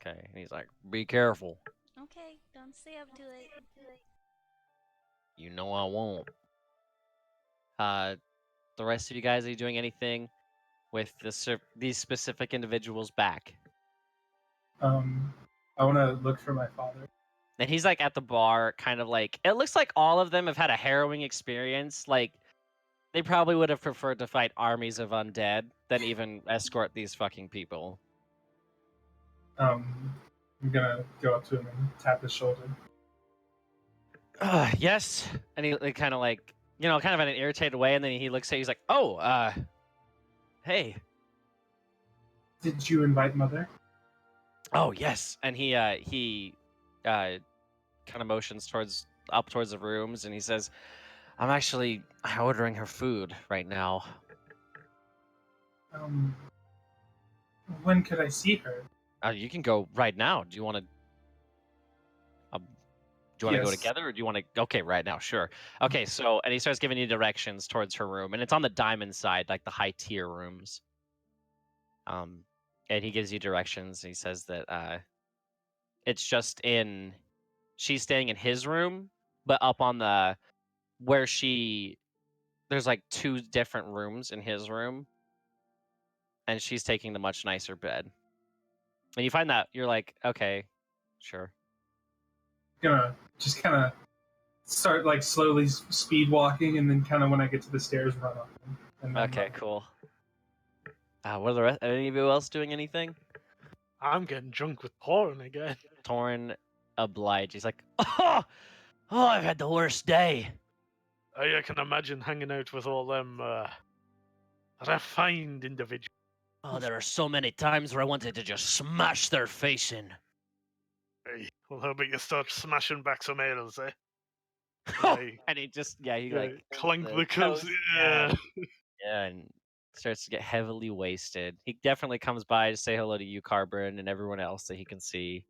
Okay. And he's like, be careful. Okay, don't stay up too late. You know I won't. The rest of you guys, are you doing anything with these specific individuals back? I want to look for my father. And he's like at the bar, kind of like, it looks like all of them have had a harrowing experience. Like, they probably would have preferred to fight armies of undead than even escort these fucking people. I'm gonna go up to him and tap his shoulder. Yes. And he kind of like, kind of in an irritated way. And then he looks at you, he's like, oh, hey. Did you invite mother? Oh, yes. And he kind of motions up towards the rooms, and he says, I'm actually ordering her food right now. When could I see her? You can go right now. Do you want to? Do you want to go Yes. together, or do you want to? Okay, right now, sure. Okay, so and he starts giving you directions towards her room, and it's on the diamond side, like the high tier rooms. And he gives you directions. And he says that it's just in. She's staying in his room, but up on the where she. There's like 2 different rooms in his room, and she's taking the much nicer bed. And you find that you're like, okay, sure. Gonna just kind of start like slowly speed walking, and then kind of when I get to the stairs, run up them. And then Okay, cool. What are the rest? Any of you else doing anything? I'm getting drunk with porn again. Torn oblige. He's like, oh, I've had the worst day. I can imagine hanging out with all them refined individuals. Oh, there are so many times where I wanted to just smash their face in. Hey, well, how about you start smashing back some ales, eh? And he just, he Yeah, like clunk the cups. toast, Yeah. and starts to get heavily wasted. He definitely comes by to say hello to you, Carbon, and everyone else that he can see.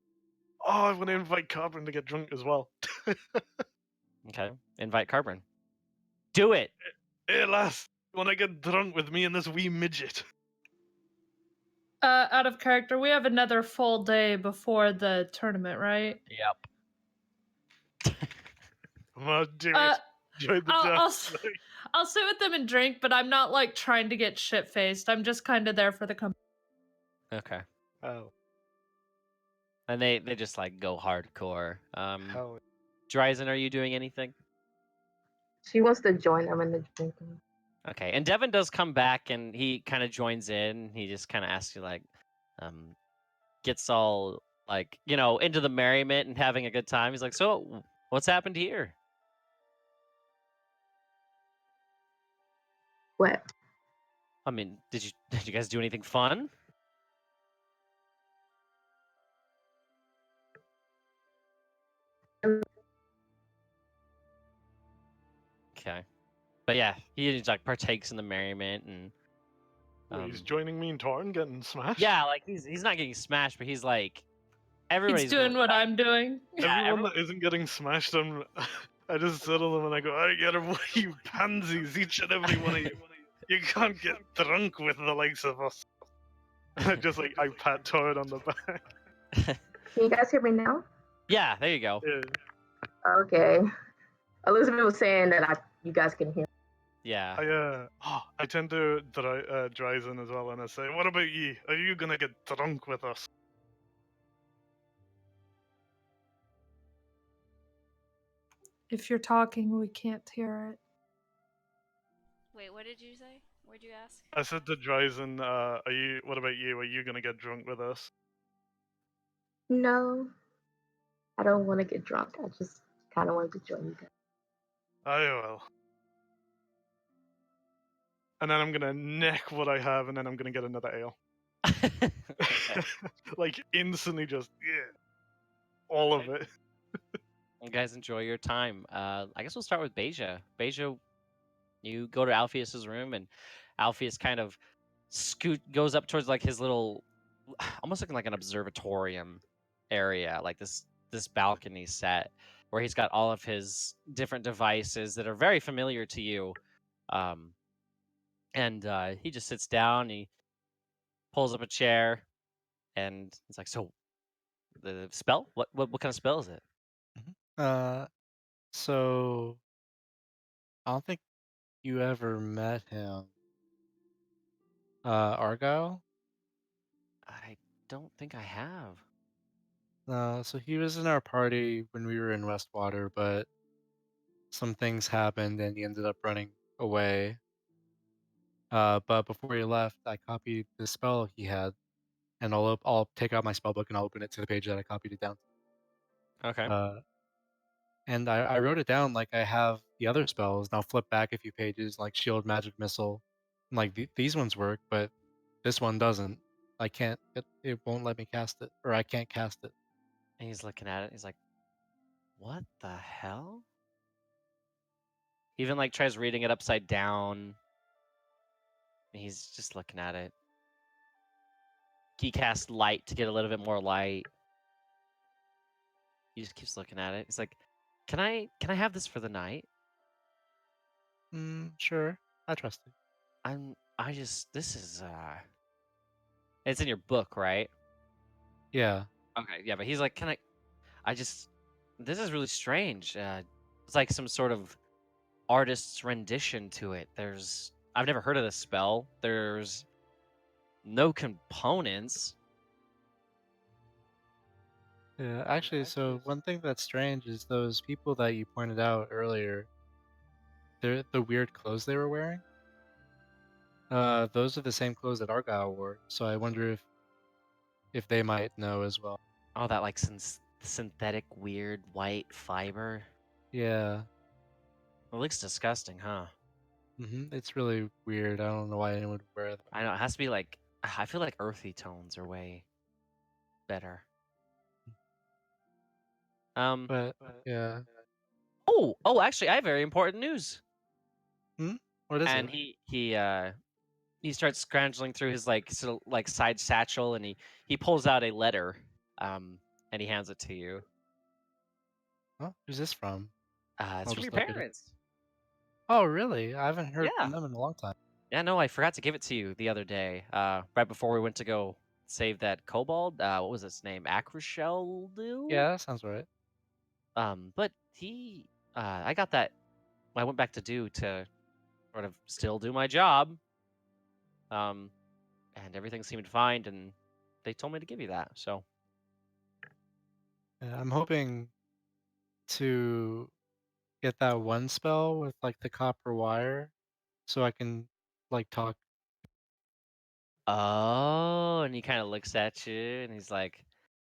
Oh, I want to invite Carbon to get drunk as well. Okay, invite Carbon. Do it. Hey, lass, you want to get drunk with me and this wee midget? Out of character, we have another full day before the tournament, right? Yep. I'm gonna do Uh, it. Enjoy the dance. I'll sit with them and drink, but I'm not like trying to get shit faced. I'm just kind of there for the company. Okay. Oh, And they just like go hardcore. hell. Dryzen, are you doing anything? She wants to join them in the drinking. Okay. And Devin does come back and he kind of joins in. He just kind of asks you like, gets all like, into the merriment and having a good time. He's like, so what's happened here? What? I mean, did you guys do anything fun? Okay. But yeah, he like partakes in the merriment and Wait, he's joining me and Torn getting smashed? yeah, like he's not getting smashed, but he's like everybody's He's doing what I'm doing. Yeah, Everyone that isn't getting smashed, I just settle them and I go, I get them, you pansies, each and every one of you. You can't get drunk with the likes of us. Just like I pat Torn on the back. Can you guys hear me now? Yeah, there you go. Yeah. Okay. Elizabeth was saying that you guys can hear. Yeah. I tend to Dryzen as well, and I say, what about you? Are you gonna get drunk with us? If you're talking, we can't hear it. Wait, what did you say? What'd you ask? I said to Dryzen, what about you? Are you gonna get drunk with us? No, I don't want to get drunk. I just kind of wanted to join you guys. I will. And then I'm gonna neck what I have, and then I'm gonna get another ale. Okay. Like instantly, just all of it. You guys enjoy your time. I guess we'll start with Beja. Beja, you go to Alpheus's room, and Alpheus kind of goes up towards like his little, almost looking like an observatorium area, like this balcony set where he's got all of his different devices that are very familiar to you. And he just sits down, he pulls up a chair, and he's like, so the spell? What kind of spell is it? So I don't think you ever met him. Argyle? I don't think I have. So he was in our party when we were in Westwater, but some things happened and he ended up running away. But before he left, I copied the spell he had, and I'll take out my spell book and I'll open it to the page that I copied it down. Okay. And I wrote it down like I have the other spells. Now flip back a few pages, like Shield, Magic Missile. And, like these ones work, but this one doesn't. I can't. It won't let me cast it, or I can't cast it. And he's looking at it. He's like, "What the hell?" He even like tries reading it upside down. And he's just looking at it. He casts light to get a little bit more light. He just keeps looking at it. He's like, "Can I have this for the night? Sure. I trust you. This is it's in your book, right?" Yeah. Okay, yeah, but he's like, this is really strange. It's like some sort of artist's rendition to it. I've never heard of this spell. There's no components. Yeah. Actually, so one thing that's strange is those people that you pointed out earlier. The weird clothes they were wearing. Those are the same clothes that Argyle wore. So I wonder if they might know as well. Oh, that like synthetic weird white fiber. Yeah. It looks disgusting, huh? It's really weird. I don't know why anyone would wear that. I know it has to be like I feel like earthy tones are way better. But yeah. Oh, actually, I have very important news. What is And it? he starts scrounging through his like side satchel, and he pulls out a letter, and he hands it to you. Oh, who's this from? It's I'll from your just look at it. parents. Oh, really? I haven't heard Yeah. from them in a long time. Yeah, no, I forgot to give it to you the other day. Right before we went to go save that kobold. What was its name? Akrasheldu? Yeah, that sounds right. But I got that. I went back to sort of still do my job. And everything seemed fine, and they told me to give you that. So Yeah, I'm hoping to get that one spell with like the copper wire, so I can like talk. oh, and he kind of looks at you, and he's like,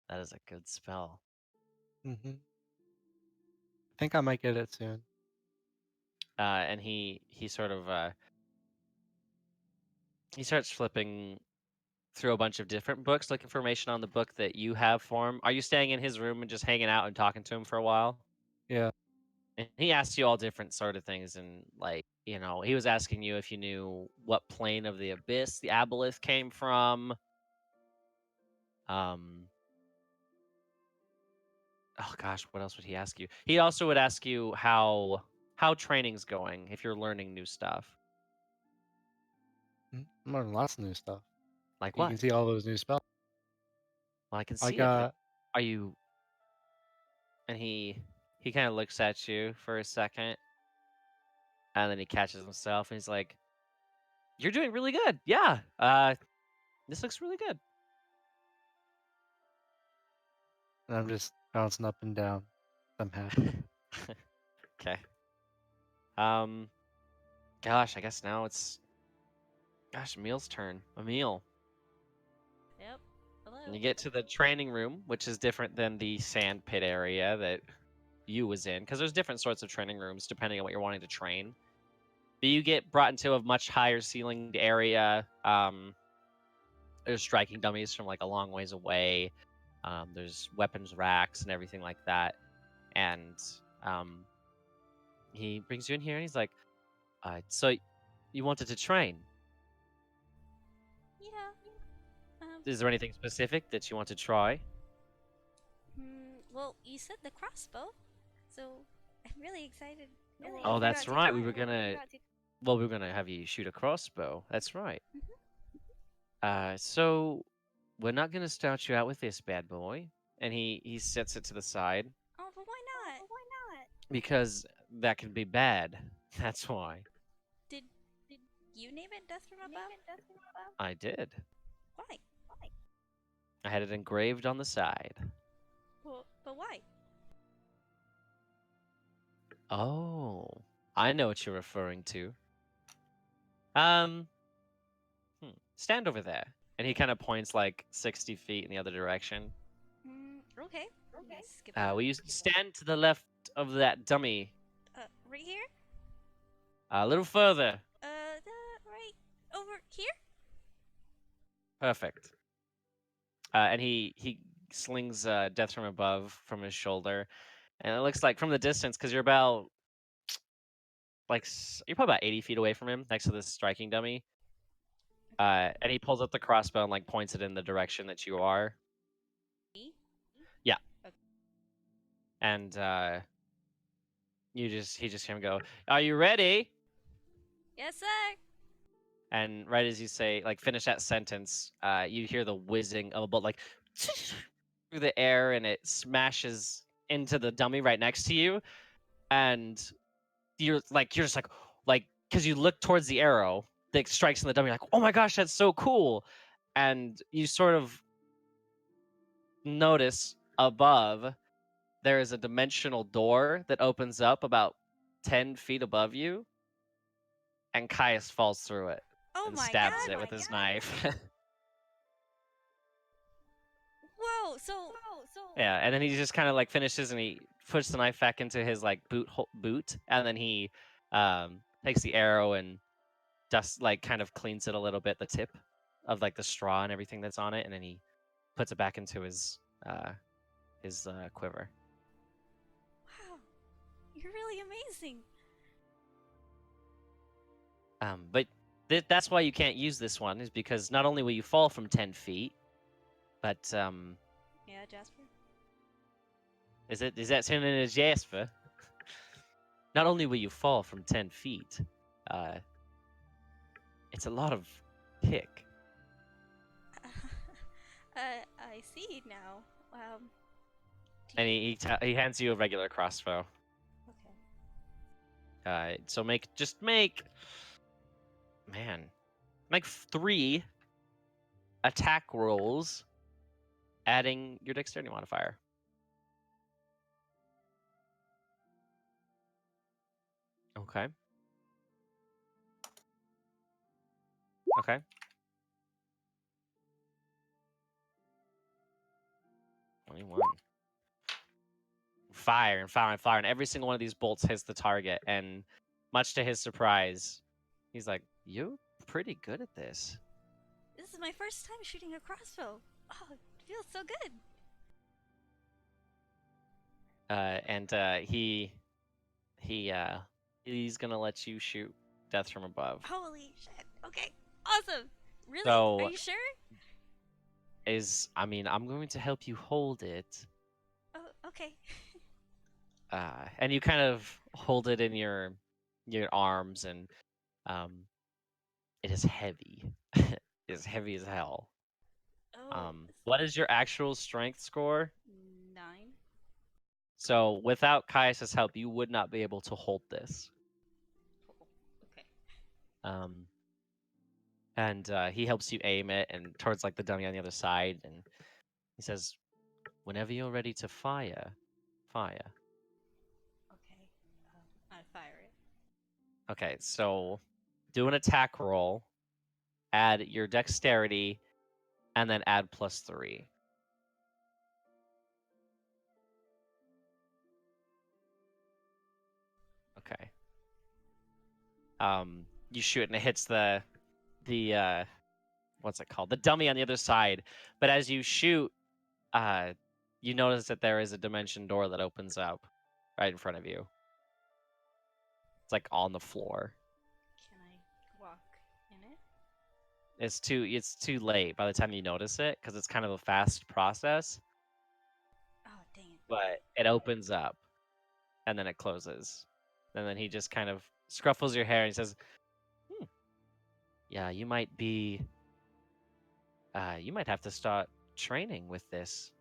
"That is a good spell." I think I might get it soon. And he sort of he starts flipping through a bunch of different books, looking for information on the book that you have for him. Are you staying in his room and just hanging out and talking to him for a while? Yeah. And he asked you all different sort of things, and like he was asking you if you knew what plane of the abyss the aboleth came from. Oh gosh, what else would he ask you? He also would ask you how training's going, if you're learning new stuff. I'm learning lots of new stuff. Like You what? can see all those new spells. Well, I can I see it, but got. are you? And he kind of looks at you for a second, and then he catches himself, and he's like, "You're doing really good. Yeah. This looks really good." And I'm just bouncing up and down. I'm happy. Okay. Gosh, I guess now it's Emil's turn. Emil. Yep. Hello. And you get to the training room, which is different than the sand pit area that you was in, because there's different sorts of training rooms depending on what you're wanting to train. But you get brought into a much higher ceilinged area. There's striking dummies from like a long ways away. There's weapons racks and everything like that. And he brings you in here and he's like, so you wanted to train? Yeah. Is there anything specific that you want to try? Well, you said the crossbow, so I'm really excited. Really Oh, that's forgot to right. try We were it. gonna have you shoot a crossbow. That's right. Mhm. So we're not gonna start you out with this bad boy, and he sets it to the side Oh, but why not? because that could be bad. That's why. Did you name it Death from Above? I did. Why? I had it engraved on the side. Well, but why? Oh, I know what you're referring to. Um, stand over there. And he kind of points like 60 feet in the other direction. Okay. I'm gonna skip Will you stand to the left of that dummy? right here? A little further. Right over here? Perfect. And he slings Death from Above from his shoulder. And it looks like from the distance, because you're about, you're probably about 80 feet away from him, next to this striking dummy. And he pulls up the crossbow and like points it in the direction that you are. Me? Yeah. Okay. And he just hear him go, "Are you ready?" Yes, sir. And right as you say, like, finish that sentence, you hear the whizzing of a bolt, like, through the air, and it smashes into the dummy right next to you. And you're just like, because you look towards the arrow that strikes in the dummy, like, oh my gosh, that's so cool. And you sort of notice above there is a dimensional door that opens up about 10 feet above you, and Caius falls through it Oh and my stabs god. it with his knife. Whoa. So. Yeah, and then he just kind of like finishes, and he puts the knife back into his like boot, and then he takes the arrow and like kind of cleans it a little bit, the tip of like the straw and everything that's on it, and then he puts it back into his quiver. Wow. You're really amazing. But that's why you can't use this one, is because not only will you fall from 10 feet, but Yeah, Jasper. is that sounding as Jasper? Not only will you fall from 10 feet, it's a lot of kick. I see now. And he hands you a regular crossbow. Okay. So make 3 attack rolls, adding your dexterity modifier. Okay. Okay. 21. Fire and fire and fire, and every single one of these bolts hits the target. And much to his surprise, he's like, "You're pretty good at this." This is my first time shooting a crossbow. Oh, it feels so good. And he's gonna let you shoot Death from Above. Holy shit. Okay. Awesome. Really? So, Are you sure? I'm going to help you hold it. Oh, okay. And you kind of hold it in your arms, and it is heavy. It is heavy as hell. Oh. What is your actual strength score? 9. So without Caius's help, you would not be able to hold this. Okay. And he helps you aim it and towards like the dummy on the other side, and he says, "Whenever you're ready to fire, fire." Okay. I fire it. Okay, so do an attack roll, add your dexterity, and then add +3. Okay. You shoot and it hits the what's it called? The dummy on the other side. But as you shoot, you notice that there is a dimension door that opens up right in front of you. It's like on the floor. Can I walk in it? It's too late by the time you notice it, because it's kind of a fast process. Oh, dang it. But it opens up, and then it closes. And then he just kind of scruffles your hair and he says, "Yeah, you might have to start training with this."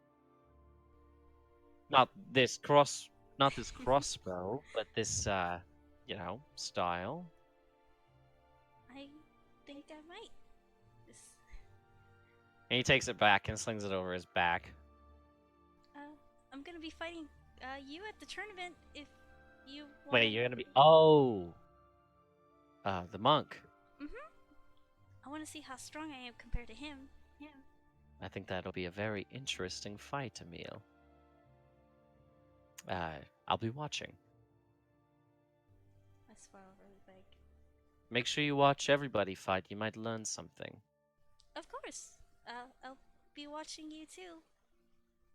not this crossbow, but this style. I think I might. This, And he takes it back and slings it over his back. I'm gonna be fighting you at the tournament if you want. Wait, you're gonna be the monk. I want to see how strong I am compared to him. I think that'll be a very interesting fight, Emil. I'll be watching. I smile really big. Make sure you watch everybody fight. You might learn something. Of course. I'll be watching you too.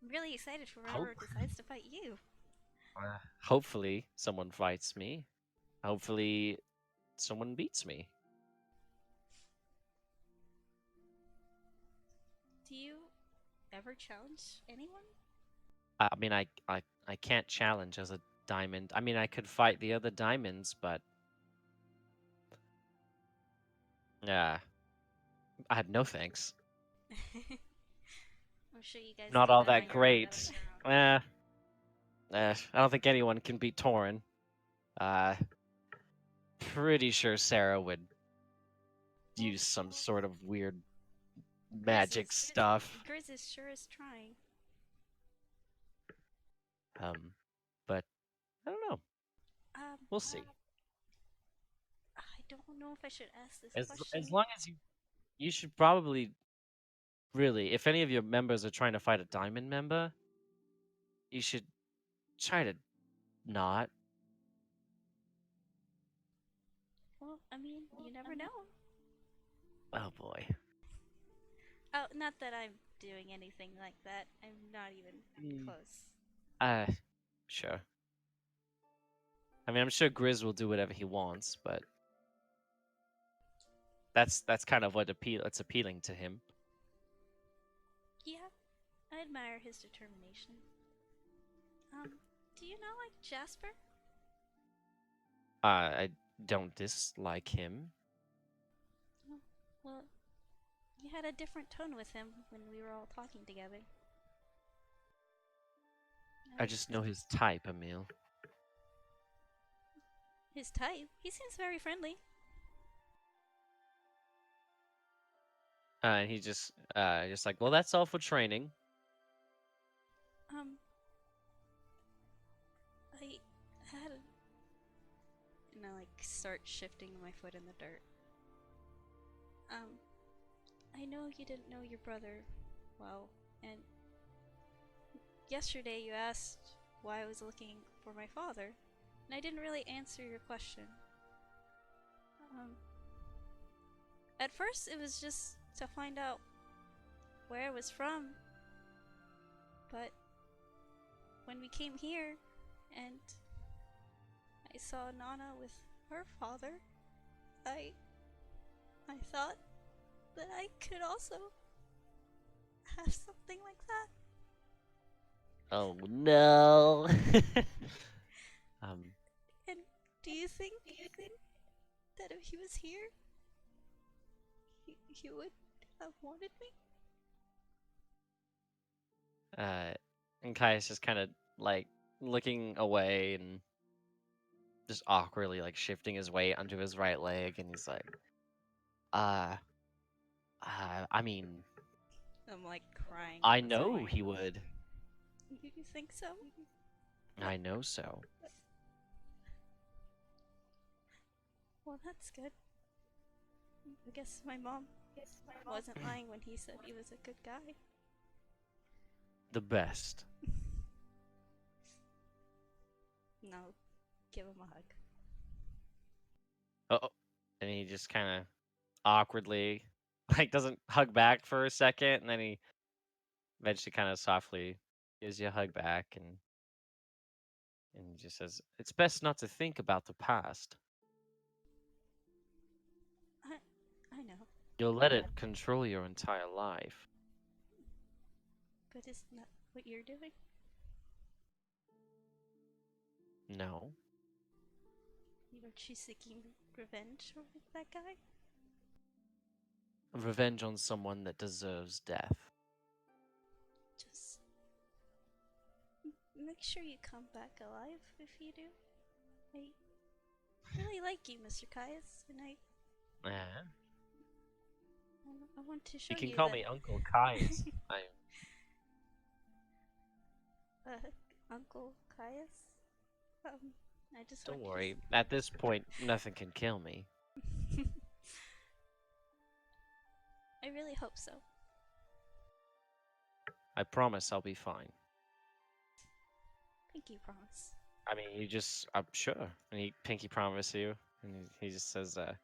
I'm really excited for whoever decides to fight you. Hopefully, someone fights me. Hopefully, someone beats me. Do you ever challenge anyone? I mean, I can't challenge as a diamond. I mean, I could fight the other diamonds, but yeah, I had no thanks. I'm sure you guys Not do all that on that your own, great. though. I don't think anyone can beat Torin. Pretty sure Sarah would use some sort of weird magic stuff. Grizz is sure is trying. But I don't know. We'll see. I don't know if I should ask this As question. long as you should probably really, if any of your members are trying to fight a diamond member, you should try to not. Well, I mean, you never know. Oh boy. Oh, not that I'm doing anything like that. I'm not even close. Sure. I mean, I'm sure Grizz will do whatever he wants, but that's kind of it's appealing to him. Yeah, I admire his determination. Do you know, like, Jasper? I don't dislike him. Oh, well, you had a different tone with him when we were all talking together. I just know his type, Emil. His type? He seems very friendly. And he just like, well, that's all for training. I had a... And I, like, start shifting my foot in the dirt. I know you didn't know your brother well, and yesterday you asked why I was looking for my father, and I didn't really answer your question. At first it was just to find out where I was from, but when we came here and I saw Nana with her father, I thought that I could also have something like that. Oh no. And do you think that if he was here, he would have wanted me? And Kai's just kind of like looking away and just awkwardly like shifting his weight onto his right leg, and he's like, I mean, I'm like crying. I know he would. You think so? I know so. Well, that's good. I guess my mom wasn't lying when he said he was a good guy. The best. No, give him a hug. Oh, and he just kind of awkwardly, like, doesn't hug back for a second, and then he eventually kind of softly gives you a hug back, and he just says, "It's best not to think about the past. I know. You'll let it control your entire life." But isn't that what you're doing? No. Aren't you seeking revenge for that guy? Revenge on someone that deserves death. Just make sure you come back alive if you do. I really like you, Mr. Caius, and I want to show You can you call that. me Uncle Caius. Uncle Caius. I just Don't want worry. At this point, nothing can kill me. I really hope so. I promise I'll be fine. Pinky promise. I mean, I'm sure. And he pinky promise you, and he just says, I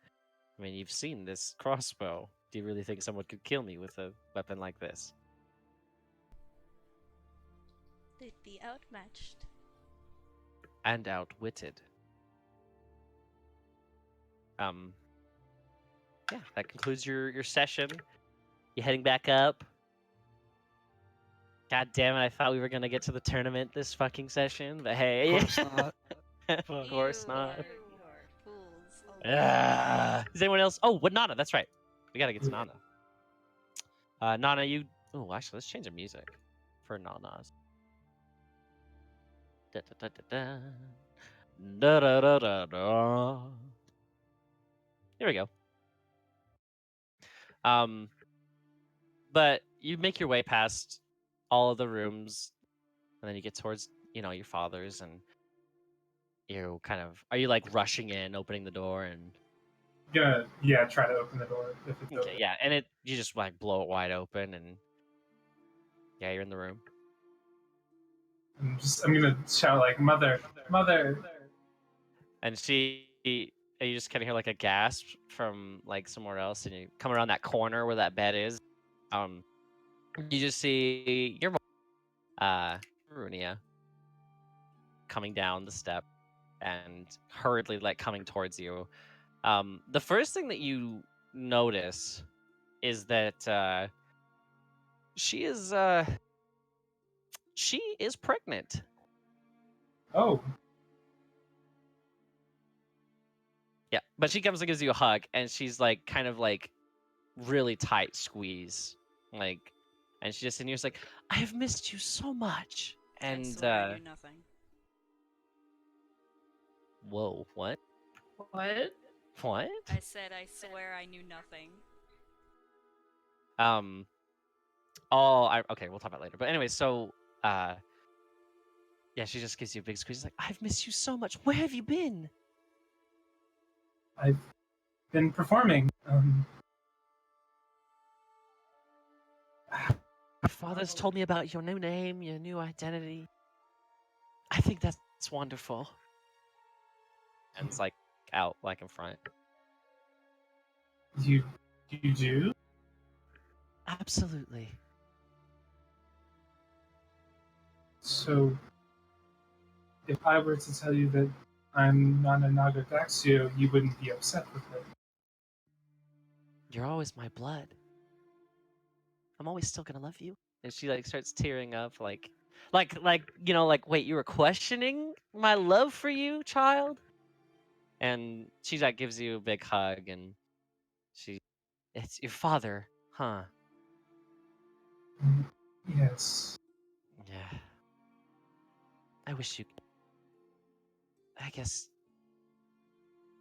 mean, you've seen this crossbow. Do you really think someone could kill me with a weapon like this? They'd be outmatched. And outwitted. Yeah, that concludes your session. You heading back up? God damn it, I thought we were gonna get to the tournament this fucking session, but hey. Of course not. Of course not. You are fools. Is anyone else? Oh, what Nana? That's right. We gotta get to Nana. Nana, you. Oh, actually, let's change the music for Nana's. Da da da da da da da da da. Here we go. But you make your way past all of the rooms, and then you get towards your father's, and you kind of are you like rushing in, opening the door, and Gonna try to open the door if it's okay, open. yeah, and you just like blow it wide open, and yeah, you're in the room. I'm gonna shout like, "Mother, mother!" And you just kind of hear like a gasp from like somewhere else, and you come around that corner where that bed is. You just see your mom, Runia, coming down the step and hurriedly like coming towards you. The first thing that you notice is that she is pregnant. Oh, Yeah, but she comes and gives you a hug, and she's like kind of like really tight squeeze, like, and she just in here is like, I have missed you so much. And I swear I knew nothing. Whoa, what? What? What? I said I swear I knew nothing. Okay, we'll talk about it later. But anyway, so yeah, she just gives you a big squeeze, like, I've missed you so much. Where have you been? I've been performing. Your father's told me about your new name, your new identity. I think that's wonderful. And it's like out, like in front. You do? Absolutely. So, if I were to tell you that I'm not a Nagadaxio, you wouldn't be upset with it. You're always my blood. I'm always still gonna love you. And she like starts tearing up, like wait, you were questioning my love for you, child? And she like gives you a big hug, and it's your father, huh? Yes. Yeah. I wish you. I guess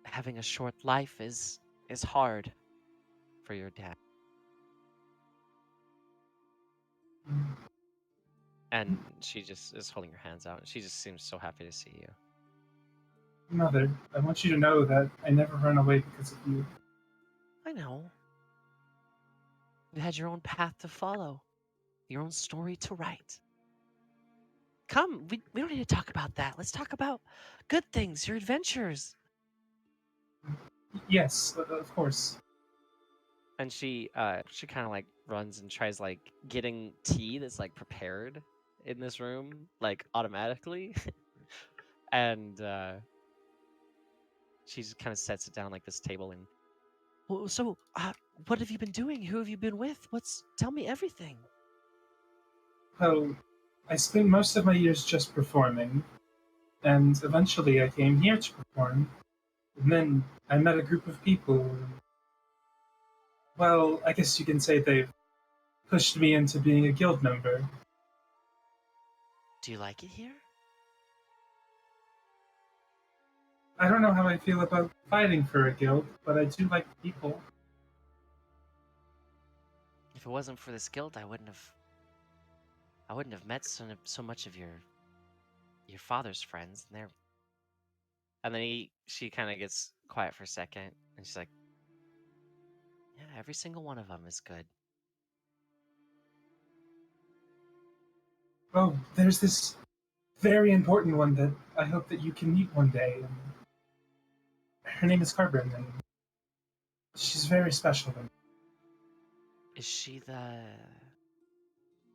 having a short life is hard for your dad. And she just is holding her hands out, and she just seems so happy to see you. Mother, I want you to know that I never run away because of you. I know. You had your own path to follow, your own story to write. Come, we don't need to talk about that. Let's talk about good things, your adventures. Yes, of course. And she kind of like runs and tries like getting tea that's like prepared in this room, like automatically. And she just kind of sets it down like this table, and well, so what have you been doing? Who have you been with? Tell me everything. Well, I spent most of my years just performing, and eventually I came here to perform. And then I met a group of people. Well, I guess you can say they've pushed me into being a guild member. Do you like it here? I don't know how I feel about fighting for a guild, but I do like people. If it wasn't for this guild, I wouldn't have met so much of your father's friends, and then she kind of gets quiet for a second, and she's like, yeah, every single one of them is good. Oh, there's this very important one that I hope that you can meet one day. Her name is Carbon, and she's very special to me. Is she the...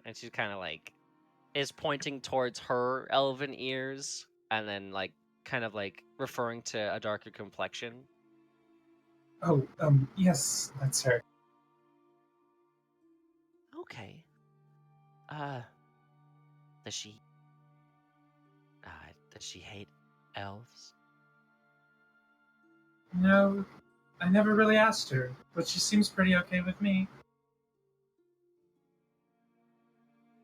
And she's kind of like, is pointing towards her elven ears, and then like, kind of like referring to a darker complexion. Oh, yes, that's her. Okay. Does she... does she hate elves? No, I never really asked her, but she seems pretty okay with me.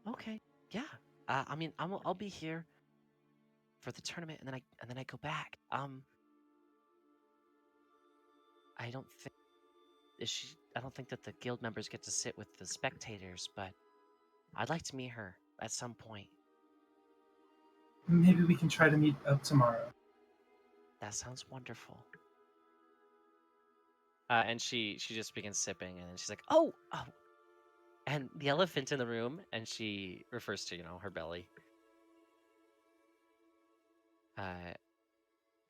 Okay. Yeah. I mean, I'll be here for the tournament, and then I go back. I don't think I don't think that the guild members get to sit with the spectators, but I'd like to meet her at some point. Maybe we can try to meet up tomorrow. That sounds wonderful. And she just begins sipping, and she's like, oh, and the elephant in the room, and she refers to, her belly.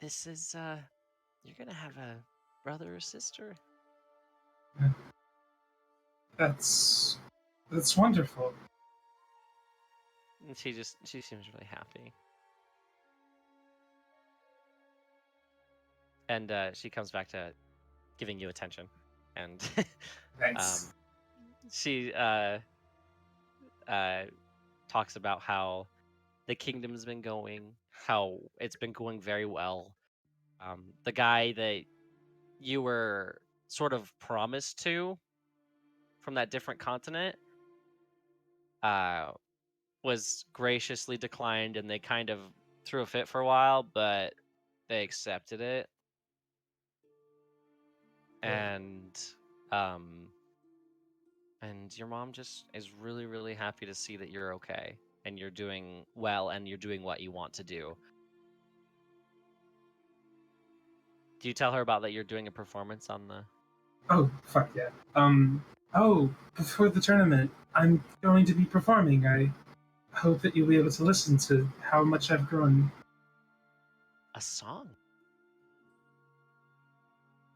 This is, you're gonna have a brother or sister? That's wonderful. And she seems really happy. And she comes back to giving you attention. And Thanks. she talks about how the kingdom's been going, how it's been going very well. The guy that you were sort of promised to from that different continent was graciously declined, and they kind of threw a fit for a while, but they accepted it. And your mom just is really, really happy to see that you're okay and you're doing well and you're doing what you want to do. Do you tell her about that you're doing a performance on the... Oh, fuck yeah. Before the tournament, I'm going to be performing. I hope that you'll be able to listen to how much I've grown. A song?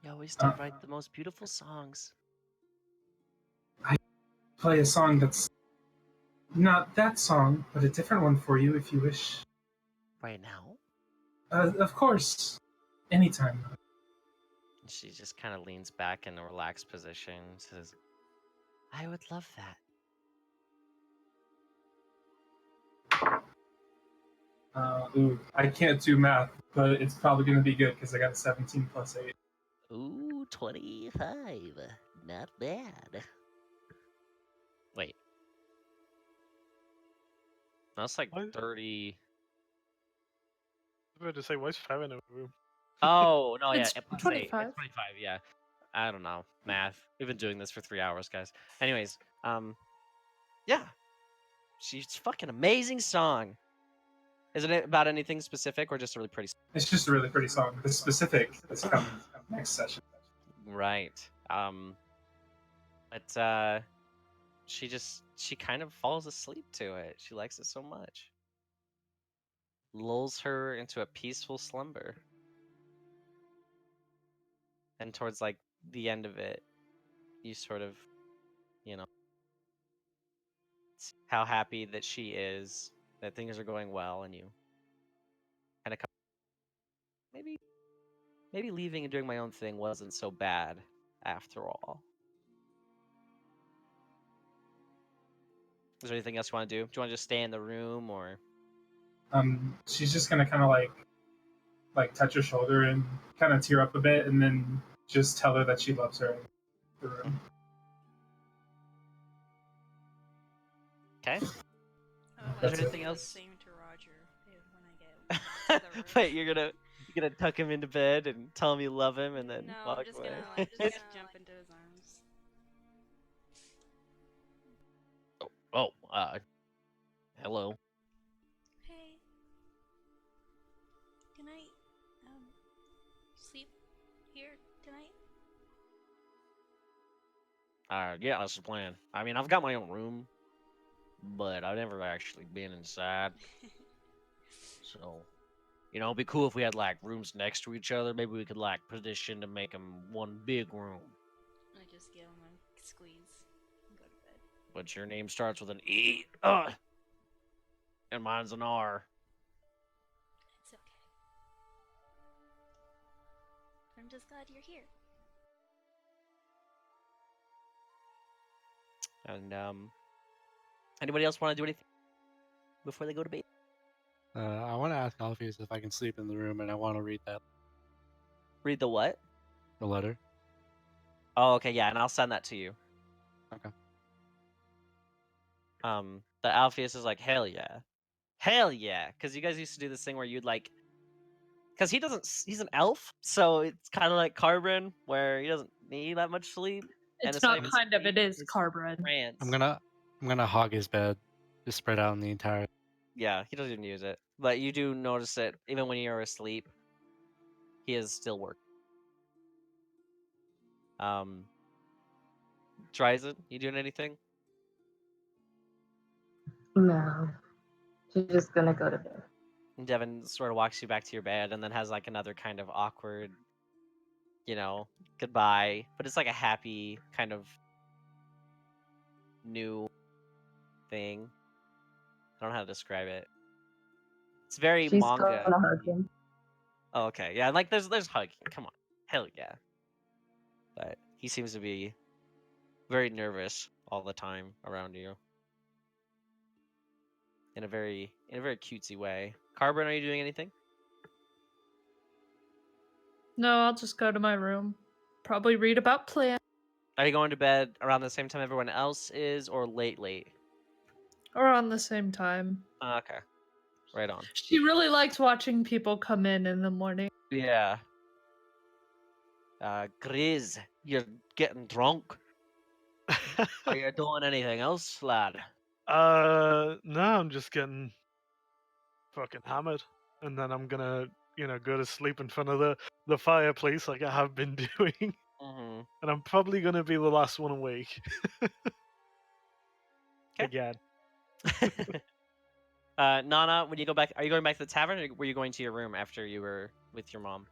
You always do write the most beautiful songs. Play a song that's not that song, but a different one for you if you wish. Right now? Of course. Anytime. She just kind of leans back in a relaxed position and says, I would love that. I can't do math, but it's probably going to be good because I got a 17 plus 8. Ooh, 25. Not bad. Wait. That's like What? 30... I was about to say, why is Farron in the room? Oh, no, yeah. It's Plus 8. 25. It's 25, yeah. I don't know. Math. We've been doing this for 3 hours, guys. Anyways, yeah. She's fucking amazing song. Is it about anything specific or just a really pretty song? It's just a really pretty song. The specific is coming next session. Right. But she kind of falls asleep to it. She likes it so much. Lulls her into a peaceful slumber. And towards like the end of it, you sort of, how happy that she is, that things are going well, and you kind of maybe leaving and doing my own thing wasn't so bad after all. Is there anything else you want to do? Do you want to just stay in the room, or? She's just gonna kind of like touch her shoulder and kind of tear up a bit, and then just tell her that she loves her in the room. Okay. Oh, That's Is there anything it. else? Same to the room. Wait, you're gonna tuck him into bed and tell him you love him, and then No, walk I'm just away. gonna just jump into his arms. Oh, hello. Hey. Can I sleep here tonight? Yeah, that's the plan. I mean, I've got my own room, but I've never actually been inside. So, it'd be cool if we had like rooms next to each other. Maybe we could like petition to make them one big room. I just give him a squeeze and go to bed. But your name starts with an E, and mine's an R. It's okay. I'm just glad you're here. And anybody else want to do anything before they go to bed? I want to ask Alpheus if I can sleep in the room, and I want to read Read the what? the letter. Oh, okay, yeah, and I'll send that to you. Okay. The Alpheus is like, hell yeah, because you guys used to do this thing where you'd like, because he's an elf, so it's kind of like Carbon, where he doesn't need that much sleep. And It's not even kind of, sleep, it is it's Carbon. trance. I'm gonna hog his bed, just spread out in the entire. Yeah, he doesn't even use it, but you do notice it even when you're asleep. He is still working. Dryzen, you doing anything? No. She's just gonna go to bed. And Devin sort of walks you back to your bed and then has like another kind of awkward, goodbye. But it's like a happy kind of new thing. I don't know how to describe it. It's very She's manga. gonna hug him. Oh, okay. Yeah, like there's hugging. Come on. Hell yeah. But he seems to be very nervous all the time around you. In a very cutesy way. Carbon, are you doing anything? No, I'll just go to my room. Probably read about plants. Are you going to bed around the same time everyone else is, or late? Or on the same time. Okay. Right on. She really likes watching people come in the morning. Yeah. Grizz, you're getting drunk. Are you doing anything else, lad? No, I'm just getting fucking hammered, and then I'm gonna, go to sleep in front of the fireplace like I have been doing, Mm-hmm. and I'm probably gonna be the last one awake. Again. Nana, when you go back, are you going back to the tavern, or were you going to your room after you were with your mom?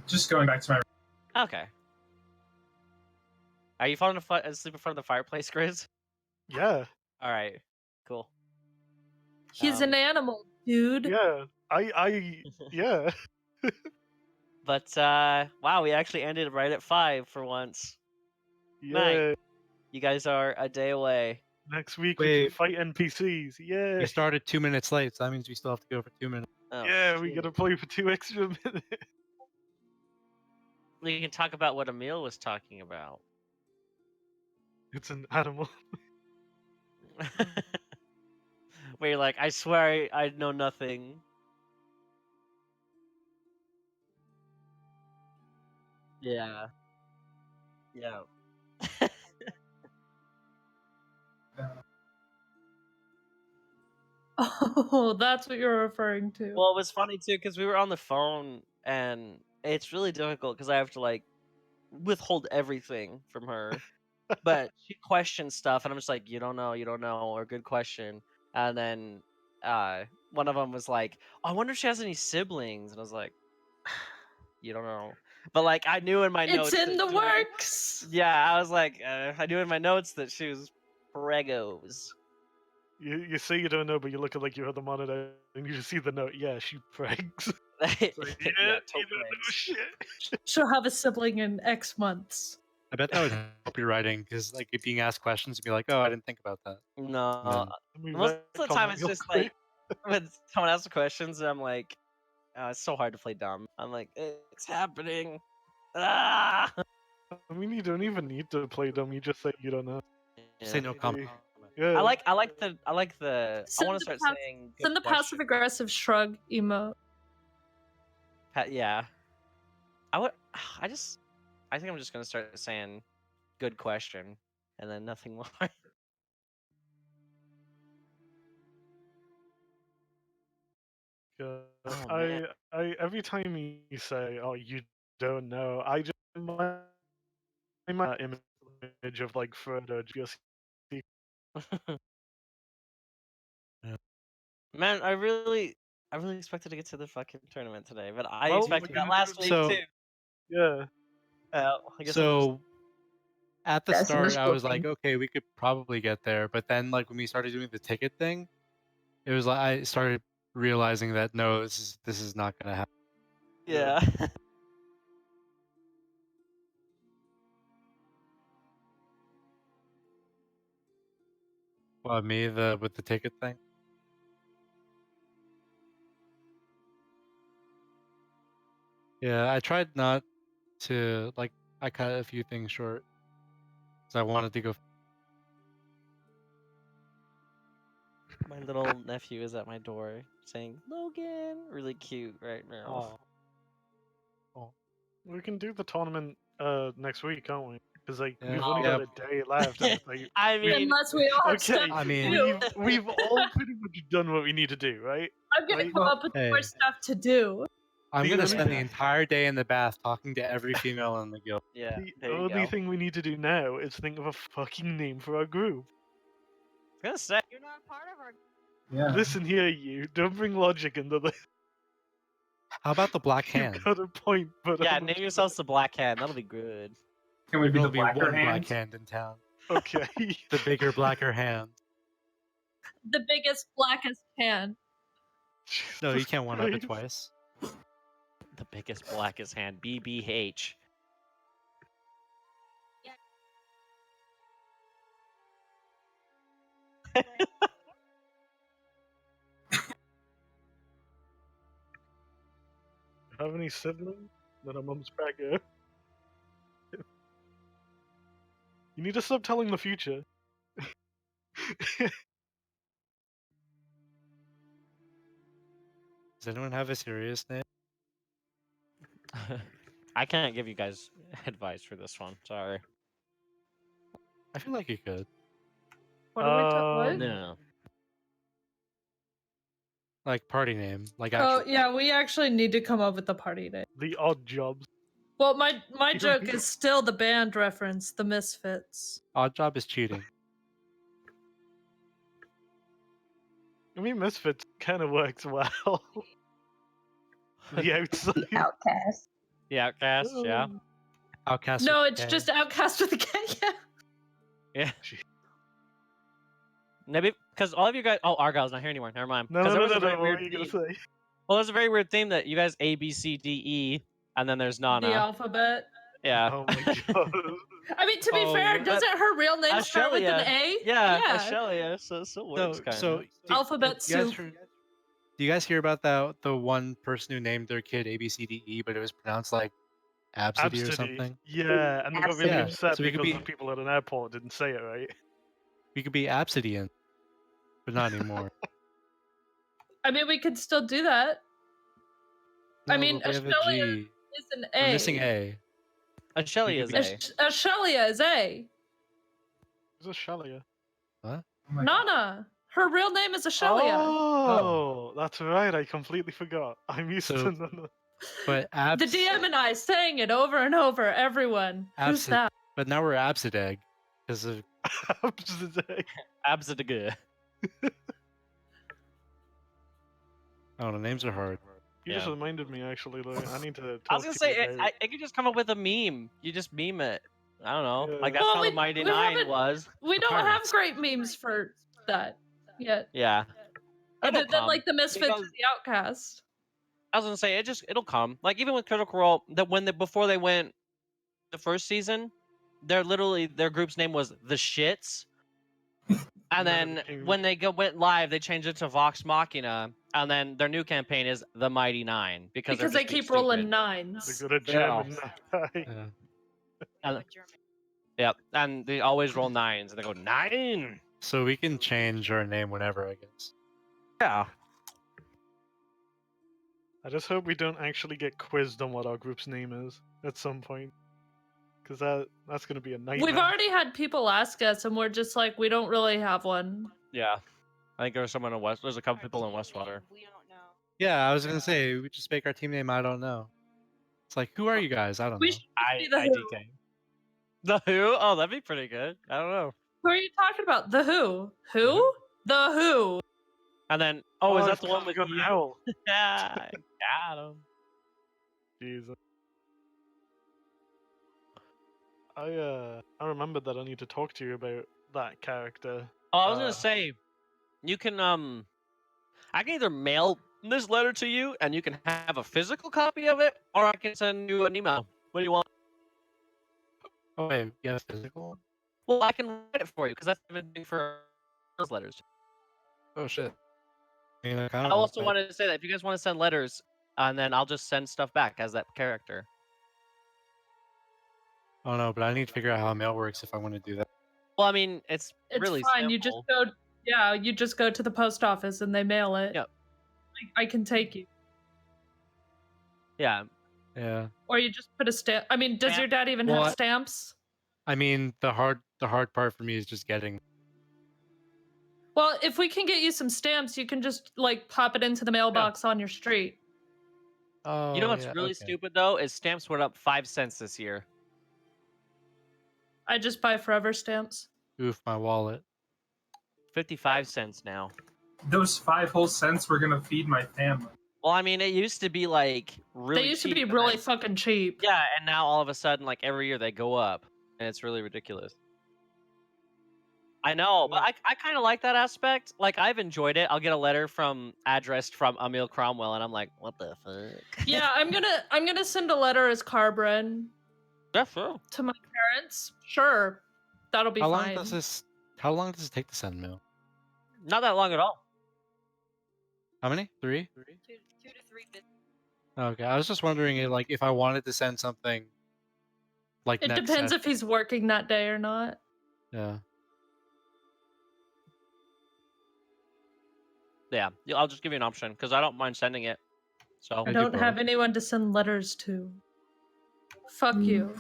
Just going back to my room. Okay. Are you falling asleep in front of the fireplace, Grizz? Yeah. All right. Cool. He's an animal, dude. Yeah. Yeah. But wow, we actually ended right at 5 for once. Yeah. Night. You guys are a day away. Next week we can Wait. fight NPCs. Yeah. We started 2 minutes late, so that means we still have to go for 2 minutes. Oh, Yeah, we shit. gotta play for 2 extra minutes. We can talk about what Emil was talking about. It's an animal. Where you're like, I swear I know nothing. Yeah. Yeah. Oh, that's what you're referring to. Well, it was funny too because we were on the phone, and it's really difficult because I have to like withhold everything from her. But she questions stuff, and I'm just like, you don't know, or good question. And then one of them was like, oh, I wonder if she has any siblings, and I was like, you don't know. But like, I knew in my notes. It's in that the she was- works. Yeah, I was like, I knew in my notes that she was pregos. You say you don't know, but you look at like you have the monitor and you just see the note. Yeah, she pregs. It's like, Yeah, yeah, toe you don't know pregs. shit. She'll have a sibling in X months. I bet that would help your writing, because like being asked questions, you'd be like, "Oh, I didn't think about that." No, And then- I mean, most that of the time comment it's real just quick. like when someone asks questions, and I'm like, it's so hard to play dumb. I'm like, it's happening. Ah! I mean, you don't even need to play dumb. You just say you don't know. Yeah. Say no comment. Yeah. I like the I want to Send start the saying good Send the question. passive aggressive shrug emote. Yeah. I think I'm just gonna start saying good question and then nothing more. God. Oh, man. I every time you say, "Oh, you don't know," I just my image of like Frodo just. Man, I really expected to get to the fucking tournament today, but I Well, expected we're that gonna last do week So- too. Yeah. I guess I'm just So at the That's start, I was wishful like, okay, we could probably get there. But then, like when we started doing the ticket thing, it was like I started realizing that no, this is not gonna happen. yeah. Well, me with the ticket thing. Yeah, I tried not to like. I cut a few things short because I wanted to go. My little nephew is at my door saying, "Logan," really cute right now. We can do the tournament next week, can't we? Because like Yeah. we've only Yeah. got a day left, and it's like I mean, Unless we all have okay, stuff I to mean- do. we've all pretty much done what we need to do, right? I'm gonna Right? come Well, up with hey. more stuff to do. I'm The gonna only spend the thing- entire day in the bath talking to every female in the guild. yeah. The There you only go. thing we need to do now is think of a fucking name for our group. I was gonna say, You're not part of our. Yeah. Listen here, you don't bring logic into this. How about the black hand? You've got a point, but yeah, name yourselves the Black Hand. That'll be good. Can we There'll be the only be blacker one hand? black hand in town. okay. The bigger, blacker hand. The biggest, blackest hand. No, you Jesus can't one up it Christ. twice. The biggest, blackest hand. BBH. Have any siblings? Then our mum's pregnant. You need to stop telling the future. Does anyone have a serious name? I can't give you guys advice for this one. Sorry. I feel like you could. What are we talking? No. Like party name. Like Oh actual. yeah, we actually need to come up with the party name. The odd jobs. Well, my You joke don't- is still the band reference, the Misfits. Odd job is cheating. I mean, Misfits kind of works well. The outside. The outcast. The Outcast, yeah. Outcast. No, with it's K. just Outcast with a K. Yeah. Yeah. Gee. Maybe because all of you guys. Oh, Argyle's not here anymore. Never mind. No, 'Cause no, there no, was no, a very no. What weird were you gonna theme. say? Well, there's a very weird theme that you guys A, B, C, D, E, and then there's Nana. The alphabet. Yeah. Oh my god. I mean, to be Oh, fair, but- doesn't her real name start with an A? Yeah, Yeah. Ashelia, so it still works kind So, of. Alphabet do you guys soup. do you guys hear about that? The one person who named their kid ABCDE, but it was pronounced like Absidy or Absidy. something? Yeah, and they got really Yeah, upset so we could because be- the people at an airport didn't say it right. We could be Absidian, but not anymore. I mean, we could still do that. I No, mean, but we have a Ashelia G. is an We're A. missing A. Ashelia is could A. be- Ashelia is A. It's a Shalia. Oh my God. Nana. Her real name is Ashelia. Oh, that's right. I completely forgot. I'm used So- to none. But The DM and I saying it over and over. Everyone. Who's Absid- that? But now we're Absideg because of Absidy. Absidiga. I don't know. Names are hard. You just Yeah. reminded me, actually, though. I need to. I was talk gonna to say, you about- it could just come up with a meme. You just meme it. I don't know. Yeah. Like, that's Well, how we- the Mighty we Nine haven't- was. We The don't have pirates. great memes for that yet. Yeah. Other It'll than come, like the Misfits because- and the Outcast. I was gonna say, it'll come. Like, even with Critical Role, before they went the first season, their group's name was The Shits. And then when they went live, they changed it to Vox Machina, and then their new campaign is the Mighty Nine because they're Because they just being keep rolling stupid. nines. They got a German. Yeah. Yep, and they always roll nines, and they go 9. So we can change our name whenever, I guess. Yeah. I just hope we don't actually get quizzed on what our group's name is at some point, because that's going to be a nightmare. We've already had people ask us, and we're just like, we don't really have one. Yeah. I think there's someone in West. There's a couple people in Westwater. We don't know. Yeah, I was gonna say we just make our team name. I don't know. It's like, who are you guys? I don't We know. should just be the Who. IDK. The Who? Oh, that'd be pretty good. I don't know. Who are you talking about? The Who? Who? Who? The Who? And then, oh, is that the one I've with got an you? owl. Yeah, got him. Jesus. I remembered that I need to talk to you about that character. Oh, I was gonna say, you can I can either mail this letter to you, and you can have a physical copy of it, or I can send you an email. What do you want? Oh wait, you have physical? Well, I can write it for you because that's what I've been doing for those letters. Oh shit. I mean, I I kind of also wanted to say that if you guys want to send letters, and then I'll just send stuff back as that character. Oh no, but I need to figure out how mail works if I want to do that. Well, I mean, it's really fine. simple. You just go. Yeah, you just go to the post office and they mail it. Yep. I can take you. Yeah. Yeah. Or you just put a stamp. I mean, does Stamp. your dad even Well, have stamps? I mean, the hard part for me is just getting. Well, if we can get you some stamps, you can just like pop it into the mailbox on your street. Oh. You know what's yeah, really okay. stupid though is stamps went up 5 cents this year. I just buy forever stamps. Oof, my wallet. 55 cents now. Those 5 whole cents were gonna feed my family. Well, I mean, it used to be like really They used cheap. to be and really then- fucking cheap. Yeah, and now all of a sudden, like every year they go up, and it's really ridiculous. I know, but I kind of like that aspect. Like I've enjoyed it. I'll get a letter addressed from Emil Cromwell, and I'm like, what the fuck? Yeah, I'm gonna send a letter as Carbren Yeah, sure. to my parents. Sure, that'll be How fine. long does this? How long does it take to send mail? Not that long at all. How many? 3? 2 to 3 business. Okay, I was just wondering, like, if I wanted to send something, like It next depends session. if he's working that day or not. Yeah. Yeah, I'll just give you an option because I don't mind sending it. So I do don't have both. anyone to send letters to. Fuck you.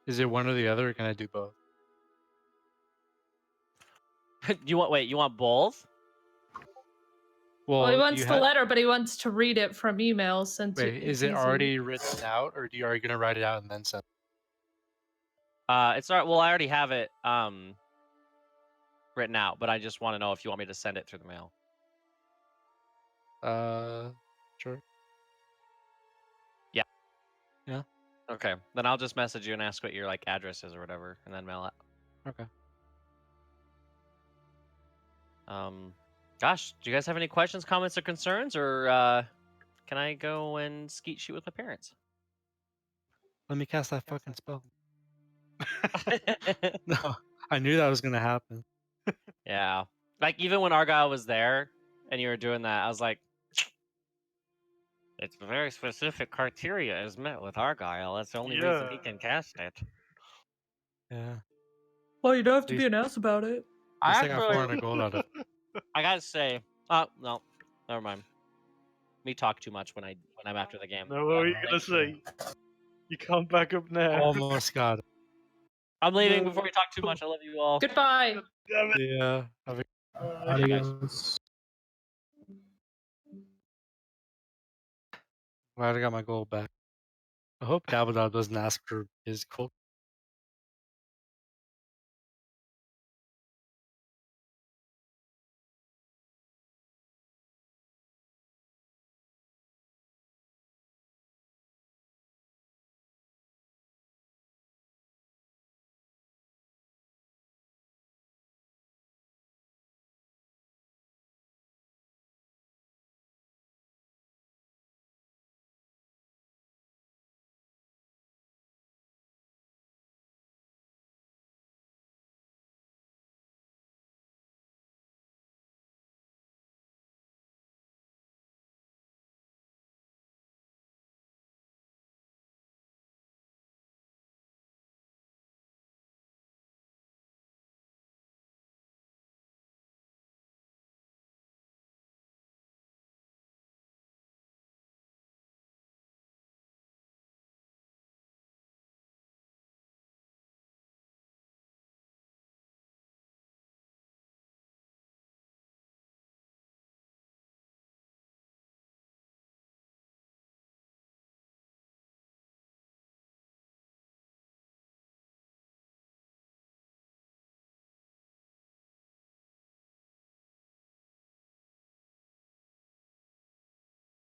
Is it one or the other, or can I do both? you want both? Well, he do wants you the have- letter, but he wants to read it from email since Wait, it's is it easy. already written out, or are you gonna write it out and then send? It's all right. Well, I already have it written out, but I just want to know if you want me to send it through the mail. Sure. Yeah. Yeah. Okay, then I'll just message you and ask what your like address is or whatever, and then mail it. Okay. Gosh, do you guys have any questions, comments, or concerns, or can I go and skeet shoot with my parents? Let me cast that fucking spell. No, I knew that was gonna happen. Yeah, like even when Argyle was there and you were doing that, I was like, it's very specific criteria is met with Argyle. That's the only reason he can cast it. Yeah. Well, you don't have to Please. be an ass about it. At least I got actually- 400 gold out of it. I gotta say, no, never mind. Me talk too much when I'm after the game. No, what were you gonna say? You can't back up now. Almost got it. I'm leaving before we talk too much. I love you all. Goodbye. Damn it. Yeah. Have a- Adios. Glad I got my gold back. I hope Dabbledob doesn't ask for his gold.